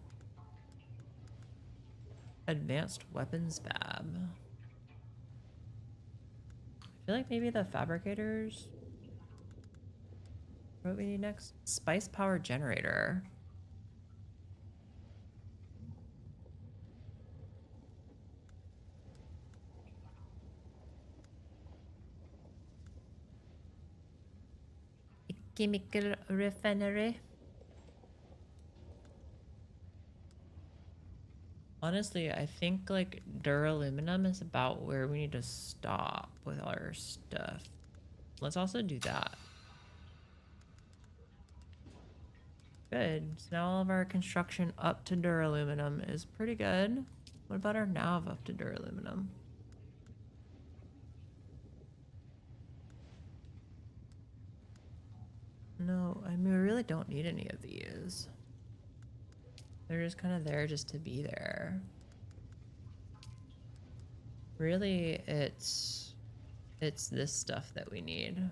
Advanced weapons fab. I feel like maybe the fabricators. What we need next? Spice power generator. Chemical refinery. Honestly, I think like duraluminum is about where we need to stop with our stuff. Let's also do that. Good. So now all of our construction up to duraluminum is pretty good. What about our nav up to duraluminum? No, I mean, we really don't need any of these. They're just kind of there just to be there. Really, it's this stuff that we need.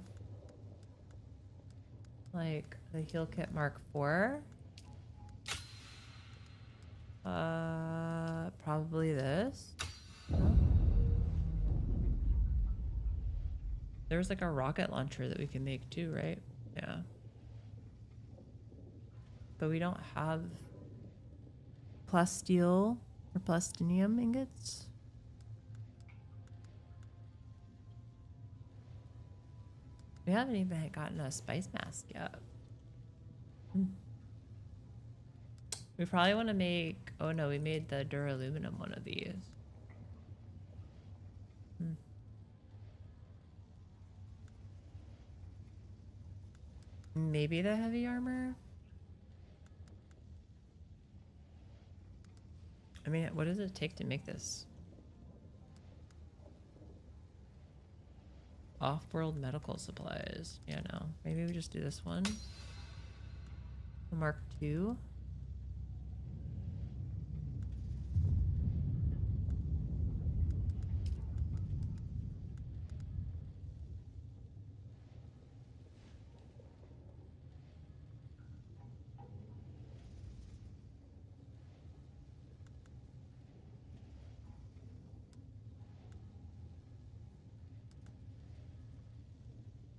Like the heal kit Mark IV. Probably this. No? There's like a rocket launcher that we can make too, right? Yeah. But we don't have plasteel or plastinium ingots. We haven't even gotten a spice mask yet. We probably want to make... Oh no, we made the duraluminum one of these. Maybe the heavy armor? I mean, what does it take to make this? Off-world medical supplies. Yeah, no. Maybe we just do this one. The Mark II.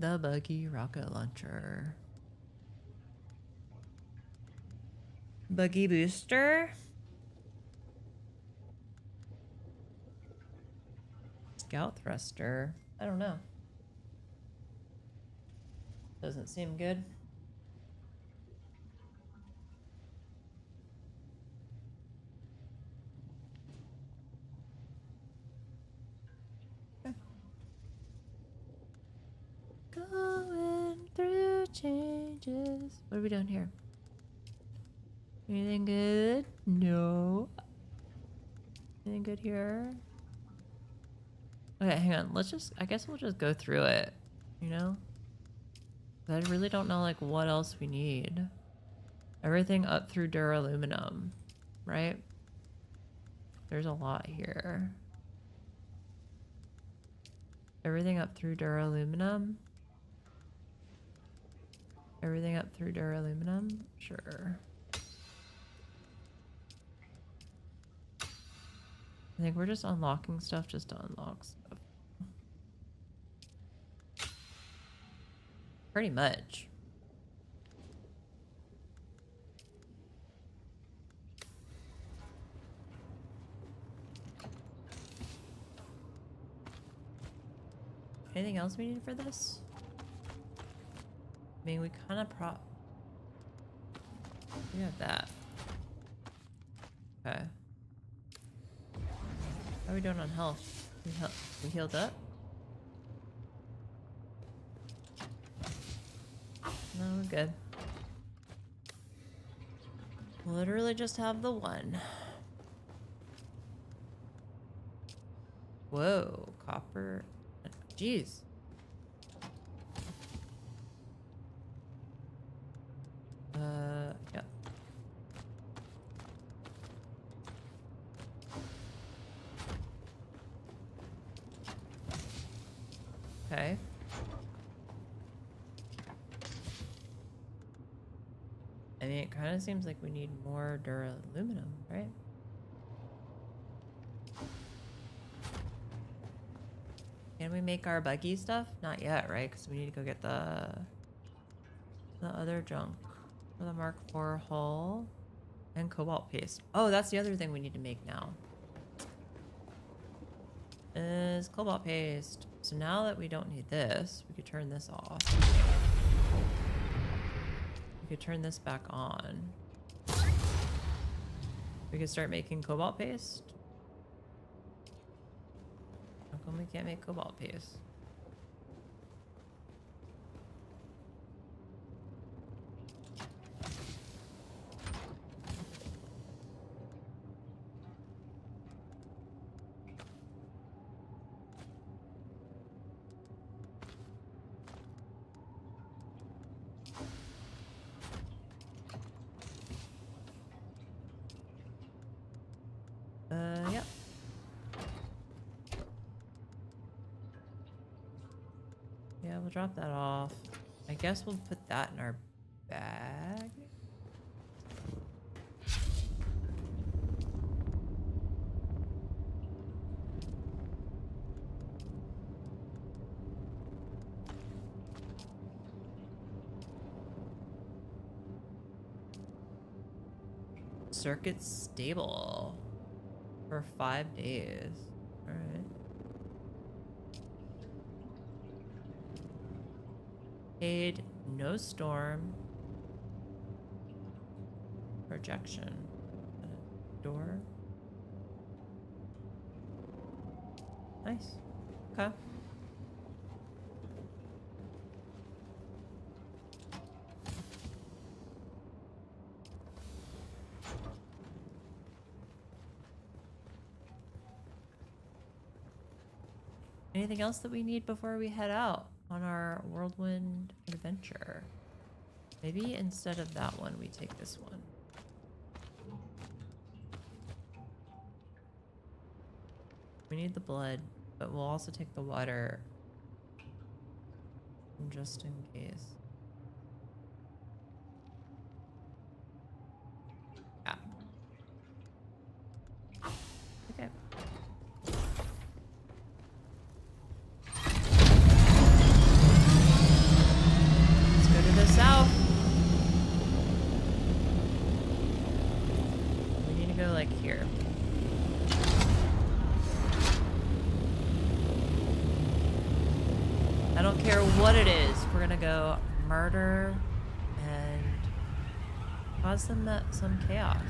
The buggy rocket launcher. Buggy booster. Scout thruster. I don't know. Doesn't seem good. Okay. Going through changes. What are we doing here? Anything good? No. Anything good here? Okay, hang on. Let's just, I guess we'll just go through it, you know? I really don't know, like, what else we need. Everything up through duraluminum, right? There's a lot here. Everything up through duraluminum? Everything up through duraluminum? Sure. I think we're just unlocking stuff just to unlock stuff. Pretty much. Anything else we need for this? I mean, we kind of we have that. Okay. How are we doing on health? We healed up? No, we're good. Literally just have the one. Whoa, copper. Jeez. Yeah. Okay. I mean, it kind of seems like we need more duraluminum, right? Can we make our buggy stuff? Not yet, right? Because we need to go get the other junk for the Mark IV hull and cobalt paste. Oh, that's the other thing we need to make now. Is cobalt paste. So now that we don't need this, we could turn this off. We could turn this back on. We could start making cobalt paste. How come we can't make cobalt paste? Yep. Yeah, we'll drop that off. I guess we'll put that in our bag. Circuit stable for 5 days. All right. Paid no storm. Projection. Door. Nice. Okay. Anything else that we need before we head out on our whirlwind adventure? Maybe instead of that one, we take this one. We need the blood, but we'll also take the water just in case. Yeah. Okay. go murder and cause some chaos.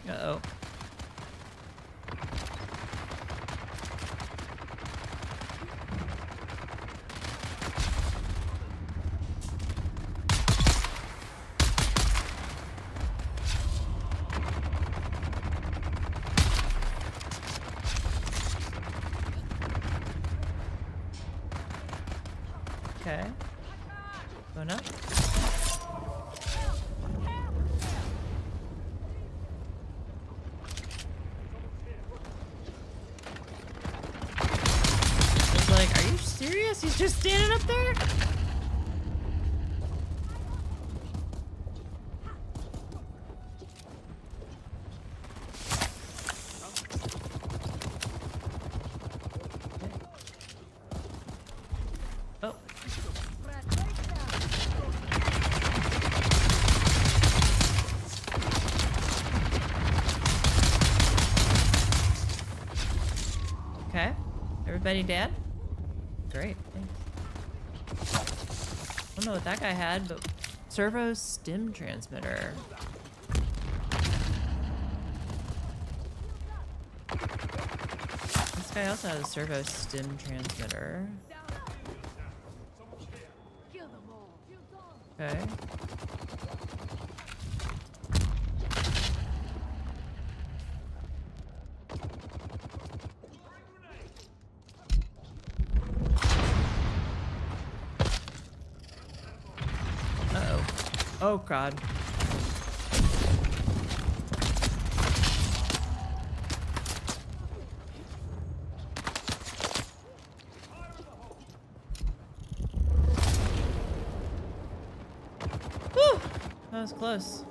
Uh-oh. Okay. Going up. I was like, are you serious? He's just standing up there? Oh. Okay. Everybody dead? Great. Thanks. I don't know what that guy had, but servo stim transmitter. This guy also has a servo stim transmitter. Okay. Uh-oh. Oh, God. Whew! That was close.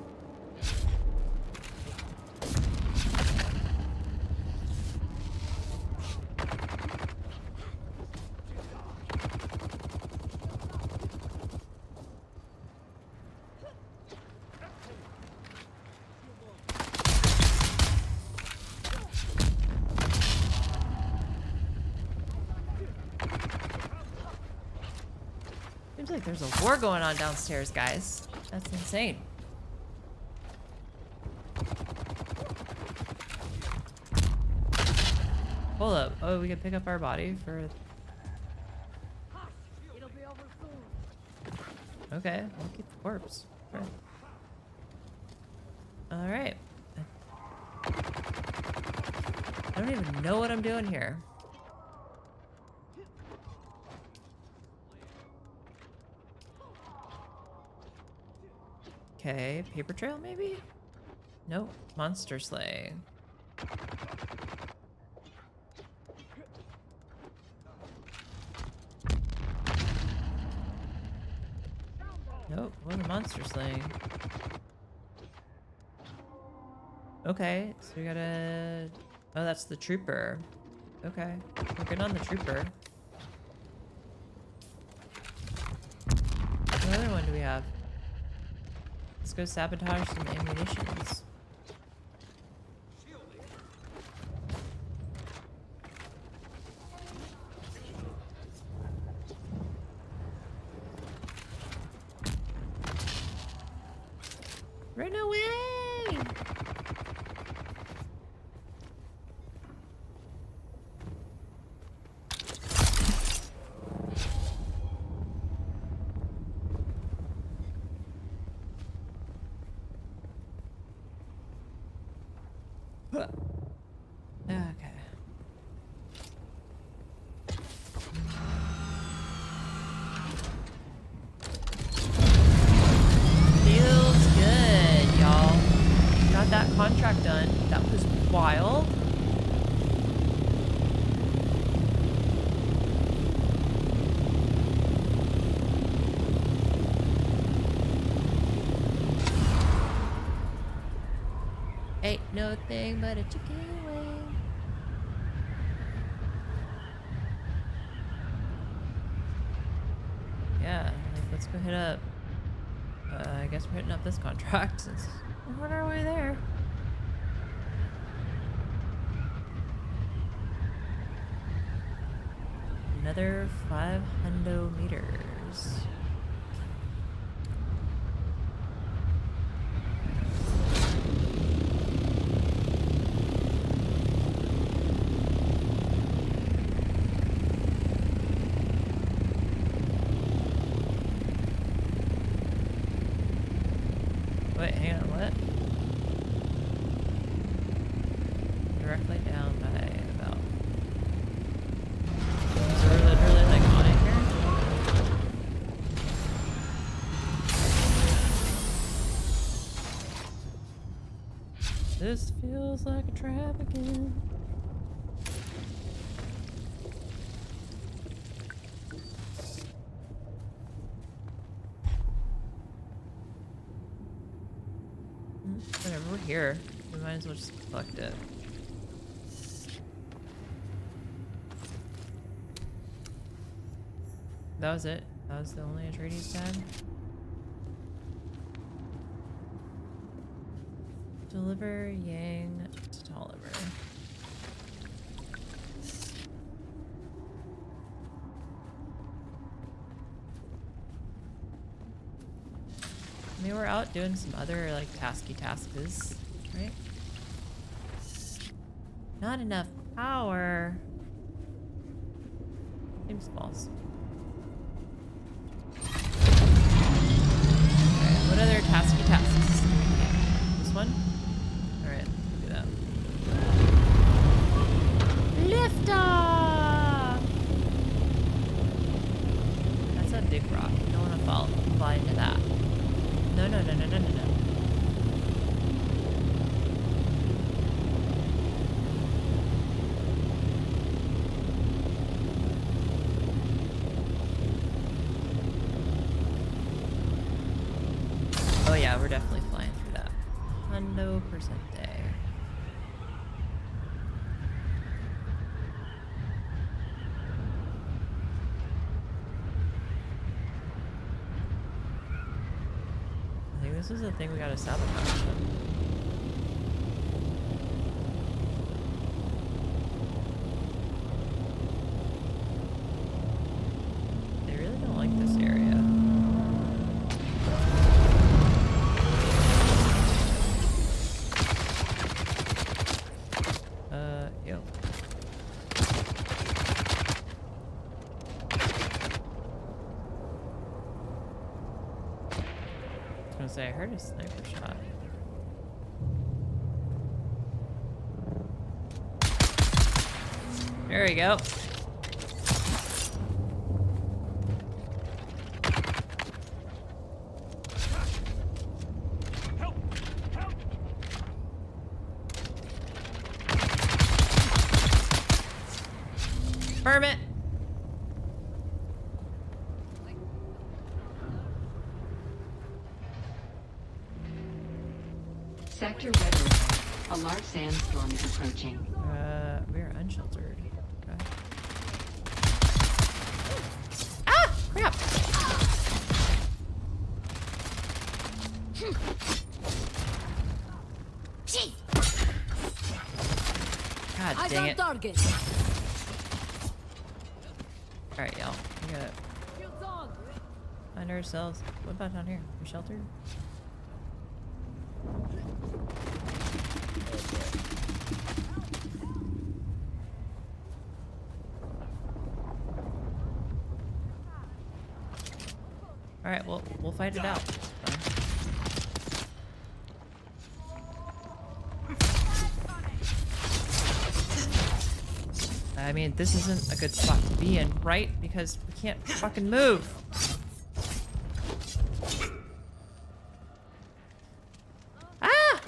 Seems like there's a war going on downstairs, guys. That's insane. Hold up. Oh, we can pick up our body for... Okay, we'll keep the corpse. Sure. Alright. I don't even know what I'm doing here. Okay, paper trail maybe? Nope, monster slaying. Nope, wasn't monster slaying. Okay, so we gotta... Oh, that's the trooper. Okay, we're good on the trooper. What other one do we have? Let's go sabotage some ammunitions. Run away! Huh. Okay. Feels good, y'all. Got that no thing but a chicken wing. Yeah, like let's go hit up. I guess we're hitting up this contract since we're on our way there. Another 500 meters. Wait, hang on, what? Directly down by about. So we're literally like on it here. This feels like a trap again. Whatever, we're here. We might as well just collect it. That was it. That was the only Atreides tab. Deliver Yang to Tolliver. I mean, we're out doing some other, like, tasks, right? Not enough power. Seems false. Alright, what other tasks? This one? Alright, do that. Lift off! That's a big rock. You don't want to fly into that. No. Oh yeah, we're definitely flying through that. 100% there. I think this is the thing we gotta sabotage. They really don't like this area. Yo. I was gonna say, I heard a sniper shot. There we go. Burn it. Sector weather alert. A large sandstorm is approaching. We're unsheltered. Okay. Ah! Crap! God Eyes dang on it. target. Alright, y'all. We gotta Shields on. find ourselves. What about down here? We sheltered? Alright, well, we'll fight it out. Fine. I mean, this isn't a good spot to be in, right? Because we can't fucking move. Ah!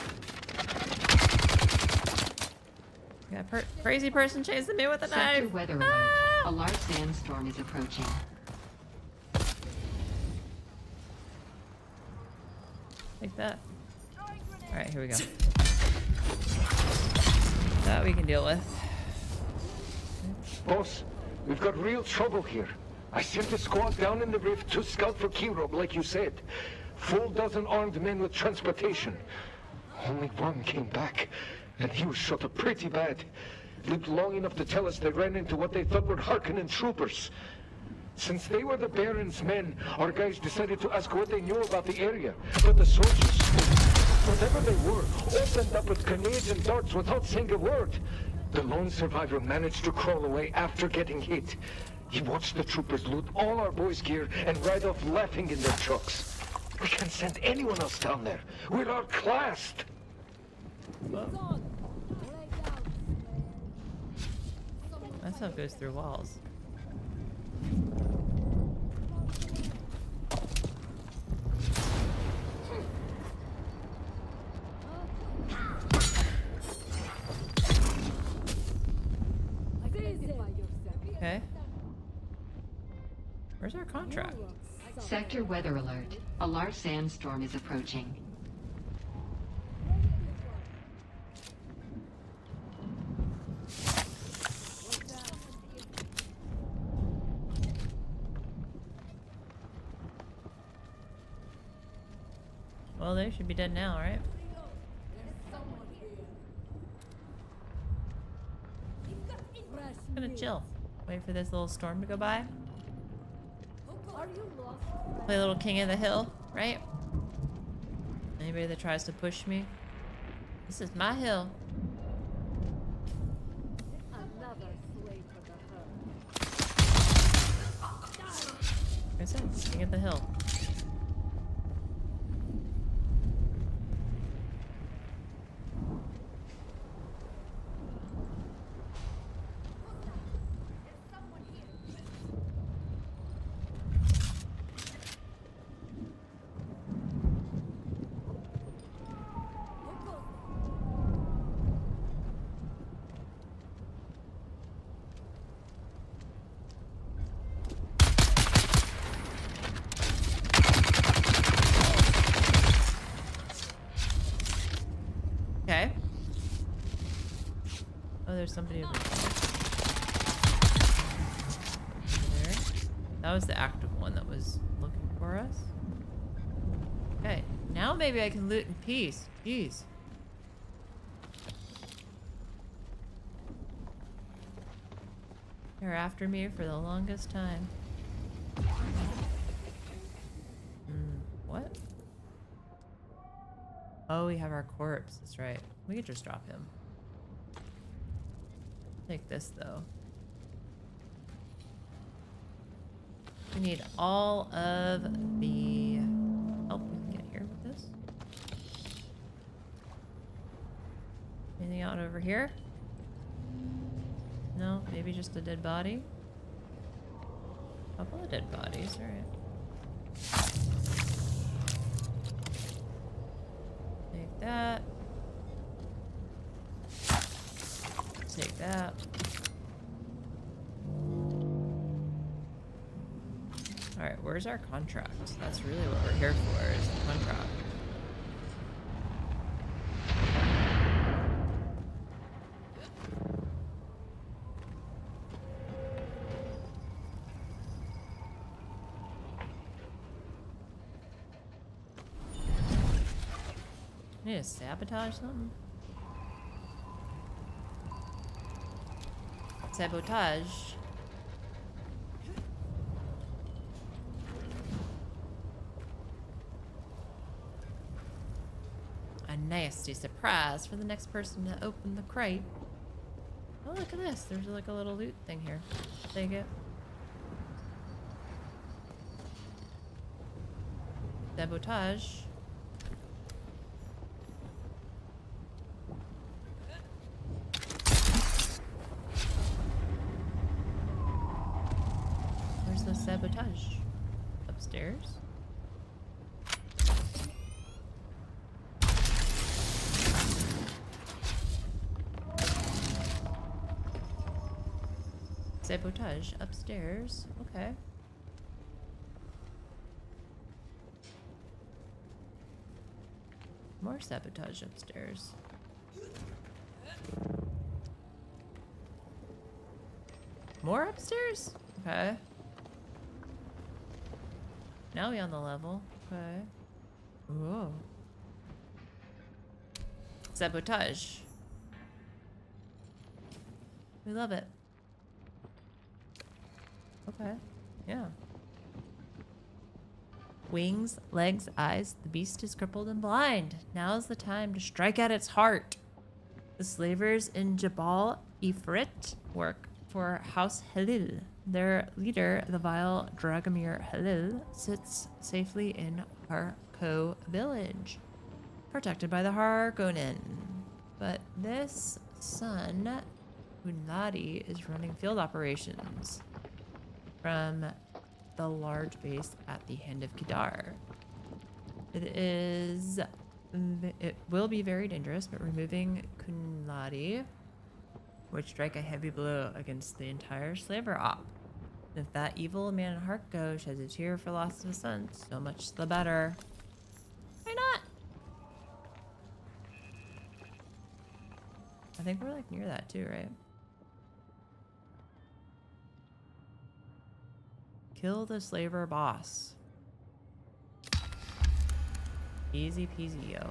Got a crazy person chasing me with a Sector knife. weather alert. Ah! A large sandstorm is approaching. Take that. Alright, here we go. That we can deal with. Boss, we've got real trouble here. I sent a squad down in the rift to scout for Kirov, like you said. Full dozen armed men with transportation. Only one came back, and he was shot up pretty bad. Lived long enough to tell us they ran into what they thought were Harkonnen troopers. Since they were the Baron's men, our guys decided to ask what they knew about the area. But the soldiers, whatever they were, opened up with grenades and darts without saying a word. The lone survivor managed to crawl away after getting hit. He watched the troopers loot all our boys' gear and ride off laughing in their trucks. We can't send anyone else down there. We're outclassed. That stuff goes through walls. Okay. Where's our contract? Sector weather alert. A large sandstorm is approaching. Well, they should be dead now, right? I'm gonna chill. Wait for this little storm to go by. Play a little King of the Hill, right? Anybody that tries to push me, this is my hill. Like I said, King of the Hill. Okay. Oh, there's somebody over there. That was the active one that was looking for us. Okay, now maybe I can loot in peace. Jeez. They're after me for the longest time. What? Oh, we have our corpse. That's right. We could just drop him. Take this, though. We need all of the help we can get here with this. Anything out over here? No, maybe just a dead body. Couple of dead bodies, alright. Take that. Take that. Alright, where's our contract? That's really what we're here for, is the contract. I need to sabotage something? Sabotage. A nasty surprise for the next person to open the crate. Oh, look at this. There's like a little loot thing here. Take it. Sabotage. Where's the sabotage? Upstairs? Sabotage upstairs. Okay. More sabotage upstairs. More upstairs? Okay. Now we on the level. Okay. Whoa. Sabotage. We love it. Okay. Yeah. Wings, legs, eyes. The beast is crippled and blind. Now's the time to strike at its heart. The slavers in Jabal Ifrit work for House Halil. Their leader, the vile Dragomir Halil, sits safely in Harko village, protected by the Harkonnen. But this son, Hunladi, is running field operations from the large base at the Hand of Kedar. It will be very dangerous, but removing Kunladi would strike a heavy blow against the entire slaver op. And if that evil man in Harko sheds a tear for loss of a son, so much the better. Why not? I think we're like near that too, right? Kill the slaver boss. Easy peasy, yo.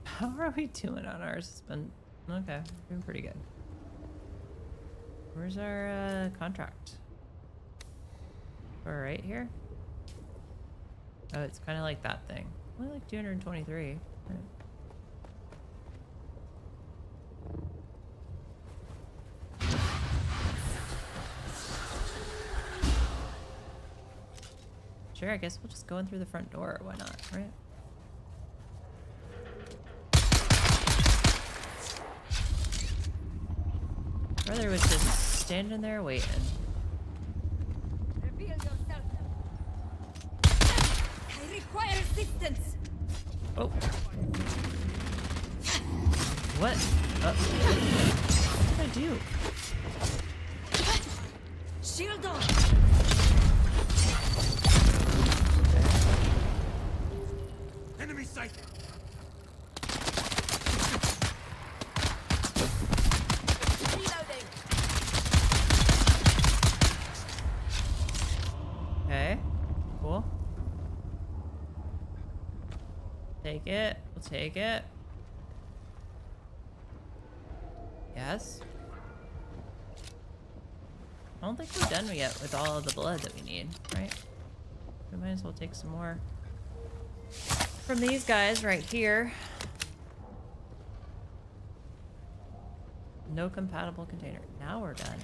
How are we doing on our suspend? Okay, doing pretty good. Where's our contract? We're right here. Oh, it's kind of like that thing. Only like 223. Right. Sure, I guess we'll just go in through the front door. Why not, right? Brother was just standing there waiting. Reveal yourself. I require assistance. Oh. What? What did I do? Shield on. Enemy sight! Reloading. Okay. Cool. Take it. We'll take it. Yes. I don't think we're done yet with all of the blood that we need, right? We might as well take some more from these guys right here. No compatible container. Now we're done.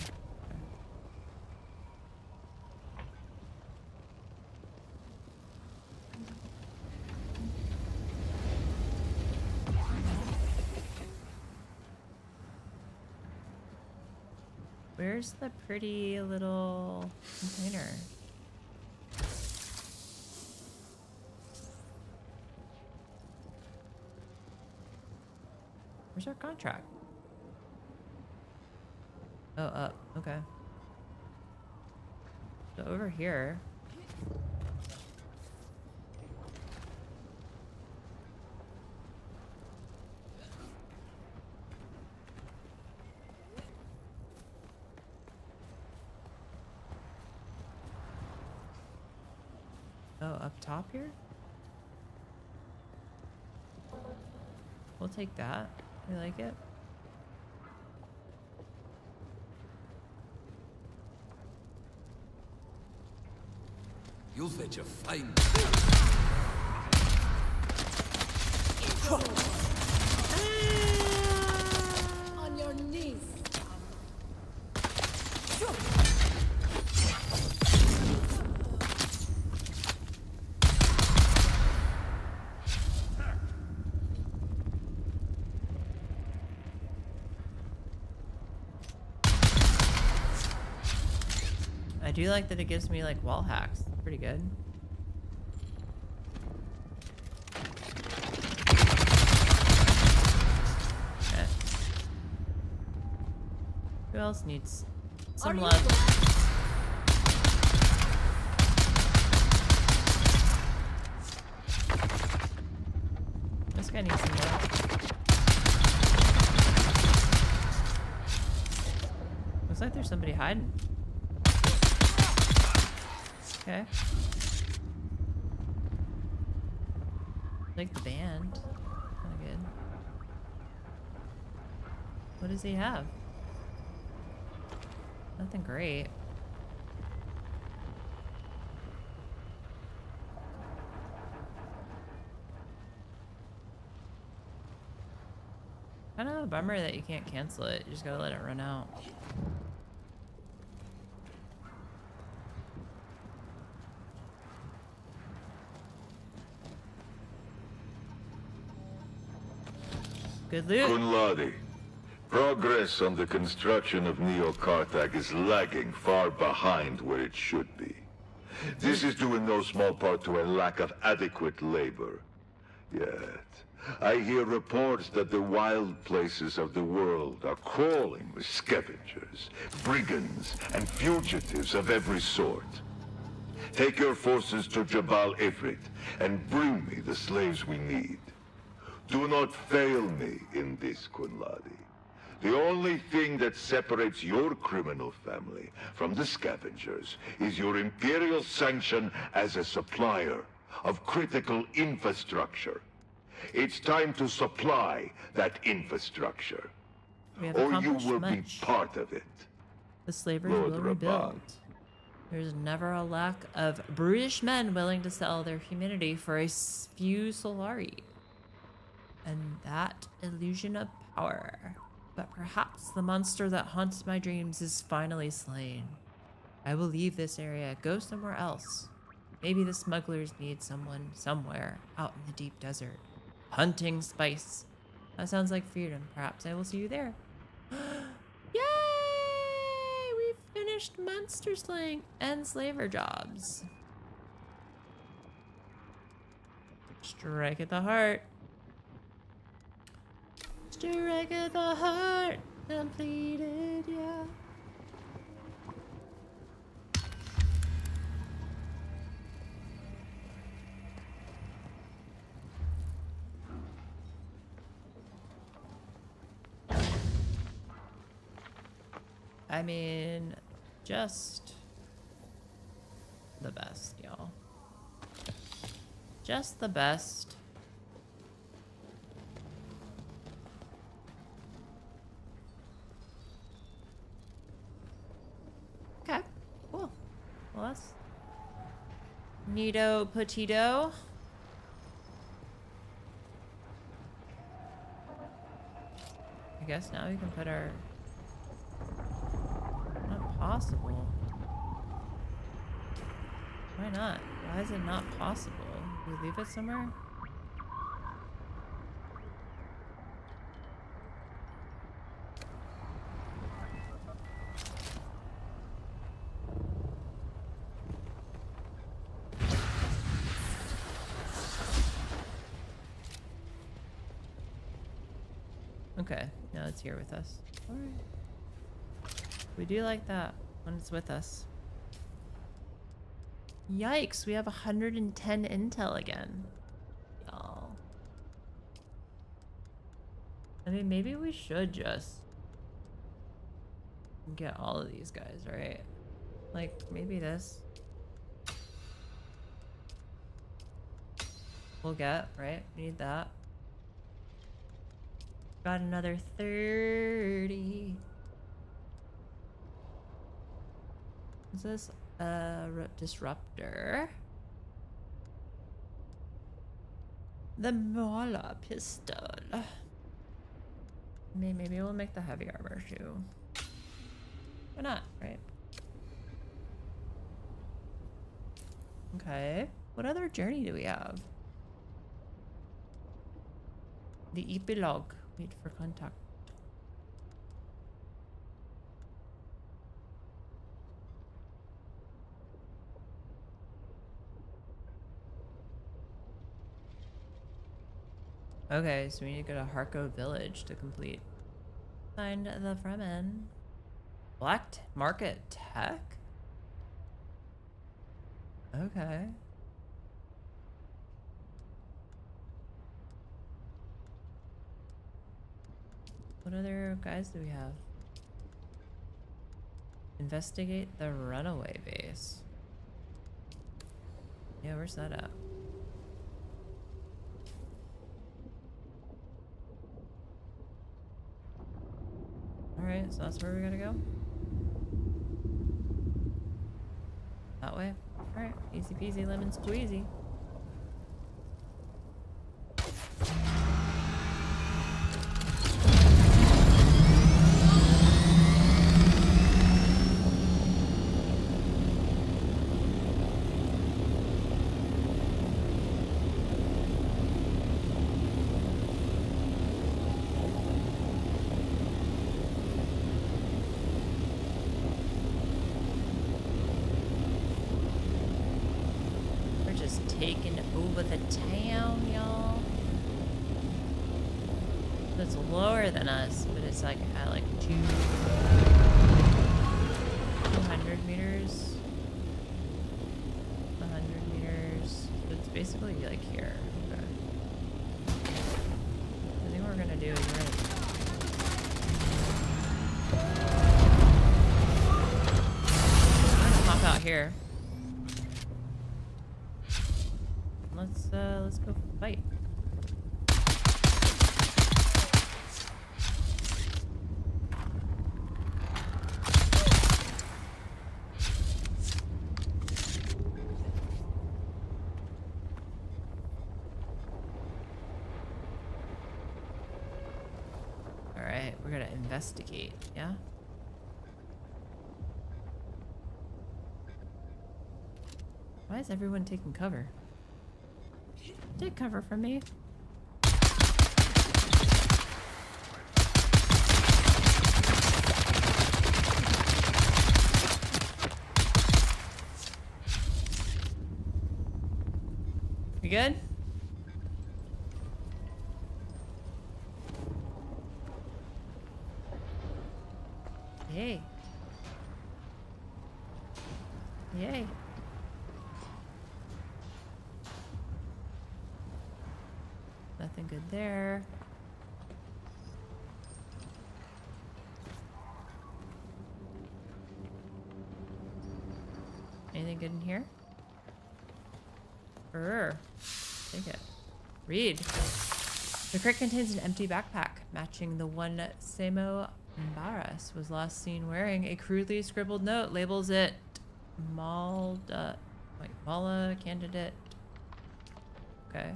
Where's the pretty little container? Where's our contract? Oh, up. Okay. So over here. Oh, up top here? We'll take that. We like it. You'll fetch a fine. On your knees. I do like that it gives me like wall hacks. Pretty good. Okay. Who else needs some love? This guy needs some love. Looks like there's somebody hiding. Okay. Like the band. Kinda good. What does he have? Nothing great. Kind of a bummer that you can't cancel it. You just gotta let it run out. Good loot. Kunladi, progress on the construction of Neo-Karthag is lagging far behind where it should be. This is due in no small part to a lack of adequate labor. Yet, I hear reports that the wild places of the world are crawling with scavengers, brigands, and fugitives of every sort. Take your forces to Jabal Ifrit and bring me the slaves we need. Do not fail me in this, Kunladi. The only thing that separates your criminal family from the scavengers is your Imperial sanction as a supplier of critical infrastructure. It's time to supply that infrastructure, We have or you accomplished will much. be part of it. The slavers Lord will Rabban. rebuild. There's never a lack of brutish men willing to sell their humanity for a few Solari. And that illusion of power. But perhaps the monster that haunts my dreams is finally slain. I will leave this area, go somewhere else. Maybe the smugglers need someone somewhere out in the deep desert. Hunting spice. That sounds like freedom. Perhaps I will see you there. Yay! We've finished monster slaying and slaver jobs. Strike at the heart. Strike at the heart. Completed, yeah. I mean, just the best, y'all. Just the best. Okay, cool. Well, that's neato petito. I guess now we can put our... Not possible. Why not? Why is it not possible? We leave it somewhere? Okay, now it's here with us. Alright. We do like that when it's with us. Yikes, we have 110 intel again. Y'all. I mean, maybe we should just get all of these guys, right? Like, maybe this. We'll get, right? We need that. Got another 30. Is this a disruptor? The Mola pistol. Maybe we'll make the heavy armor too. Why not, right? Okay. What other journey do we have? The epilogue. Wait for contact. Okay, so we need to go to Harko Village to complete. Find the Fremen. Black Market Tech? Okay. What other guys do we have? Investigate the runaway base. Yeah, where's that at? Alright, so that's where we gotta go? That way? Alright, easy peasy lemon squeezy. Taking over the town, y'all. It's lower than us, but it's like at like 200 meters. 100 meters. So it's basically like here. Okay. I think what we're gonna do is we're gonna pop out here. Let's go fight. All right, we're gonna investigate, yeah? Why is everyone taking cover? Take cover from me. You good? Yay. Yay. Nothing good there. Anything good in here? Take it. Read. The crate contains an empty backpack, matching the one Samo Barras was last seen wearing. A crudely scribbled note labels it Mala candidate. Okay.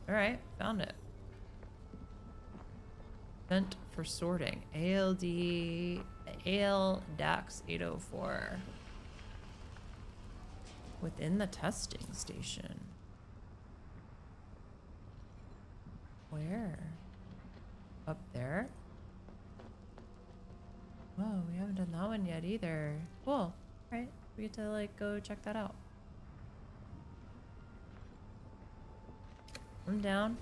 Alright, found it. Vent for sorting. AL DAX 804. Within the testing station. Where? Up there? Whoa, we haven't done that one yet either. Cool. Alright, we get to like go check that out. I'm down.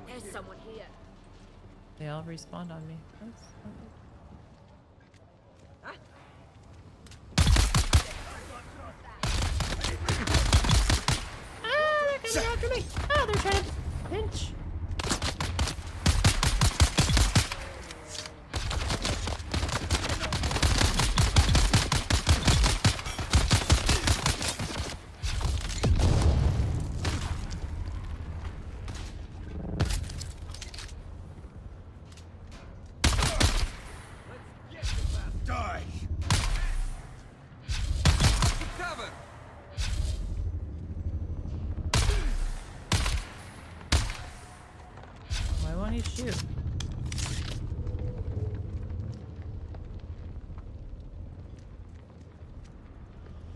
There's someone here. They all respawned on me. That's they're coming after me! Oh, they're trying to pinch. Shoot.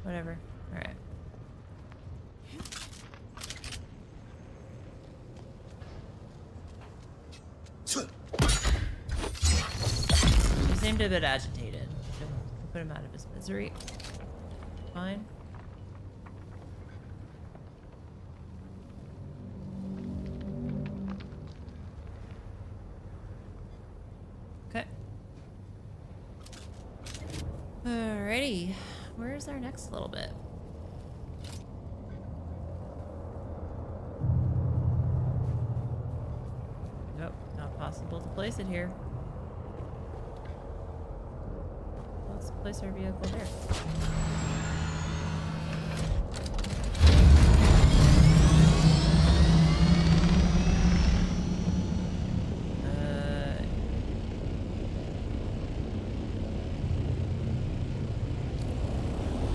Whatever. All right. He seemed a bit agitated. Should put him out of his misery. fine. Okay. Alrighty. Where's our next little bit? Nope, not possible to place it here. Let's place our vehicle there.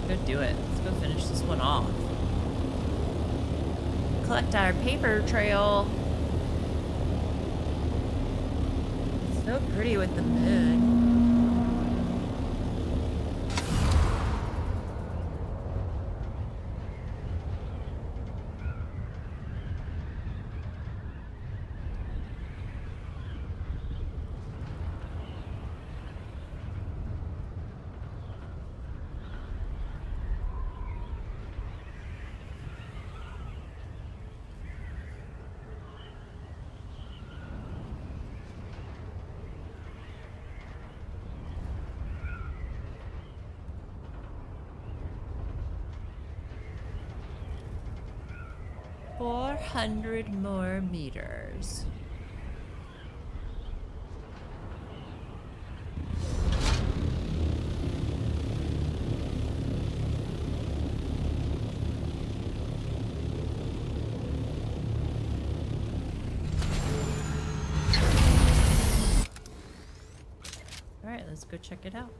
Go do it. Let's go finish this one off. Collect our paper trail. It's so pretty with the moon. $400 more meters. All right, let's go check it out.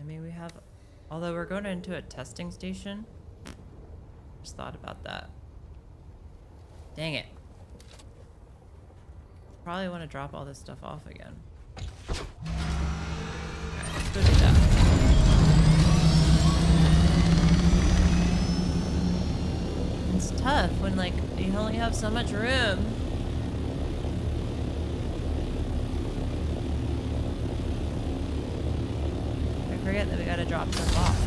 I mean, we have, although we're going into a testing station. Just thought about that. Dang it. Probably want to drop all this stuff off again. Alright, let's go do that. It's tough when, like, you only have so much room. I forget that we gotta drop stuff off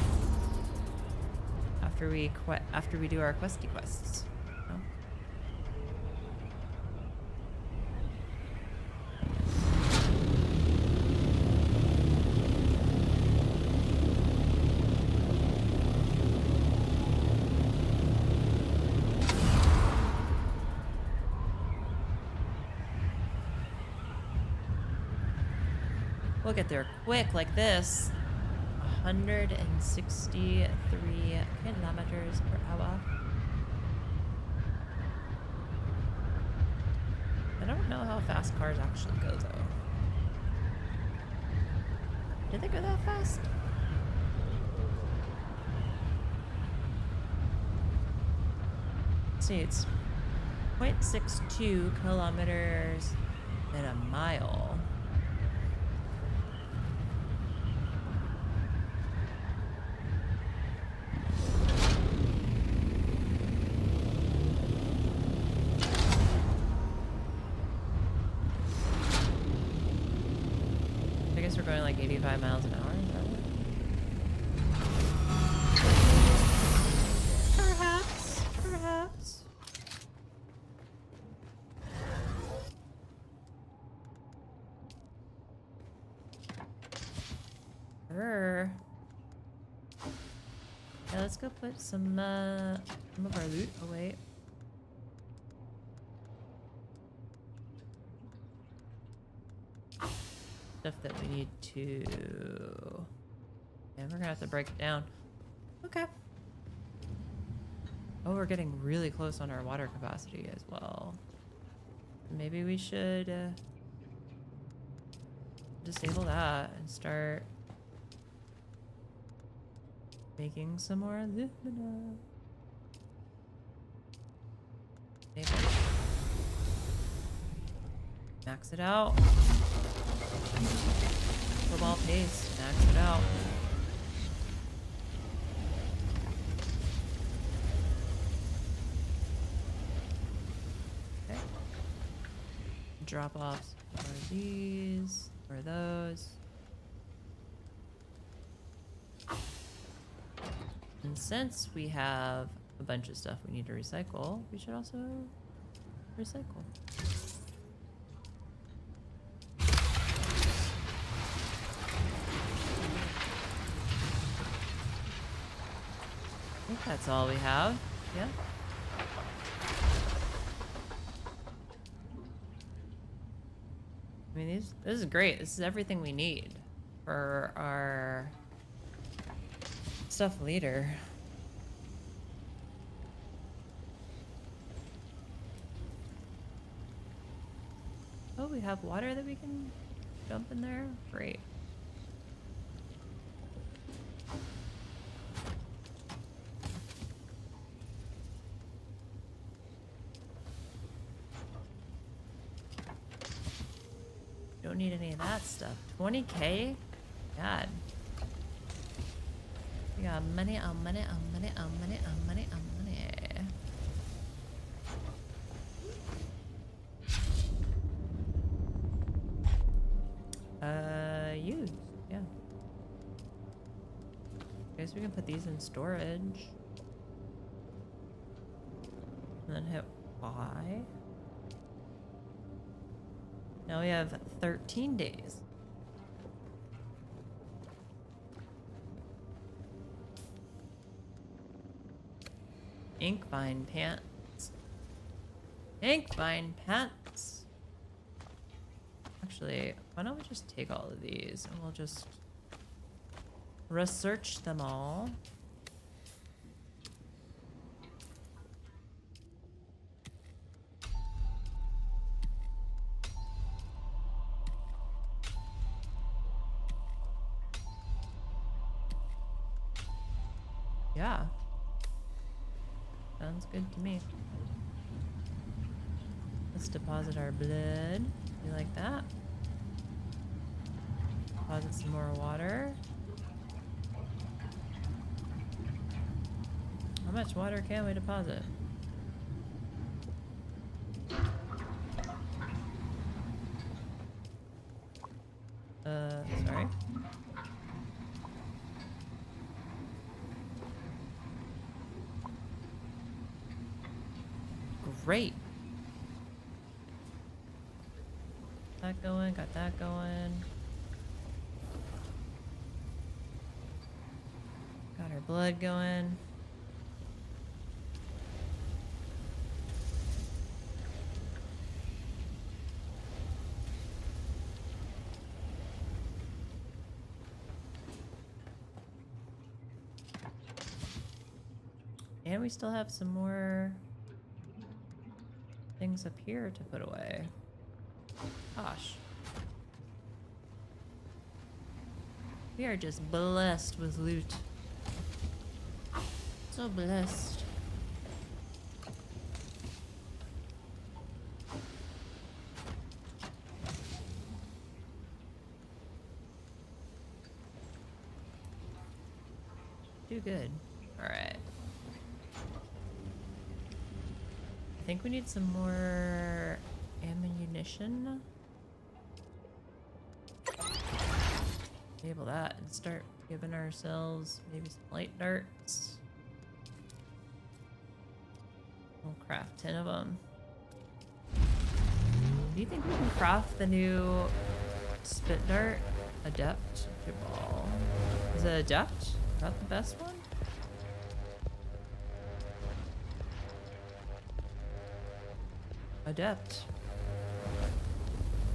after we do our questy quests. No? We'll get there quick like this. 163 kilometers per hour. I don't know how fast cars actually go though. Did they go that fast? Let's see, it's 0.62 kilometers in a mile. We're going like 85 miles an hour. Perhaps. Perhaps. Yeah, let's go put some of our loot away. Stuff that we need to... Yeah, we're gonna have to break it down. Okay. Oh, we're getting really close on our water capacity as well. Maybe we should disable that and start making some more alumina. Maybe. Max it out. Cobalt paste, max it out. Okay. Drop offs for these, for those. And since we have a bunch of stuff we need to recycle, we should also recycle. I think that's all we have. Yeah. I mean, this is great. This is everything we need for our stuff leader. Oh, we have water that we can dump in there? Great. Don't need any of that stuff. 20K? God. We got money on money on money on money on money on money. Used. Yeah. Guess we can put these in storage. And then hit Y. Now we have 13 days. Inkvine pants. Inkvine pants. Actually, why don't we just take all of these and we'll just research them all. Yeah. Sounds good to me. Let's deposit our blood. You like that? Deposit some more water. How much water can we deposit? Sorry. Great. That going, got that going. Got our blood going. And we still have some more things up here to put away. Gosh. We are just blessed with loot. So blessed. Do good. Alright. I think we need some more ammunition. Enable that and start giving ourselves maybe some light darts. We'll craft 10 of them. Do you think we can craft the new spit dart? Adept? Ball. Is it adept? Is that the best one? Adept.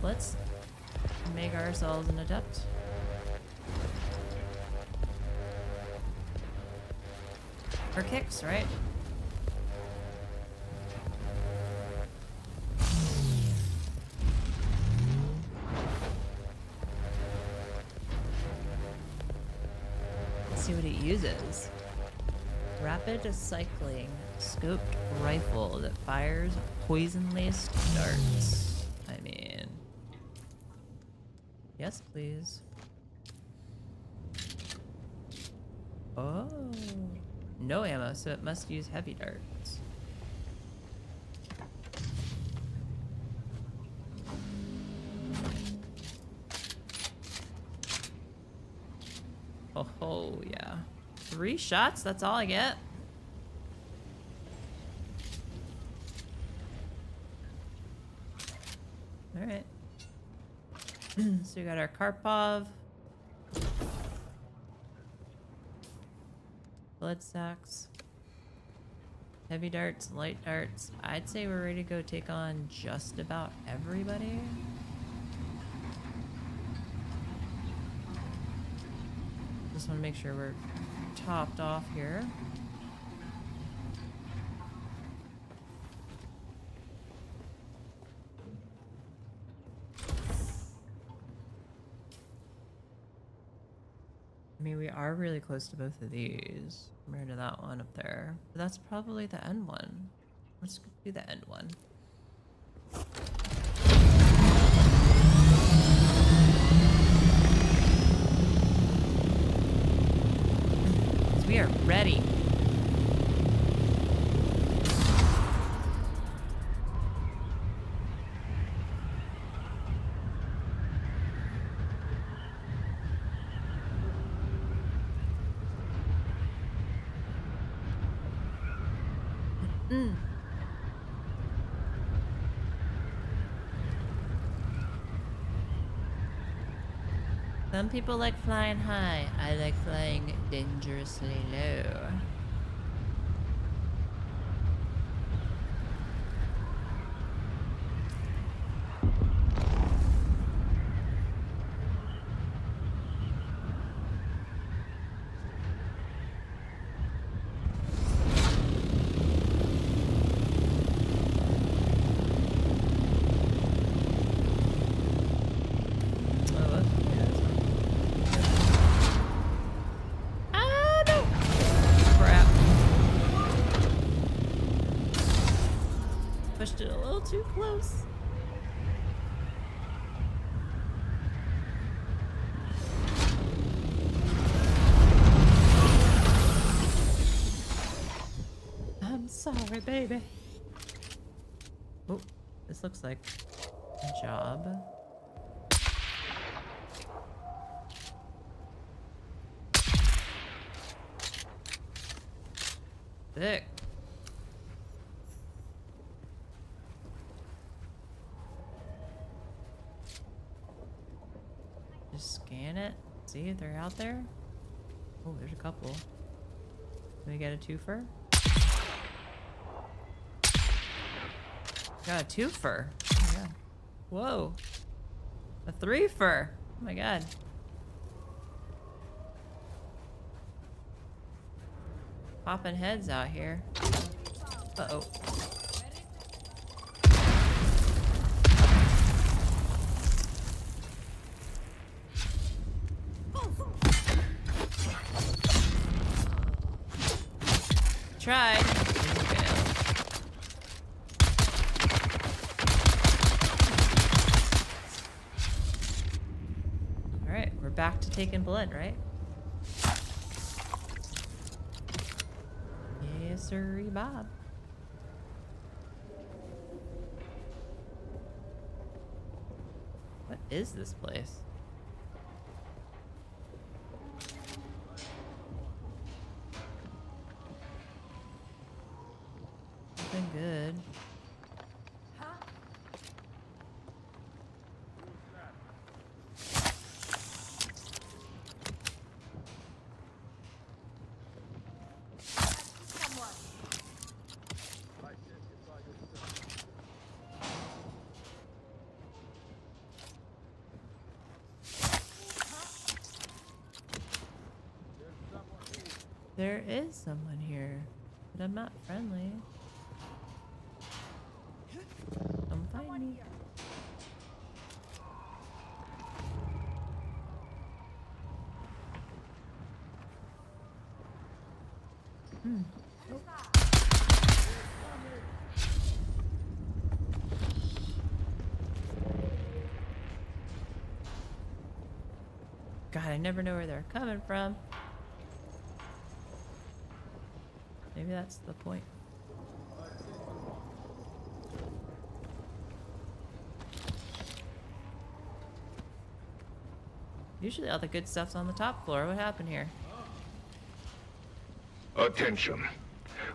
Let's make ourselves an adept. For kicks, right? Let's see what it uses. Rapid cycling scoped rifle that fires poison-laced darts. I mean, yes, please. Oh, no ammo, so it must use heavy darts. Oh, yeah. 3 3 shots? That's all I get? Alright. So we got our Karpov. Blood sacks. Heavy darts, light darts. I'd say we're ready to go take on just about everybody. Just want to make sure we're topped off here. I mean, we are really close to both of these compared to that one up there. But that's probably the end one. Let's do the end one. We are ready. Some people like flying high. I like flying dangerously low. Pushed it a little too close. I'm sorry, baby. Oh, this looks like a job. Thick. Just scan it. See if they're out there. Oh, there's a couple. Can we get a twofer? Got a twofer. Oh, yeah. Whoa. A threefer. Oh my god. Popping heads out here. Uh-oh. Tried. Alright, we're back to taking blood, right? Yes, sir, Bob. What is this place? Nothing good. There is someone here, but I'm not friendly. Come find me. Oh. God, I never know where they're coming from. Maybe that's the point. Usually all the good stuff's on the top floor. What happened here? Attention.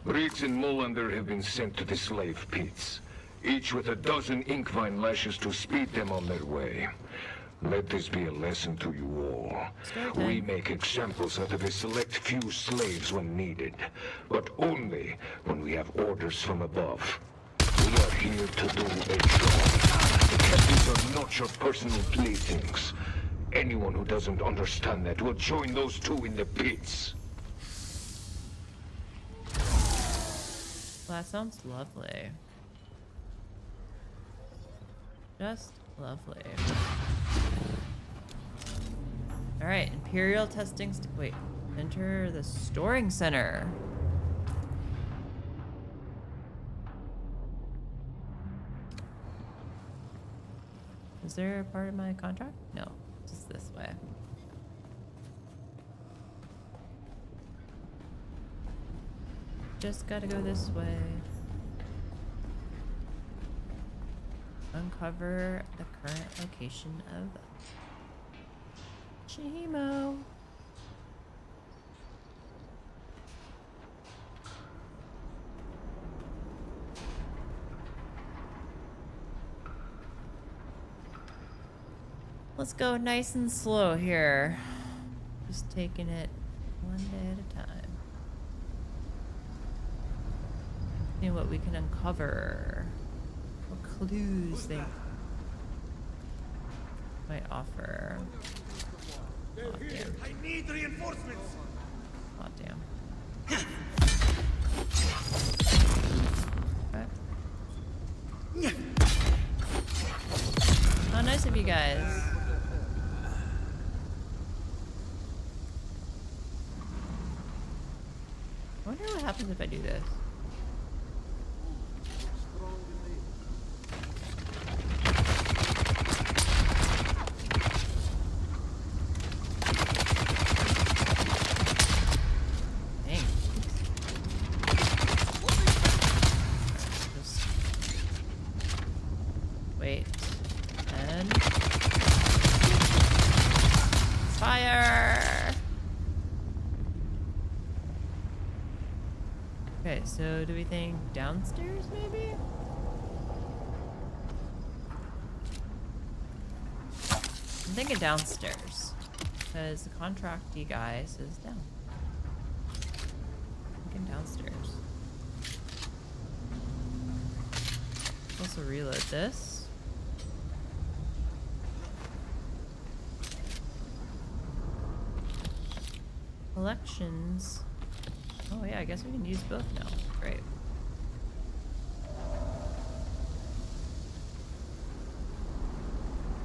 Riggs and Molander have been sent to the slave pits, each with a dozen inkvine lashes to speed them on their way. Let this be a lesson to you all. We make examples out of a select few slaves when needed, but only when we have orders from above. We are here to do a job. The captives are not your personal playthings. Anyone who doesn't understand that will join those two in the pits. Well, that sounds lovely. Just lovely. Alright, Imperial testing. Wait, enter the storing center. Is there a part of my contract? No, just this way. Just gotta go this way. Uncover the current location of Chimo. Let's go nice and slow here. Just taking it one day at a time. See what we can uncover. What clues they might offer. Oh, damn. I need reinforcements. Oh, damn. Okay. Oh, nice of you guys. I wonder what happens if I do this. Dang. Just wait. And fire! Okay, so do we think downstairs maybe? I'm thinking downstairs. Because the contractee guy says down. I'm thinking downstairs. Also reload this. Collections. Oh yeah, I guess we can use both now. Great.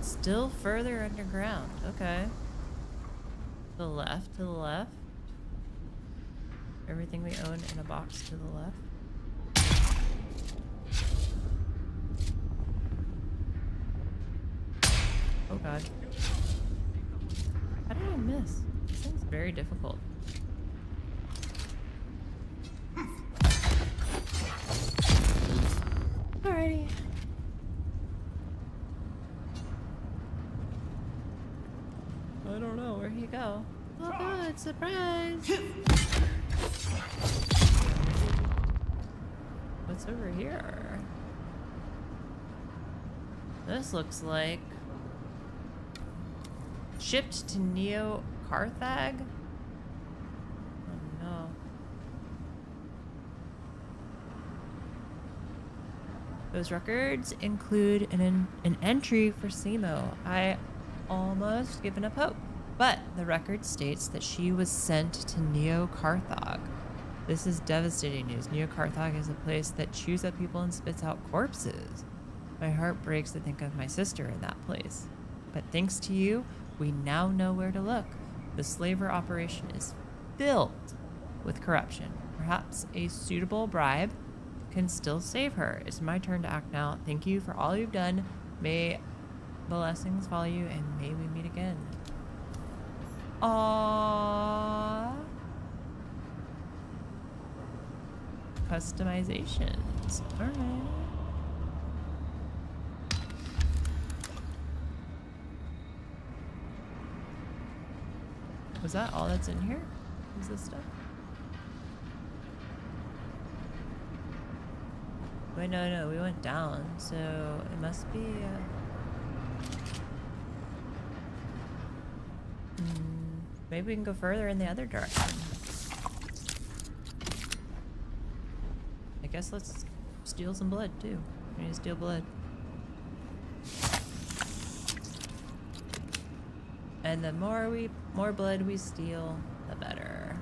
Still further underground. Okay. To the left, to the left. Everything we own in a box to the left. Oh god. How did I miss? This thing's very difficult. Alrighty. I don't know, where'd he go? Oh god, surprise! What's over here? This looks like shipped to Neo Carthag? Oh no. Those records include an entry for Simo. I almost given up hope, but the record states that she was sent to Neo Carthag. This is devastating news. Neo Carthag is a place that chews up people and spits out corpses. My heart breaks to think of my sister in that place. But thanks to you, we now know where to look. The slaver operation is filled with corruption. Perhaps a suitable bribe can still save her. It's my turn to act now. Thank you for all you've done. May blessings follow you, and may we meet again. Aww. Customizations. Alright. Was that all that's in here? Is this stuff? Wait, no, we went down, so it must be... maybe we can go further in the other direction. I guess let's steal some blood, too. We need to steal blood. And the more blood we steal, the better.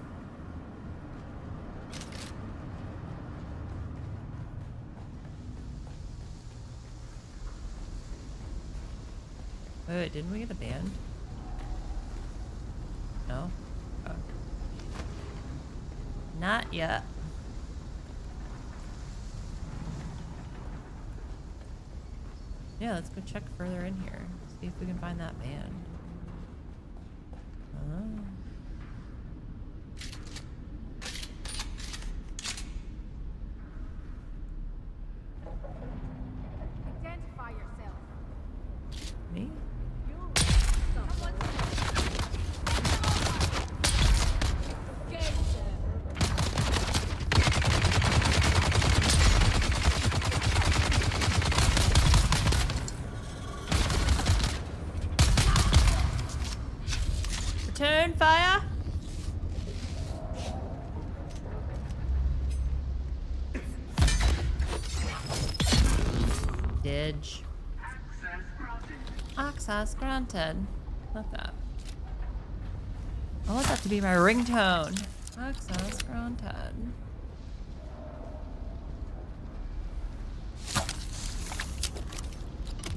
Wait, didn't we get a band? No? Oh. Not yet. Yeah, let's go check further in here. See if we can find that band. Oh. Identify yourself. Me? Return fire. Didge. Access granted. Love that. I want that to be my ringtone. Access granted.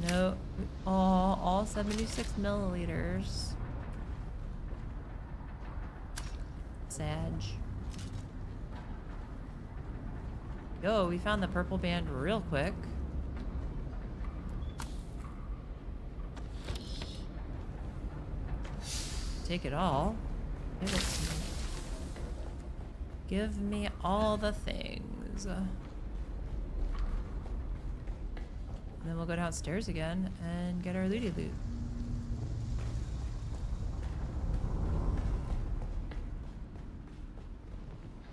No. All 76 milliliters. Sag. Yo, we found the purple band real quick. Take it all. Give it to me. Give me all the things. And then we'll go downstairs again and get our looty loot.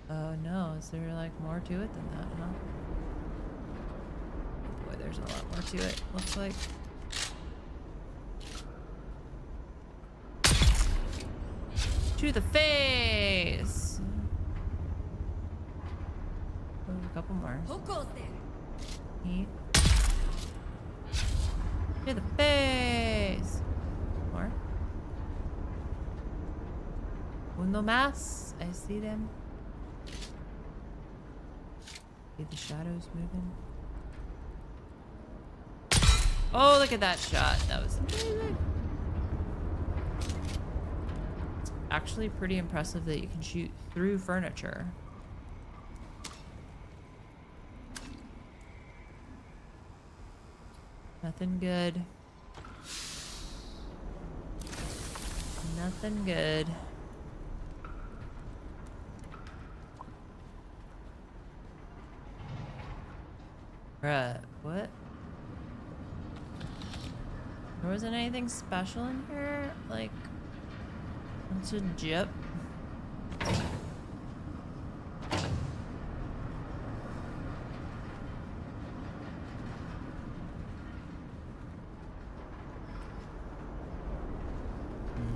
Oh no, is there like more to it than that, huh? Boy, there's a lot more to it, looks like. To the face! Oh, a couple more. Who goes there? Eat. To the face! More. Uno más. I see them. See the shadows moving. Oh, look at that shot. That was amazing. Actually pretty impressive that you can shoot through furniture. Nothing good. Nothing good. Bruh, what? There wasn't anything special in here? Like, what's a jip?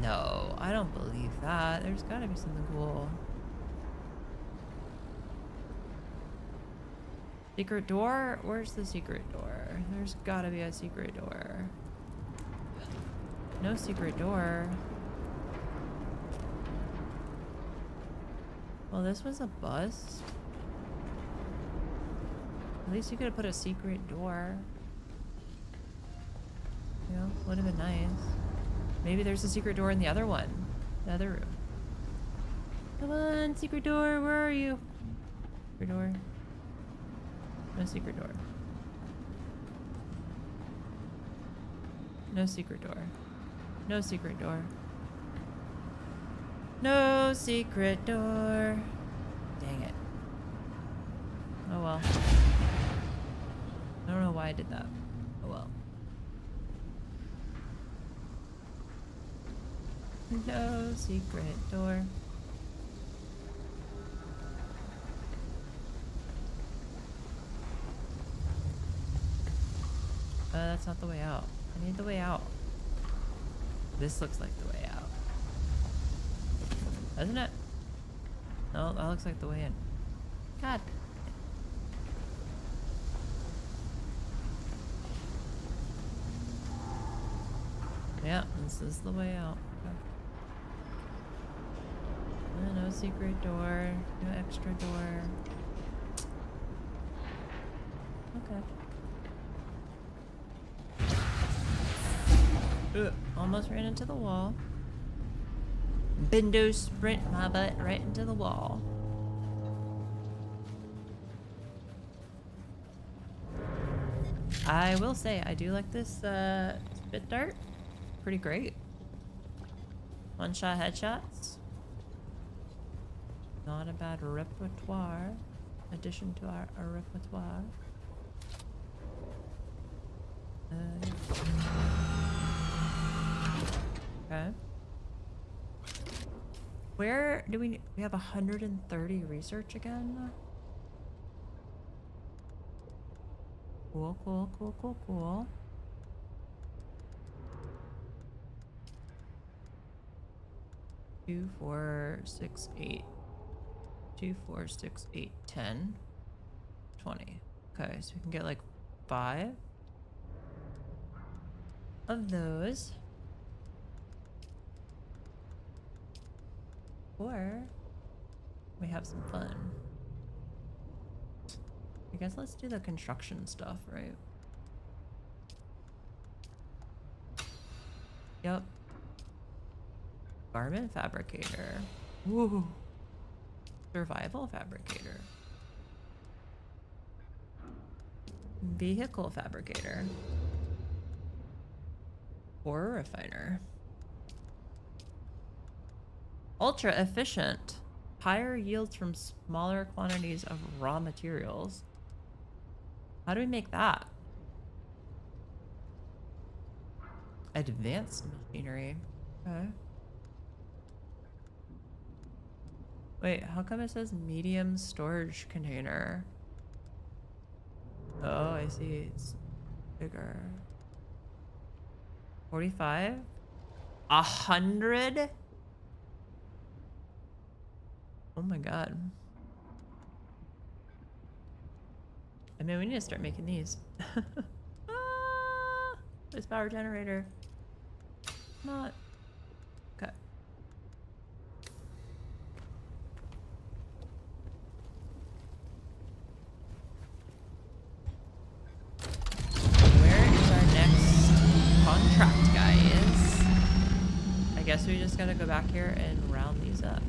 No, I don't believe that. There's gotta be something cool. Secret door? Where's the secret door? There's gotta be a secret door. No secret door. Well, this was a bust. At least you could have put a secret door. You know, would have been nice. Maybe there's a secret door in the other one. The other room. Come on, secret door, where are you? Secret door. No secret door. No secret door. No secret door. No secret door. Dang it. Oh well. I don't know why I did that. Oh well. No secret door. that's not the way out. I need the way out. This looks like the way out. Doesn't it? No, that looks like the way in. God. Yeah, this is the way out. Okay. No secret door. No extra door. Okay. Almost ran into the wall. Bindo sprint my butt right into the wall. I will say, I do like this spit dart. Pretty great. One-shot headshots. Not a bad repertoire. Addition to our repertoire. Okay. Where do we have 130 research again? Cool, cool, cool, cool, cool. Two, 4, 6, 8. 2, 4, 6, 8, 10. 20. Okay, so we can get like 5 of those. Or we have some fun. I guess let's do the construction stuff, right? Yep. Garment fabricator. Woo. Survival fabricator. Vehicle fabricator. Ore refiner. Ultra efficient. Higher yields from smaller quantities of raw materials. How do we make that? Advanced machinery. Okay. Wait, how come it says medium storage container? Oh, I see. It's bigger. 45? 100? Oh my god. I mean, we need to start making these. This power generator. Not. Okay. Where is our next contract, guys? I guess we just gotta go back here and round these up.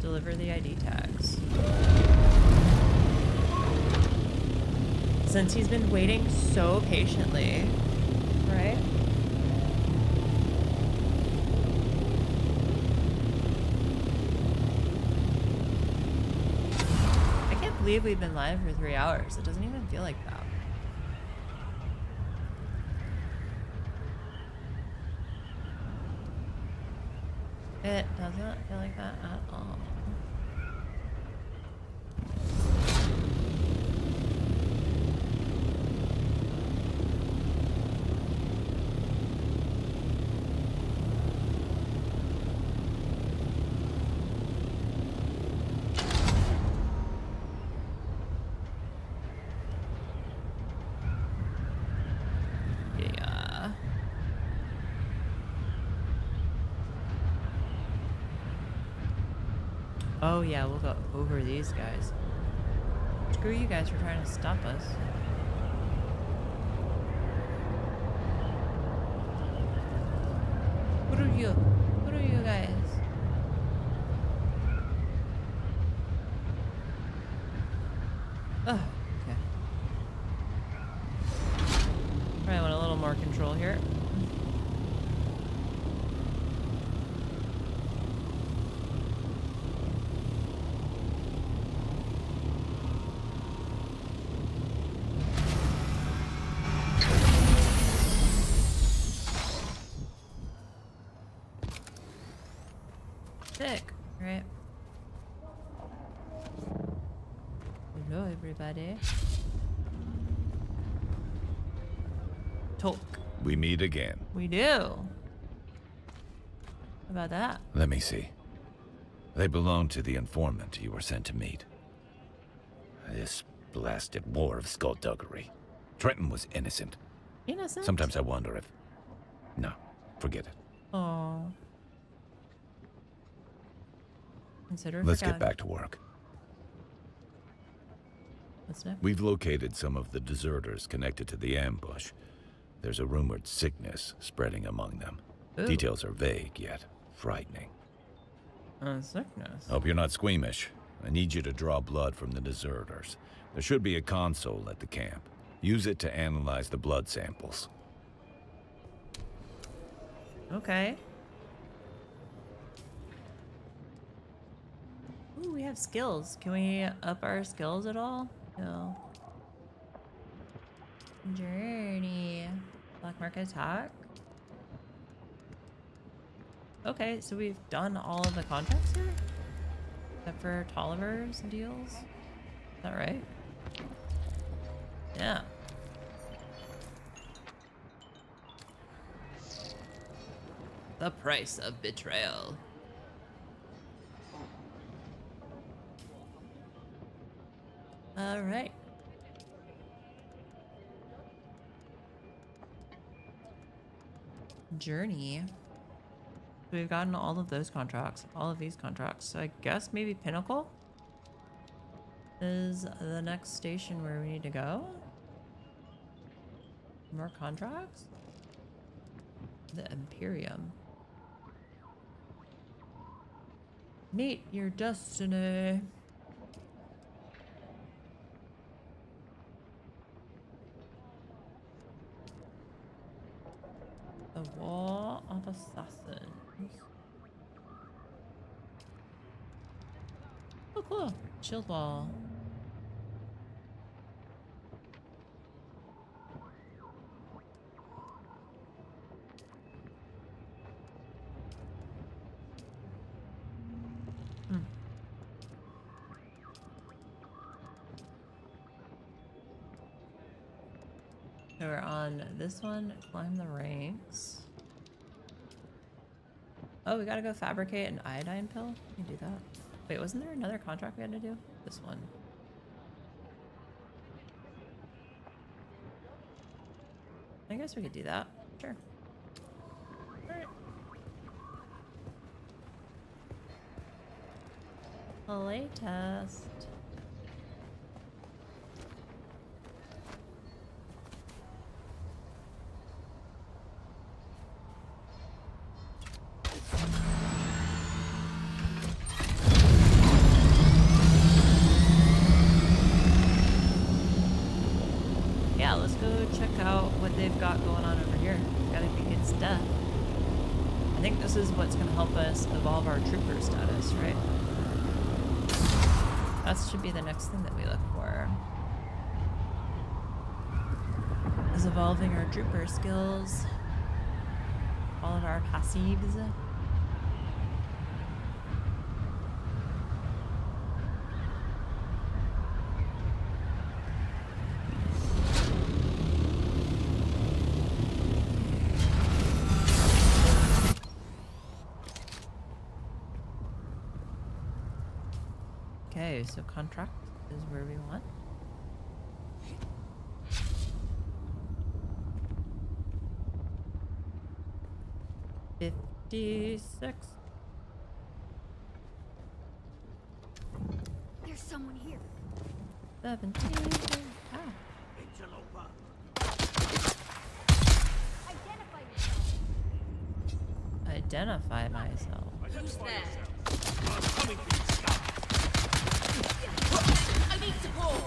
Deliver the ID tags. Since he's been waiting so patiently, right? I can't believe we've been live for 3 hours. It doesn't even feel like that. It doesn't feel like that at all. Oh yeah, we'll go over these guys. Screw you guys for trying to stop us. What are you? What are you guys? Oh, okay. Probably want a little more control here. Sick, right? Hello, everybody. Talk. We meet again. We do. How about that? Let me see. They belong to the informant you were sent to meet. This blasted war of skullduggery. Trenton was innocent. Innocent? Sometimes I wonder if... No, forget it. Oh. Consider it Let's get forgotten. back to work. What's next? We've located some of the deserters connected to the ambush. There's a rumored sickness spreading among them. Ooh. Details are vague, yet frightening. Sickness. Hope you're not squeamish. I need you to draw blood from the deserters. There should be a console at the camp. Use it to analyze the blood samples. Okay. Ooh, we have skills. Can we up our skills at all? No. Journey. Black market attack. Okay, so we've done all of the contracts here? Except for Tolliver's deals? Is that right? Yeah. The price of betrayal. All right. Journey. So we've gotten all of those contracts, all of these contracts. So I guess maybe Pinnacle is the next station where we need to go. More contracts? The Imperium. Meet your destiny. The War of Assassins. Oh, cool. Shield wall. So we're on this one, climb the ranks. Oh, we gotta go fabricate an iodine pill? We can do that. Wait, wasn't there another contract we had to do? This one. I guess we could do that. Sure. Alright. Playtest. Yeah, let's go check out what they've got going on over here. Gotta be good stuff. I think this is what's gonna help us evolve our trooper status, right? That should be the next thing that we look for. Is evolving our trooper skills. All of our passives. Okay, so contract is where we want. $56. There's someone here. 17. Ah. Identify myself. Who's there? I need support.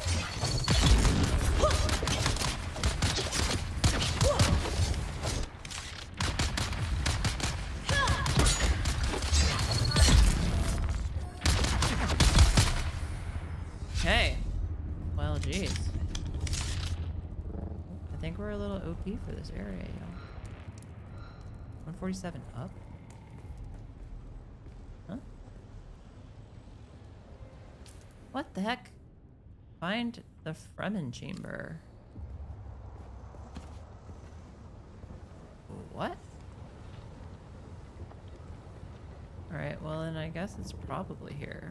Okay. Well, geez. I think we're a little OP for this area, y'all. 147 up. Huh? What the heck? Find the Fremen chamber. what? Alright, well then I guess it's probably here.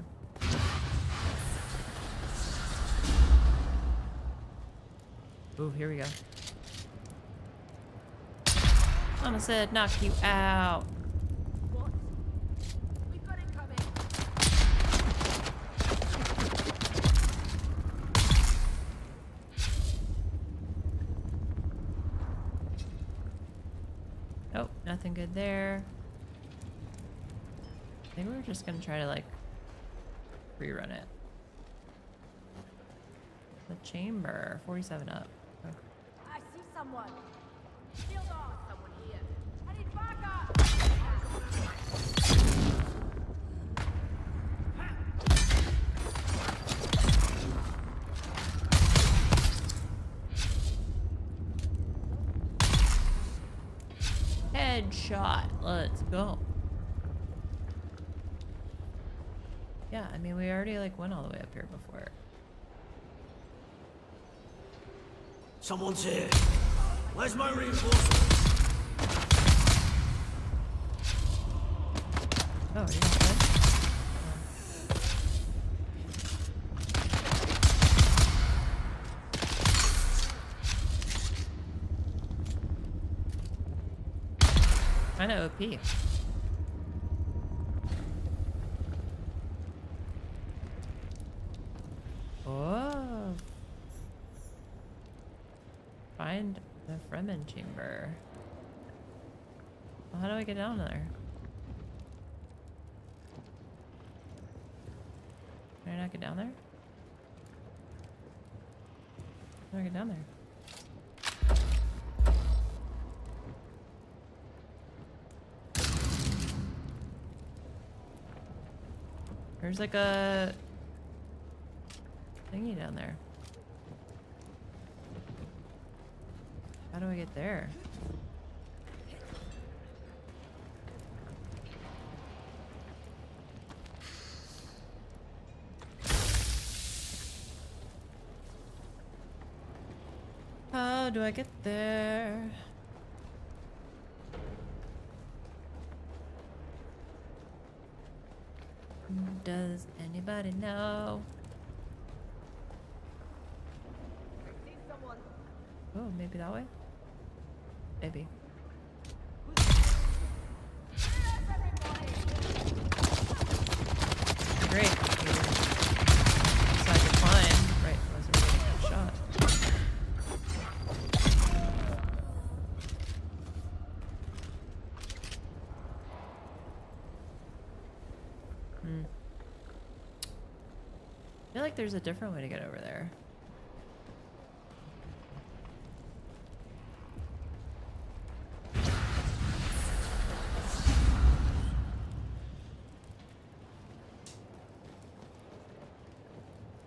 Ooh, here we go. Mama said knock you out. What? We've got it coming. Oh, nothing good there. I think we were just gonna try to like rerun it. The chamber, 47 up. Okay. I see someone. Shield off. Someone here. I need backup. Headshot. Let's go. Yeah, I mean we already like went all the way up here before. Someone's here. Where's my reinforcement? Oh, you're not dead? Kinda OP. Oh. Find the Fremen chamber. Well, how do I get down there? Can I not get down there? How do I get down there? There's like a thingy down there. How do I get there? How do I get there? Does anybody know? See someone. Oh, maybe that way? Maybe. Great. So I can climb. Right, I was already getting shot. I feel like there's a different way to get over there.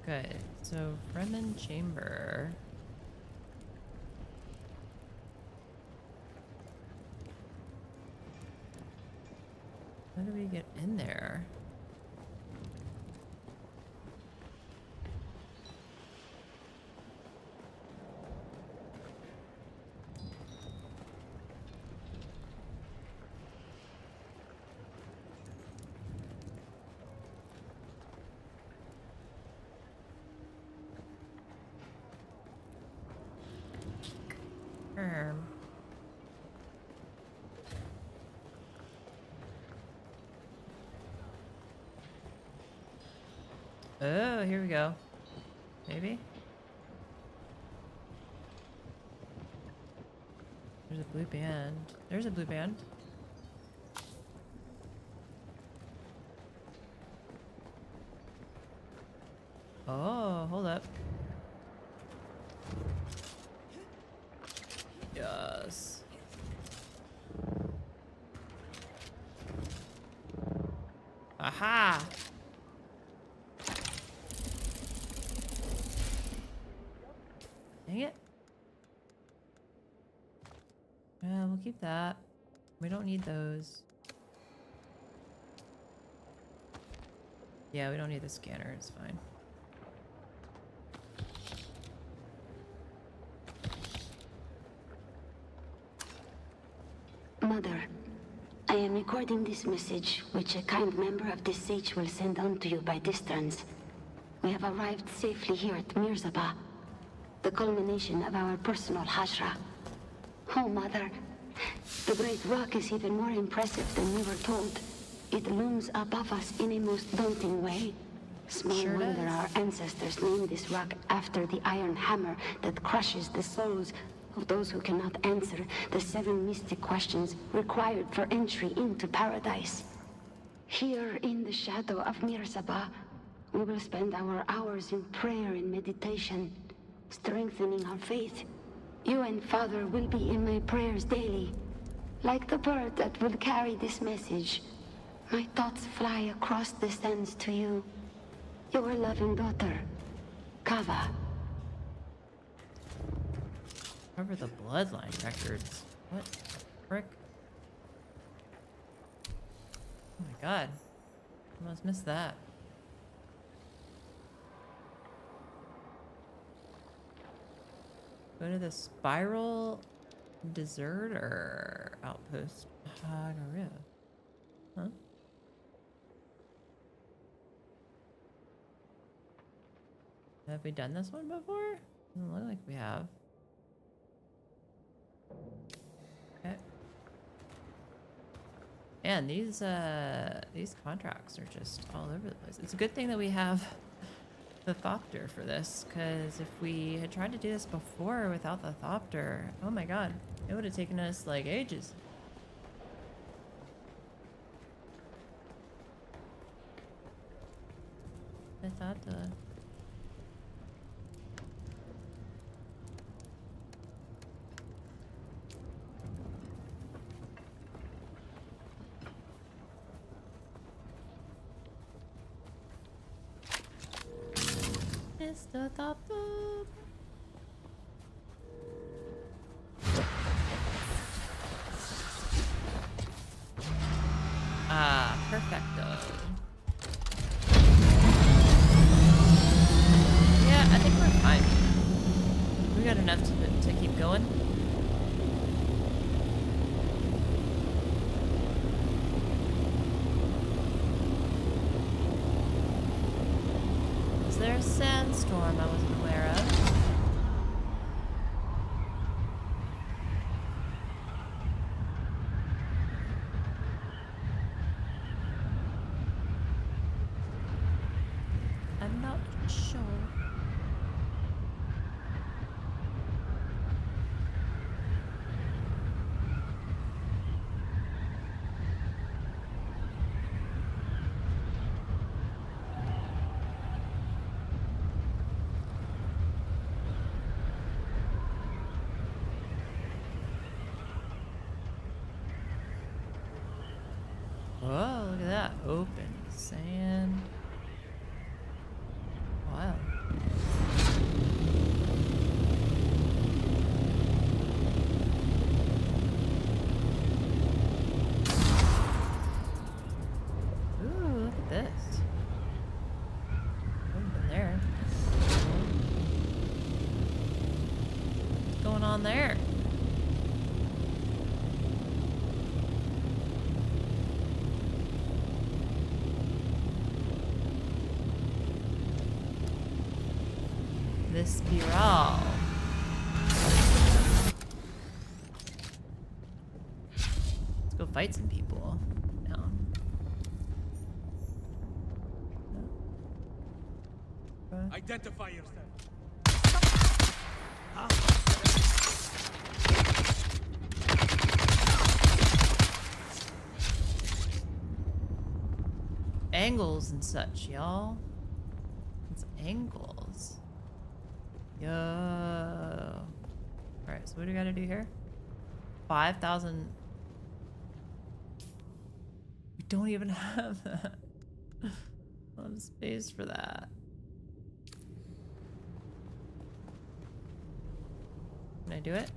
Okay, so Fremen chamber. How do we get in there? Oh, here we go. Maybe? There's a blue band. There's a blue band. Oh, hold up. Yes. Aha! Dang it. We'll keep that. We don't need those. Yeah, we don't need the scanner. It's fine. Mother, I am recording this message, which a kind member of this sage will send on to you by distance. We have arrived safely here at Mirzaba, the culmination of our personal hajra. Oh, Mother, the great rock is even more impressive than we were told. It looms above us in a most daunting way. Small wonder our ancestors named this rock after the iron hammer that crushes the souls of those who cannot answer the 7 mystic questions required for entry into paradise. Here in the shadow of Mirzaba, we will spend our hours in prayer and meditation, strengthening our faith. You and Father will be in my prayers daily. Like the bird that will carry this message, my thoughts fly across the sands to you. Your loving daughter, Kava. Cover the bloodline records. What the frick? Oh my god. Almost missed that. Go to the Spiral Deserter Outpost. Hagaru. Huh? Have we done this one before? Doesn't look like we have. Okay. And these contracts are just all over the place. It's a good thing that we have the Thopter for this, because if we had tried to do this before without the Thopter, oh my god, it would have taken us like ages. The Thopter. Mr. Top Top. Ah, perfecto. Yeah, I think we're fine. We got enough to keep going. Is there a sandstorm I wasn't aware of? I'm not sure. Whoa, look at that. Open sand. Wow. Ooh, look at this. Haven't been there. What's going on there? The spiral. Let's go fight some people. No. Identify yourself. Angles and such, y'all. It's angles. Yo. Alright, so what do we gotta do here? 5,000. We don't even have that. I don't have space for that. Can I do it?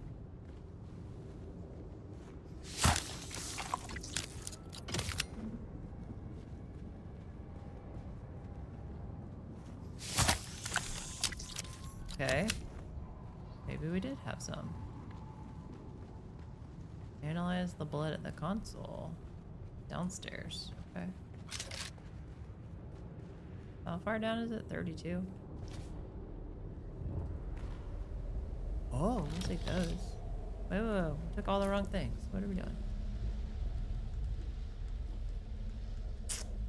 Okay. Maybe we did have some. Analyze the blood at the console. Downstairs. Okay. How far down is it? 32. Oh, we'll take those. Wait, wait, wait. We took all the wrong things. What are we doing?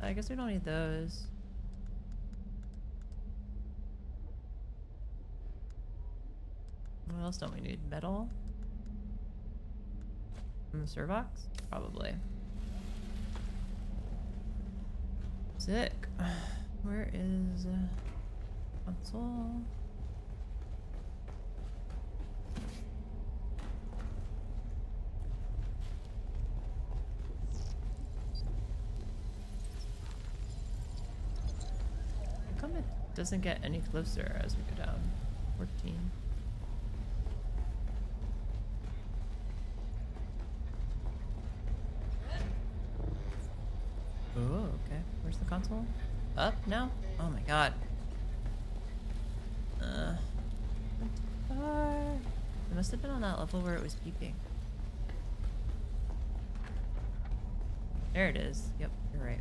I guess we don't need those. What else don't we need? Metal? From the Servox? Probably. Sick. Where is console? How come it doesn't get any closer as we go down? 14. Oh, okay. Where's the console? Up now? Oh my god. It must have been on that level where it was beeping. There it is. Yep, you're right.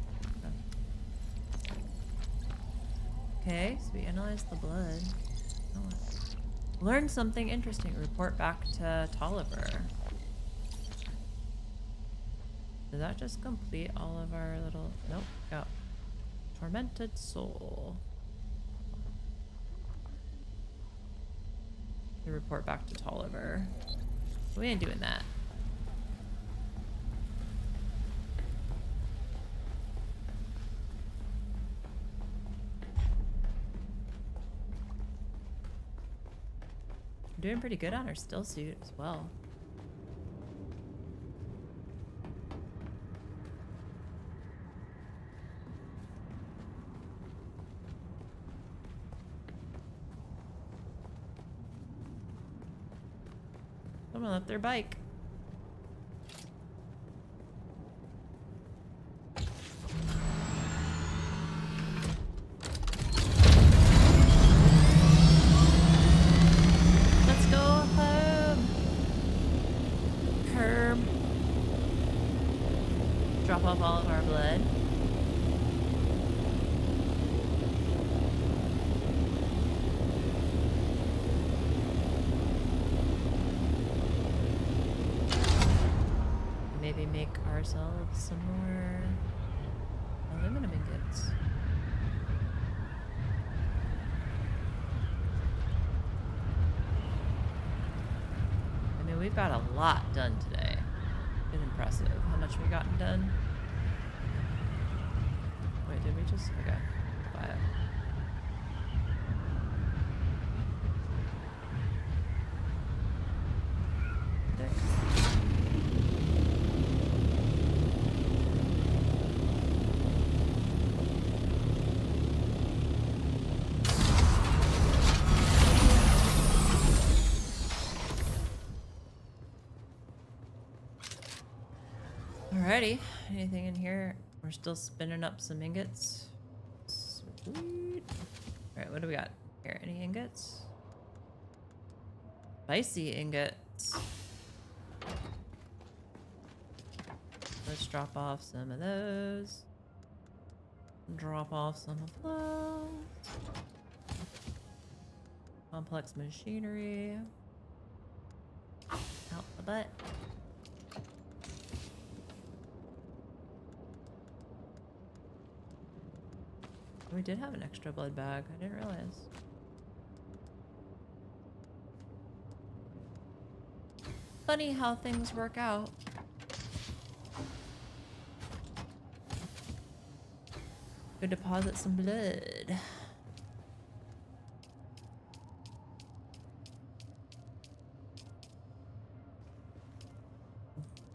Okay, so we analyzed the blood. Oh. Learn something interesting. Report back to Tolliver. Did that just complete all of our little... Nope. Got Tormented Soul. To report back to Tolliver. We ain't doing that. We're doing pretty good on our still suit as well. Someone left their bike. Let's go home. Herb. Drop off all of our blood. Maybe make ourselves some more aluminum ingots. I mean, we've got a lot done today. Been impressive. How much we gotten done? Wait, did we just? Okay. Buy it. Alrighty, anything in here? We're still spinning up some ingots. Sweet. Alright, what do we got here? Any ingots? Spicy ingots. Let's drop off some of those. Drop off some of those. Complex machinery. Out the butt. We did have an extra blood bag. I didn't realize. Funny how things work out. Go deposit some blood.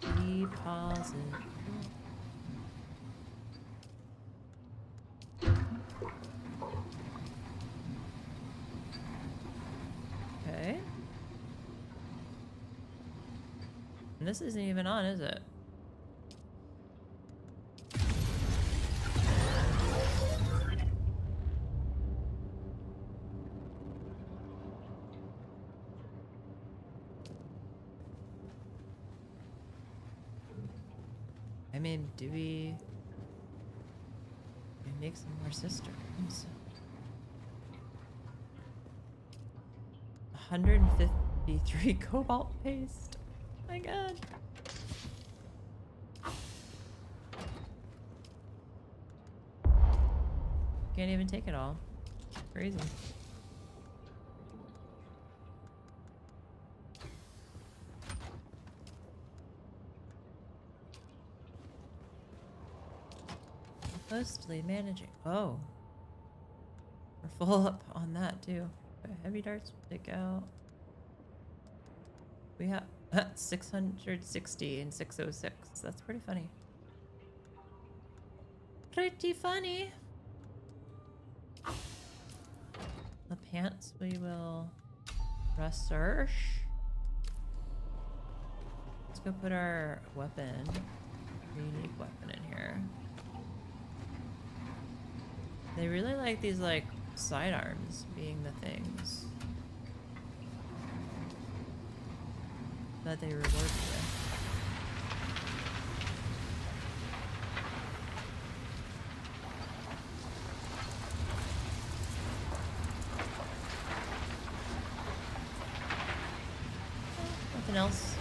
Deposit. Okay. And this isn't even on, is it? I mean, do we make some more cisterns? 153 cobalt paste. Oh my god. Can't even take it all. Crazy. Mostly managing. Oh. We're full up on that too. Okay, heavy darts will take out. We have 660 and 606. That's pretty funny. Pretty funny. The pants we will research. Let's go put our weapon, unique weapon in here. They really like these like sidearms being the things that they reward you with. Nothing else.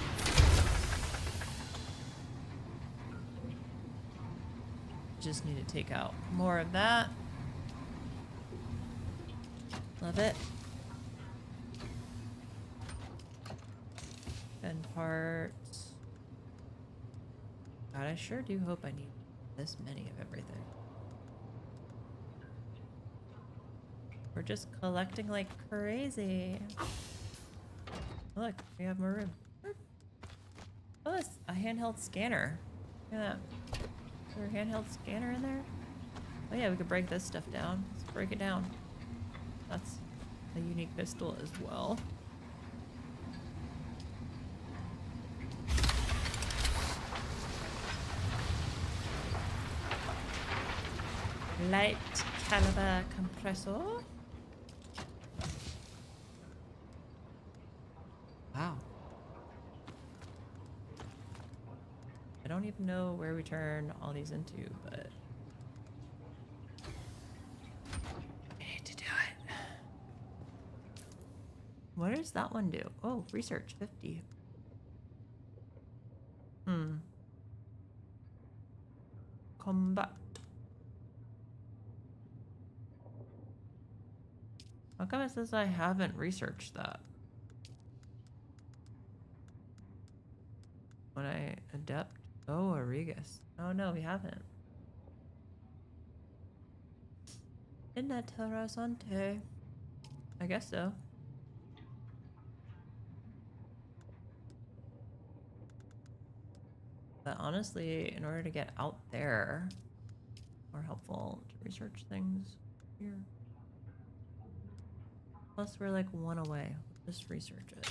Just need to take out more of that. Love it. And parts. God, I sure do hope I need this many of everything. We're just collecting like crazy. Look, we have more room. Oh, it's a handheld scanner. Look at that. Is there a handheld scanner in there? Oh yeah, we could break this stuff down. Let's break it down. That's a unique pistol as well. Light caliber compressor. Wow. I don't even know where we turn all these into, but I need to do it. What does that one do? Oh, research 50. Combat. How come it says I haven't researched that? When I adept? Oh, Aurigus. Oh no, we haven't. Interessante. I guess so. But honestly, in order to get out there, more helpful to research things here. Plus, we're like one away. Just research it.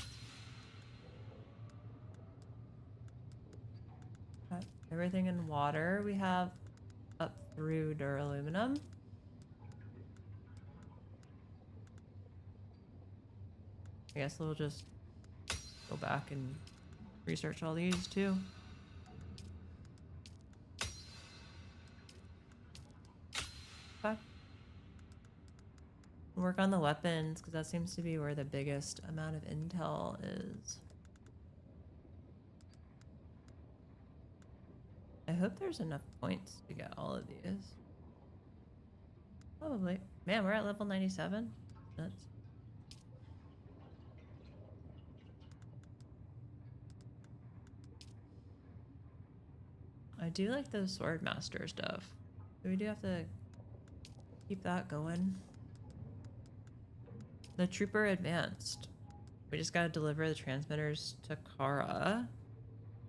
Got everything in water we have up through duraluminum. I guess we'll just go back and research all these too. Okay. Work on the weapons, because that seems to be where the biggest amount of intel is. I hope there's enough points to get all of these. Probably. Man, we're at level 97. That's... I do like the Swordmaster stuff. So we do have to keep that going. The Trooper advanced. We just gotta deliver the transmitters to Kara.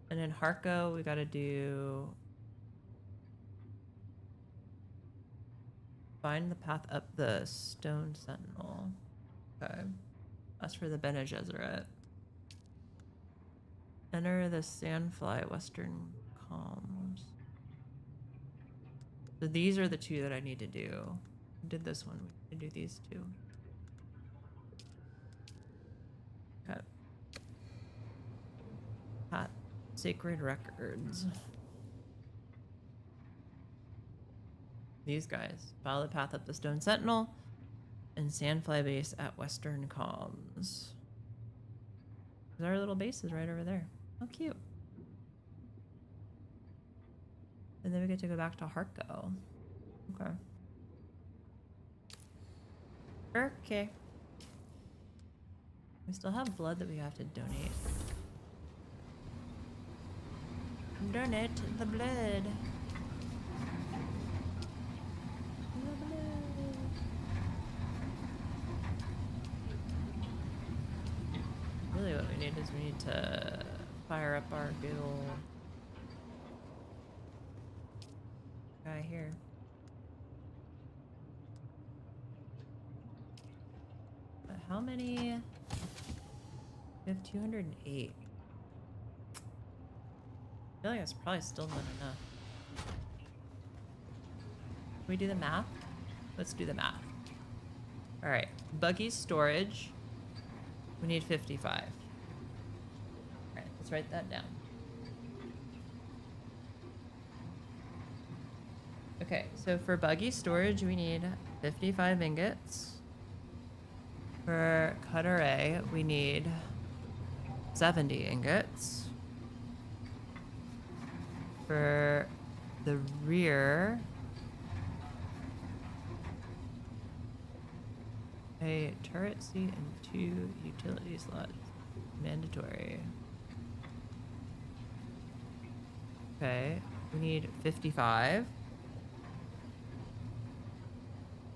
And in Harko, we gotta do... Find the path up the Stone Sentinel. Okay. That's for the Bene Gesserit. Enter the Sandfly Western Comms. So these are the two that I need to do. I did this one. We need to do these two. Okay. Sacred Records. These guys. Follow the path up the Stone Sentinel and Sandfly base at Western Comms. Our little base is right over there. How cute. And then we get to go back to Harko. Okay. Okay. We still have blood that we have to donate. Donate the blood. Really what we need is we need to fire up our good old guy here. But how many? We have 208. I feel like that's probably still not enough. Can we do the math? Let's do the math. Alright, buggy storage. We need 55. Alright, let's write that down. Okay, so for buggy storage, we need 55 ingots. For cut array, we need 70 ingots. For the rear, a turret seat and 2 utility slots. Mandatory. Okay, we need 55.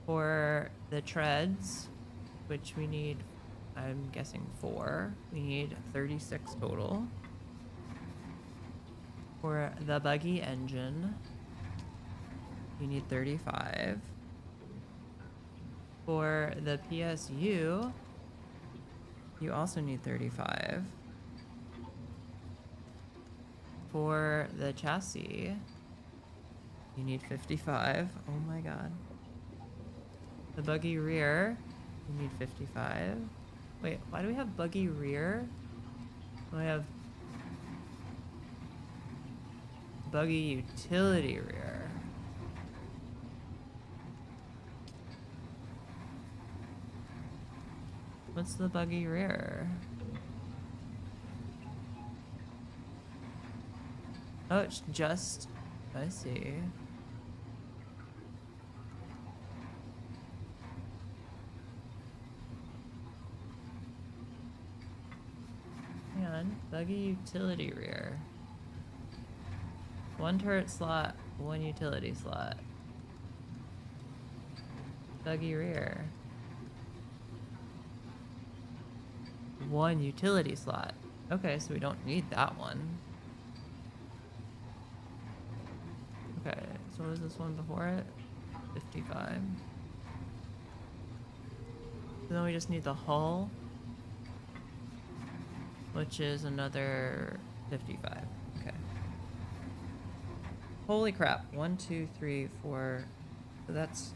For the treads, which we need, I'm guessing 4. We need 36 total. For the buggy engine, you need 35. For the PSU, you also need 35. For the chassis, you need 55. Oh my god. The buggy rear, you need 55. Wait, why do we have buggy rear? We have buggy utility rear. What's the buggy rear? Oh, it's just... I see. Hang on. Buggy utility rear. 1 turret slot, 1 utility slot. Buggy rear. 1 utility slot. Okay, so we don't need that one. Okay, so what was this one before it? 55. So then we just need the hull, which is another 55. Okay. Holy crap. 1, 2, 3, 4. So that's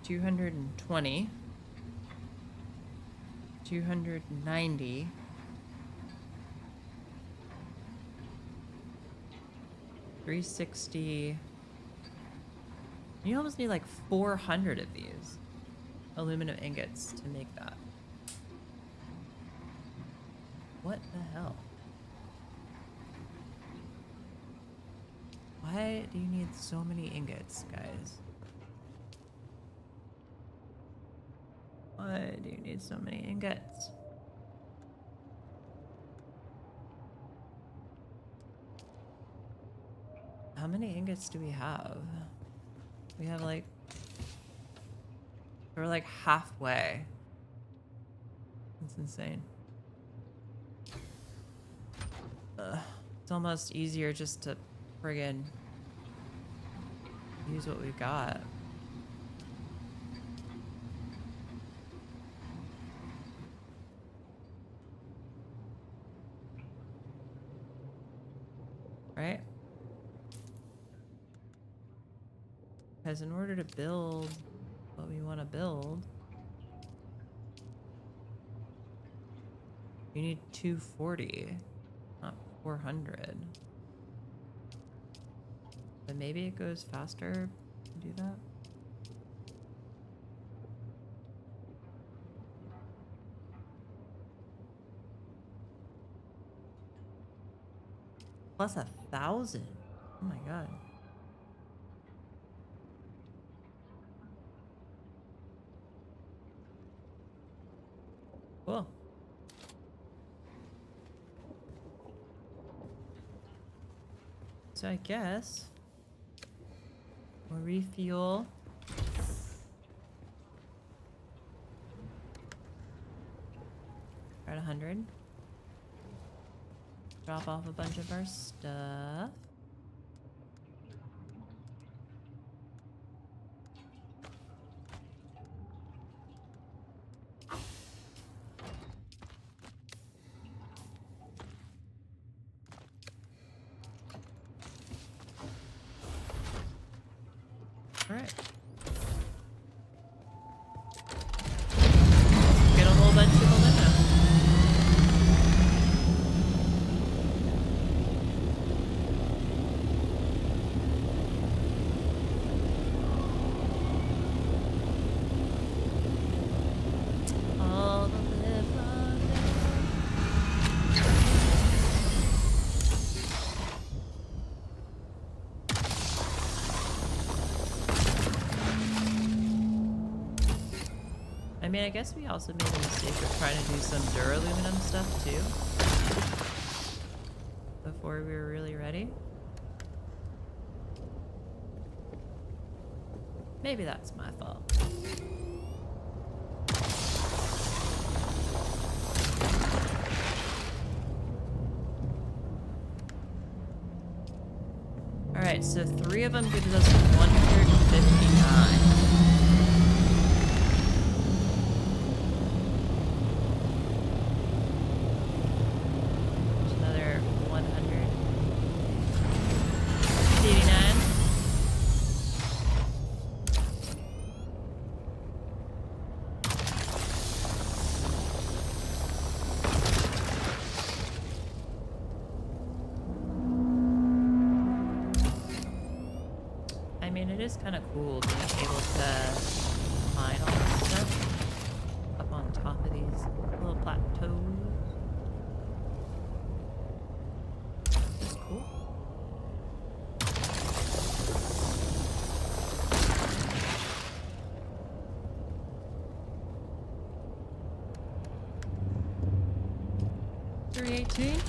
220. 290. 360. You almost need like 400 of these aluminum ingots to make that. What the hell? Why do you need so many ingots, guys? Why do you need so many ingots? How many ingots do we have? We have like... We're like halfway. That's insane. It's almost easier just to friggin' use what we've got. Right? Because in order to build what we want to build, you need 240, not 400. then maybe it goes faster to do that. Plus 1,000. Oh my god. Cool. So I guess we'll refuel. We're at 100. Drop off a bunch of our stuff. All right. Get a whole bunch of aluminum. All the live I mean, I guess we also made a mistake of trying to do some duraluminum stuff too before we were really ready. Maybe that's my fault. Alright, so 3 of them gives us 159. I mean, it is kind of cool being able to mine all this stuff up on top of these little plateaus. It's cool. $318.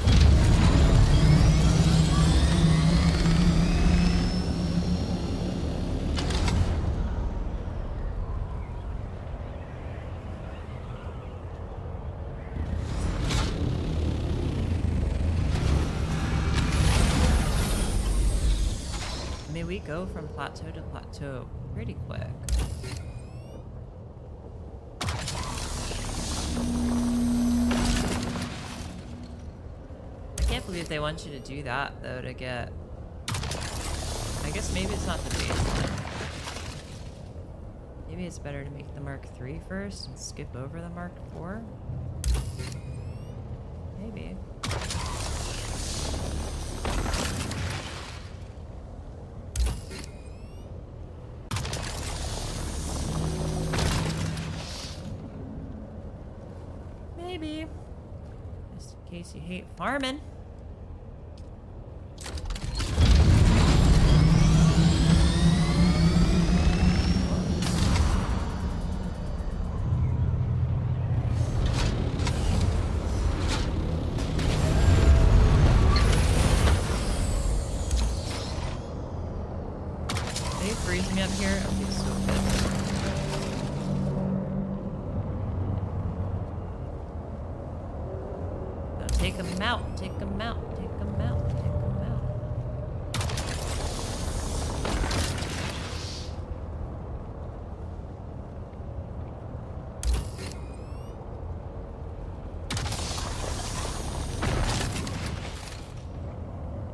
I mean, we go from plateau to plateau pretty quick. I can't believe they want you to do that, though, to get... I guess maybe it's not the baseline. Maybe it's better to make the Mark III first and skip over the Mark IV? Maybe. Maybe. Just in case you hate farming. Are you freezing me up here? Okay, so good. Take them out, take them out, take them out, take them out.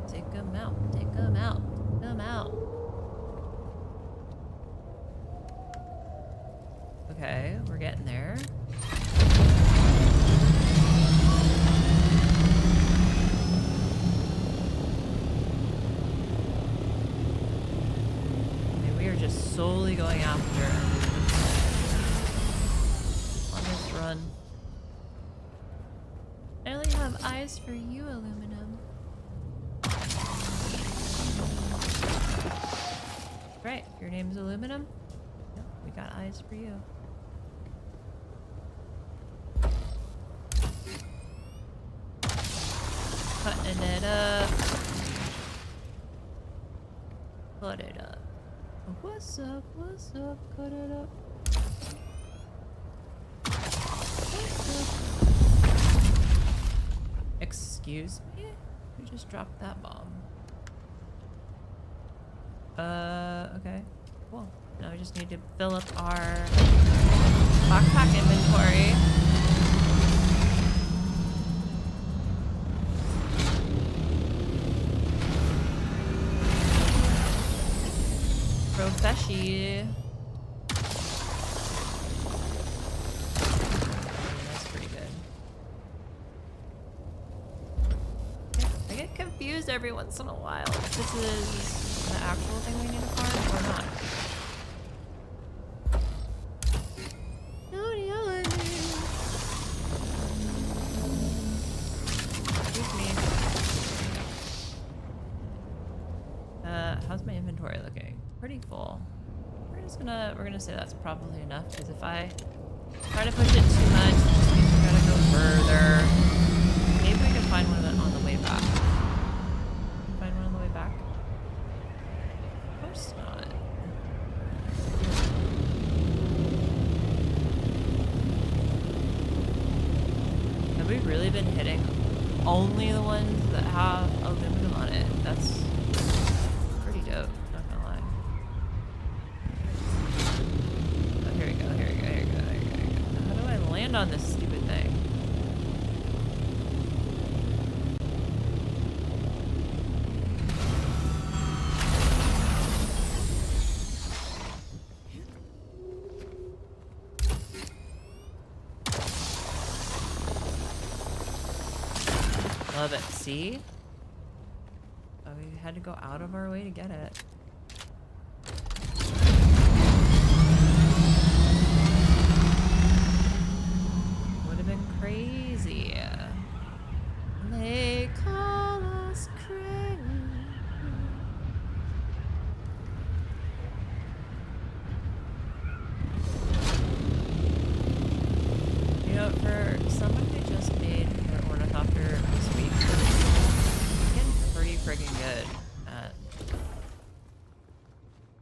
Take them out, take them out, take them out. Okay, we're getting there. going after on this run. I only have eyes for you, aluminum. Right, your name's aluminum? Yep, we got eyes for you. Cutting it up. Cut it up. What's up? What's up? Cut it up. What's up? Excuse me? Who just dropped that bomb? Okay. Cool. Now we just need to fill up our backpack inventory. Profeshy. That's pretty good. I get confused every once in a while if this is the actual thing we need to farm or not. Don't yell at me. Excuse me. How's my inventory looking? Pretty full. We're gonna say that's probably enough, because if I try to push it too much, it just means we gotta go further. Maybe we can find one on the way back. Can we find one on the way back? Of course not. Have we really been hitting only the ones that have aluminum on it? That's pretty dope. On this stupid thing. Love it. See? Oh, we had to go out of our way to get it. Crazy. They call us crazy. You know, for someone who just made their ornithopter this week, they're getting pretty friggin' good at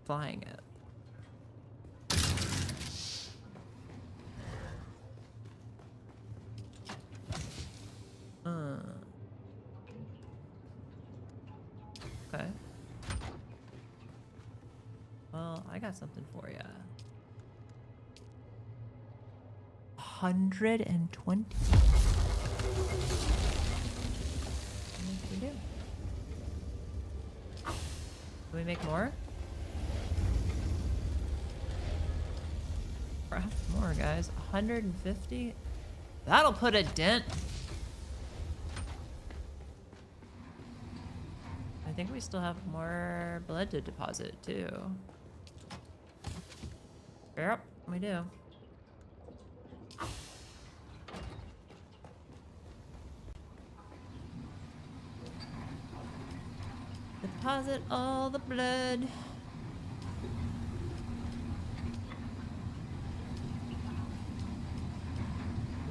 flying it. Okay. Well, I got something for ya. 120. What do we do? Can we make more? Craft more, guys. 150? That'll put a dent. I think we still have more blood to deposit, too. Yep, we do. Deposit all the blood.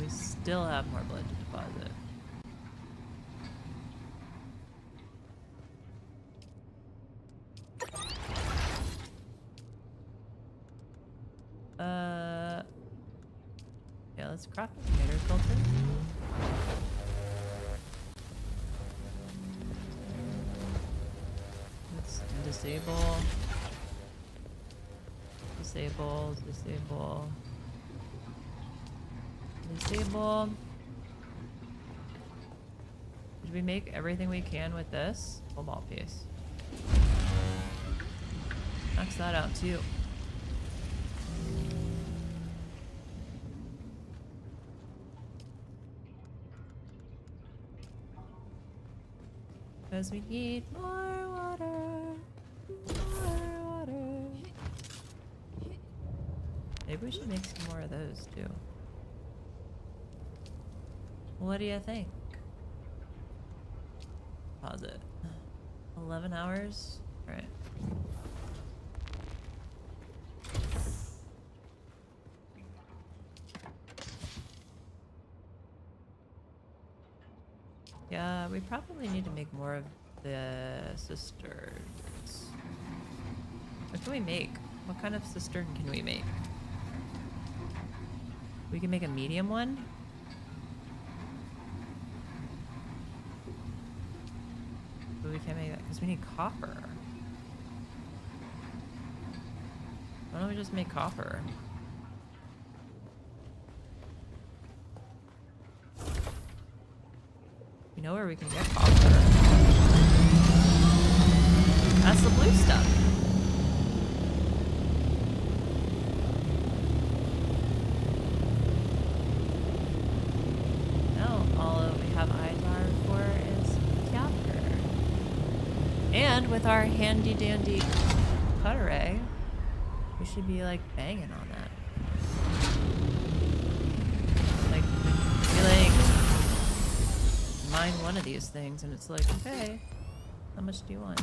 We still have more blood to deposit. Yeah, let's craft a tomato filter. Let's disable. Disable, disable. Disable. Did we make everything we can with this? Cobalt piece. Max that out too. Because we need more water. More water. Maybe we should make some more of those too. What do you think? Pause it. 11 hours? Right. Yeah, we probably need to make more of the cisterns. What can we make? What kind of cistern can we make? We can make a medium one? But we can't make that because we need copper. Why don't we just make copper? We know where we can get copper. That's the blue stuff. No, all we have Ilar for is copper. And with our handy dandy cutter, we should be like banging on that. Like, be like, mine one of these things, and it's like, okay, how much do you want?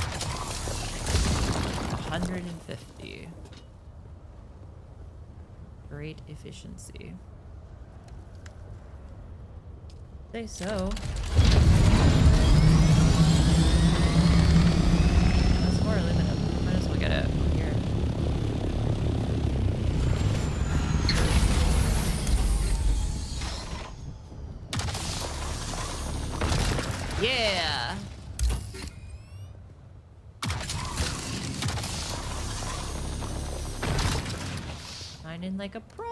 150. Great efficiency. Say so. That's more aluminum. Might as well get it from here. Yeah! Mining like a pro.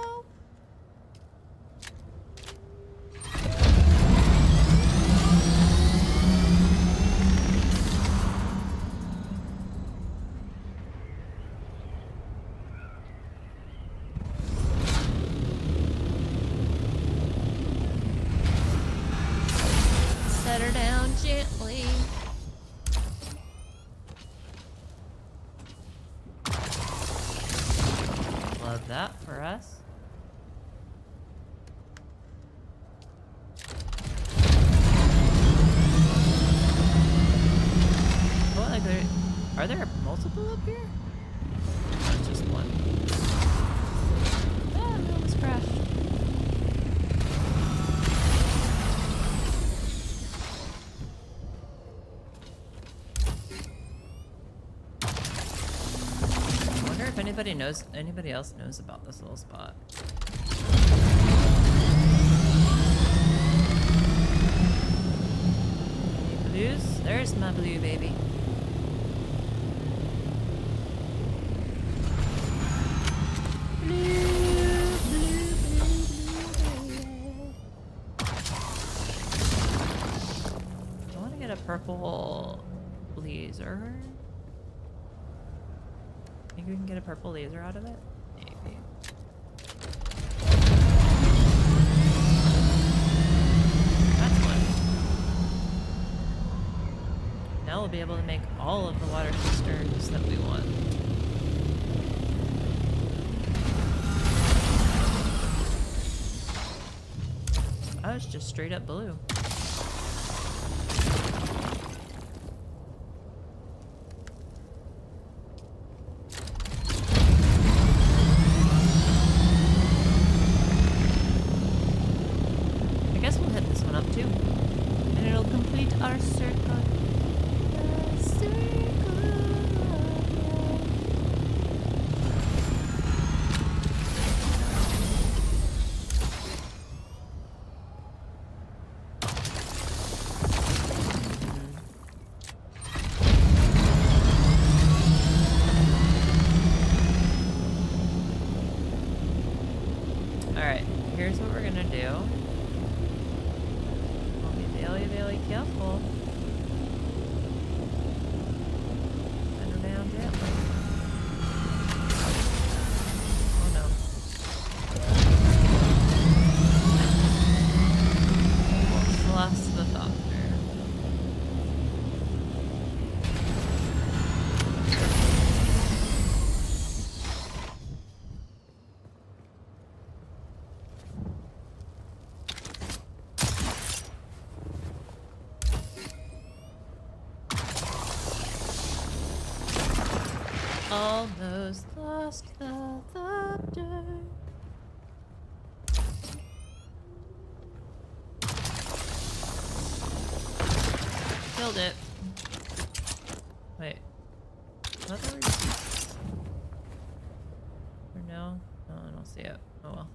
Set her down gently. Love that for us. What, like are there multiple up here? No, it's just one. Ah, we almost crashed. If anybody else knows about this little spot. Any blues? There's my blue baby. Blue, blue, blue, blue. I want to get a purple blazer. Think we can get a purple laser out of it? Maybe. That's one. Now we'll be able to make all of the water cisterns that we want. Oh, it's just straight up blue. Our circle. The circle. Alright, here's what we're gonna do. Really careful. Set her down gently. Oh no. Almost lost the thought there. almost lost the thunder. Killed it. Wait. What are we... Or no? No, I don't see it. Oh well.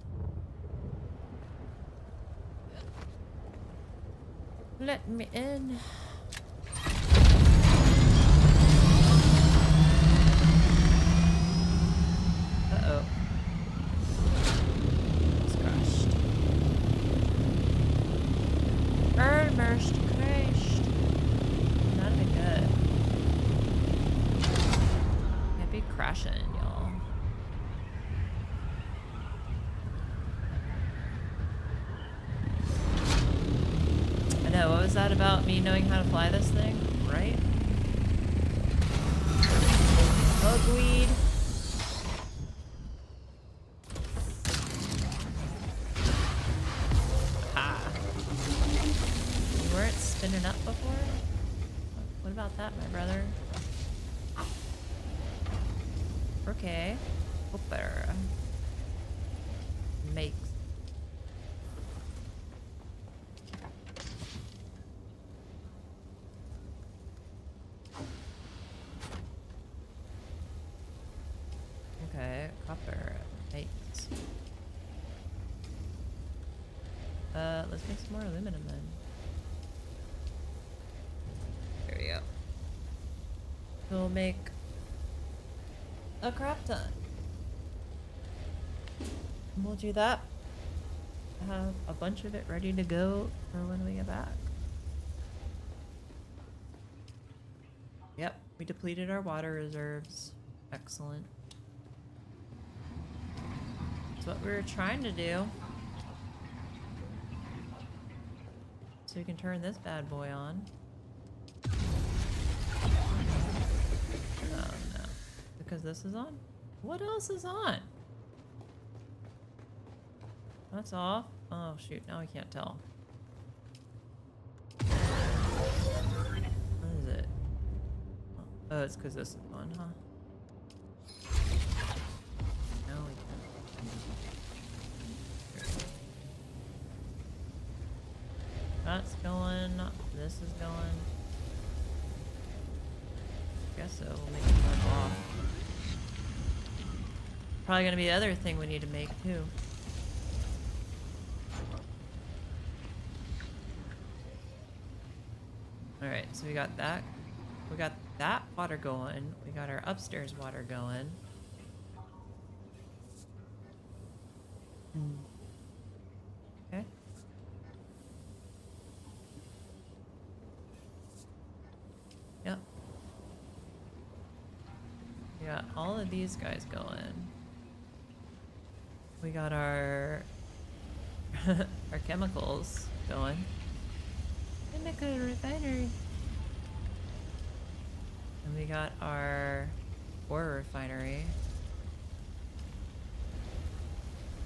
Let me in. Uh-oh. It's crashed. Almost crashed. Not even good. Might be crashing, y'all. I know, what was that about me knowing how to fly this thing? Right? Bugweed. Ah. You weren't spinning up before? What about that, my brother? Okay. Hopper. Makes. Okay, copper. Makes. Let's make some more aluminum then. There we go. We'll make a crap ton. We'll do that. Have a bunch of it ready to go for when we get back. Yep, we depleted our water reserves. Excellent. That's what we were trying to do. So we can turn this bad boy on. Oh no. Because this is on? What else is on? That's off. Oh shoot, now we can't tell. What is it? Oh, it's because this is on, huh? No, we can't. That's going. This is going. Guess so. We'll make it mark off. Probably gonna be the other thing we need to make too. Alright, so we got that. We got that water going. We got our upstairs water going. Okay. Yep. We got all of these guys going. We got our our chemicals going. Chemical refinery. And we got our ore refinery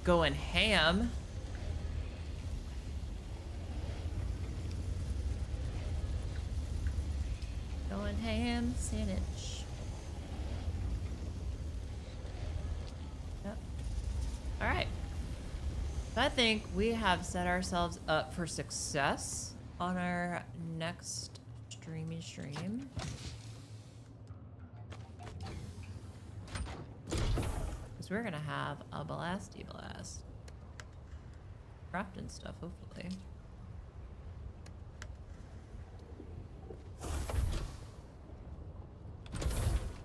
going ham. Going ham sandwich. Yep. All right. So I think we have set ourselves up for success on our next stream. Because we're gonna have a blasty blast. Crafting stuff, hopefully.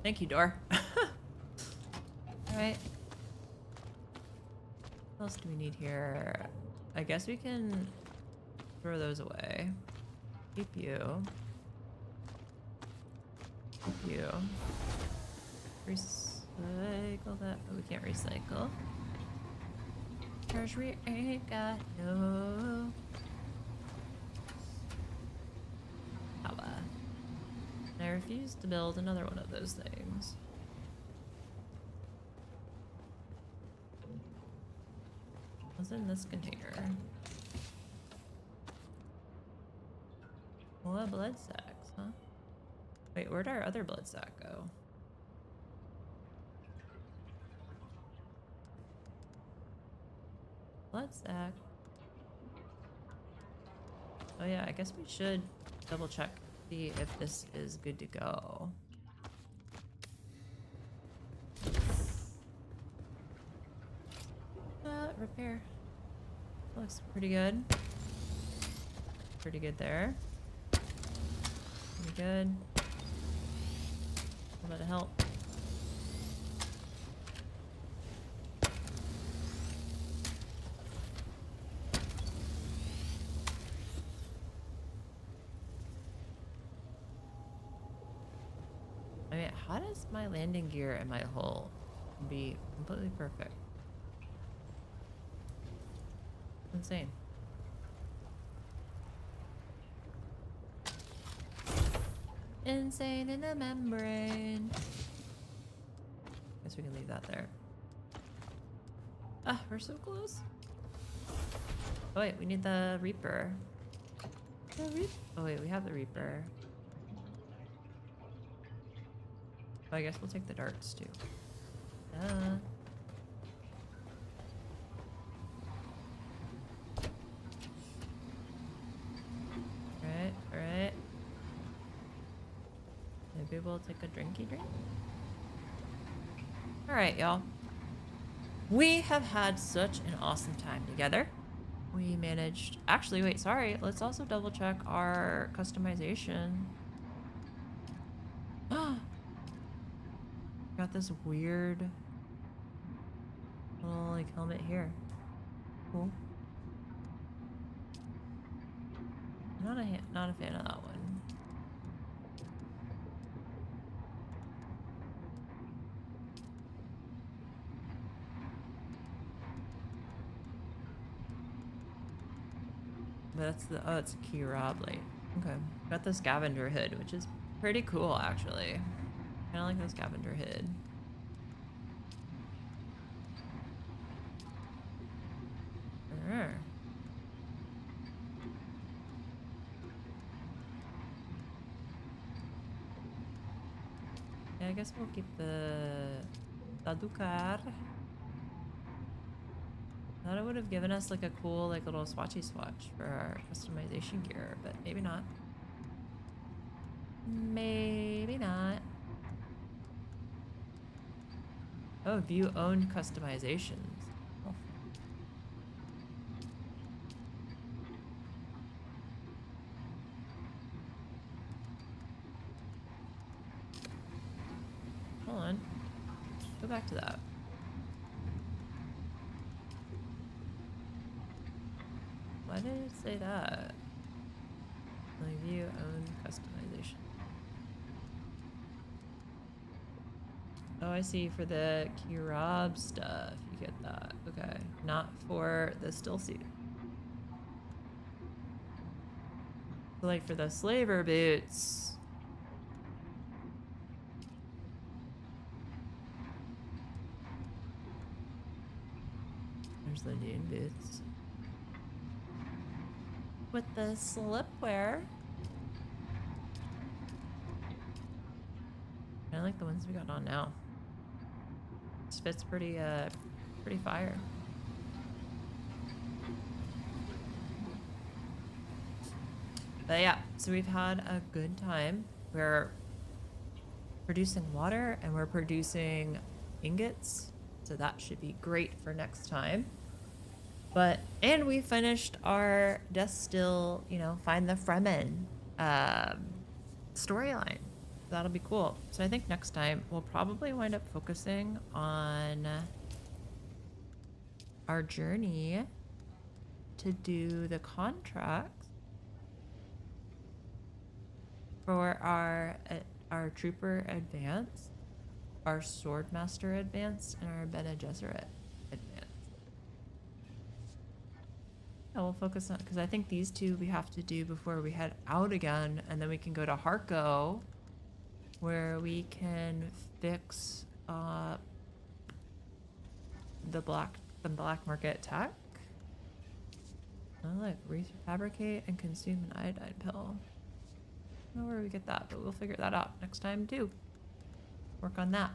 Thank you, door. Alright. What else do we need here? I guess we can throw those away. Keep you. Keep you. Recycle that. Oh, we can't recycle. Cause we ain't got no power. And I refuse to build another one of those things. What's in this container? More blood sacks, huh? Wait, where'd our other blood sack go? One sec. Oh yeah, I guess we should double check, see if this is good to go. Repair. Looks pretty good. Pretty good there. Pretty good. A little bit of help. I mean, how does my landing gear and my hull be completely perfect? Insane. Insane in the membrane. Guess we can leave that there. Ah, we're so close. Oh wait, we need the Reaper. Oh wait, we have the Reaper. Oh, I guess we'll take the darts too. Alright. Maybe we'll take a drinky drink. Alright, y'all. We have had such an awesome time together. We managed... Actually, wait, sorry. Let's also double check our customization. Got this weird little like helmet here. Cool. Not a fan of that one. But that's the it's a key rod light. Okay. Got the scavenger hood, which is pretty cool actually. Kinda like the scavenger hood. Yeah, I guess we'll keep the Dadukar. Thought it would have given us like a cool like little swatchy swatch for our customization gear, but maybe not. Maybe not. Oh, view owned customizations. Oh. Hold on. Go back to that. Why did it say that? Like view owned customization. Oh, I see. For the Kirab stuff, you get that. Okay. Not for the still suit. So, like, for the slaver boots... There's the Dune boots. With the slipwear... I like the ones we got on now. This fits pretty fire. But yeah, so we've had a good time. We're producing water and we're producing ingots. So that should be great for next time. And we finished our Death Still, find the Fremen storyline. That'll be cool. So I think next time we'll probably wind up focusing on our journey to do the contracts for our Trooper Advance, our Swordmaster Advance, and our Bene Gesserit Advance. Yeah, we'll focus on, because I think these two we have to do before we head out again, and then we can go to Harko, where we can fix the black market tech. Oh, look, refabricate and consume an iodine pill. I don't know where we get that, but we'll figure that out next time too. Work on that.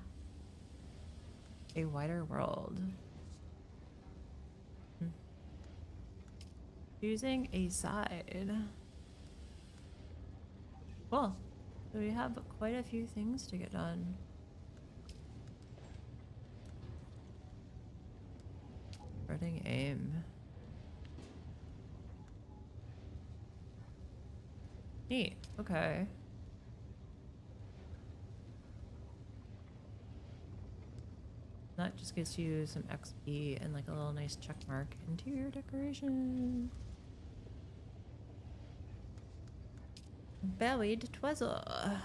A wider world. Choosing a side. Cool. So we have quite a few things to get done. Starting aim. Neat. Okay. That just gives you some XP and like a little nice check mark. Interior decoration. Buried treasure.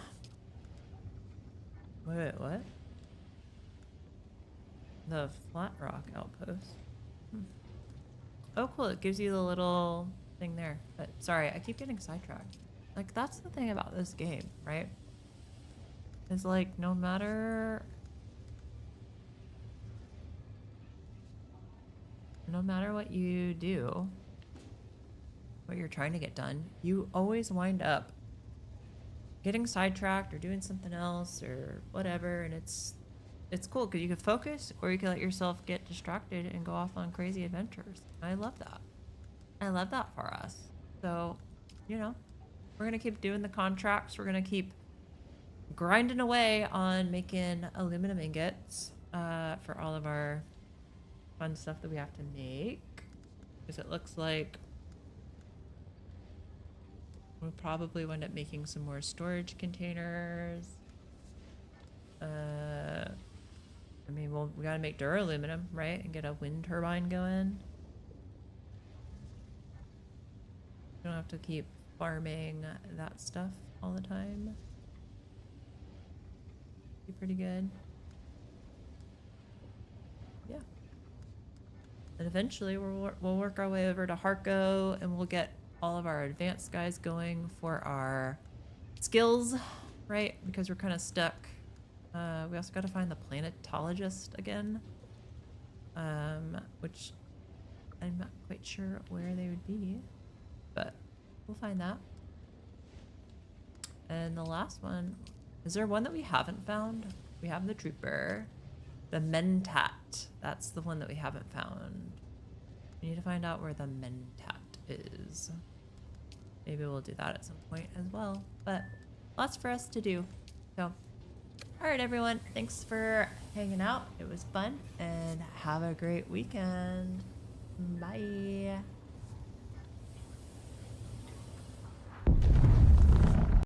Wait, what? The flat rock outpost. Oh, cool. It gives you the little thing there. But sorry, I keep getting sidetracked. Like, that's the thing about this game, right? Is like, no matter what you do, what you're trying to get done, you always wind up getting sidetracked or doing something else or whatever, and it's cool because you can focus or you can let yourself get distracted and go off on crazy adventures. I love that. I love that for us. So, you know, we're gonna keep doing the contracts. We're gonna keep grinding away on making aluminum ingots for all of our fun stuff that we have to make, because it looks like we'll probably wind up making some more storage containers. I mean, we gotta make duraluminum, right? And get a wind turbine going. We don't have to keep farming that stuff all the time. Be pretty good. Yeah. And eventually we'll work our way over to Harco and we'll get all of our advanced guys going for our skills, right? Because we're kind of stuck. We also got to find the planetologist again, which I'm not quite sure where they would be, but we'll find that. And the last one, is there one that we haven't found? We have the trooper, the Mentat. That's the one that we haven't found. We need to find out where the Mentat is. Maybe we'll do that at some point as well, but lots for us to do. So, all right, everyone, thanks for hanging out. It was fun, and have a great weekend. Bye.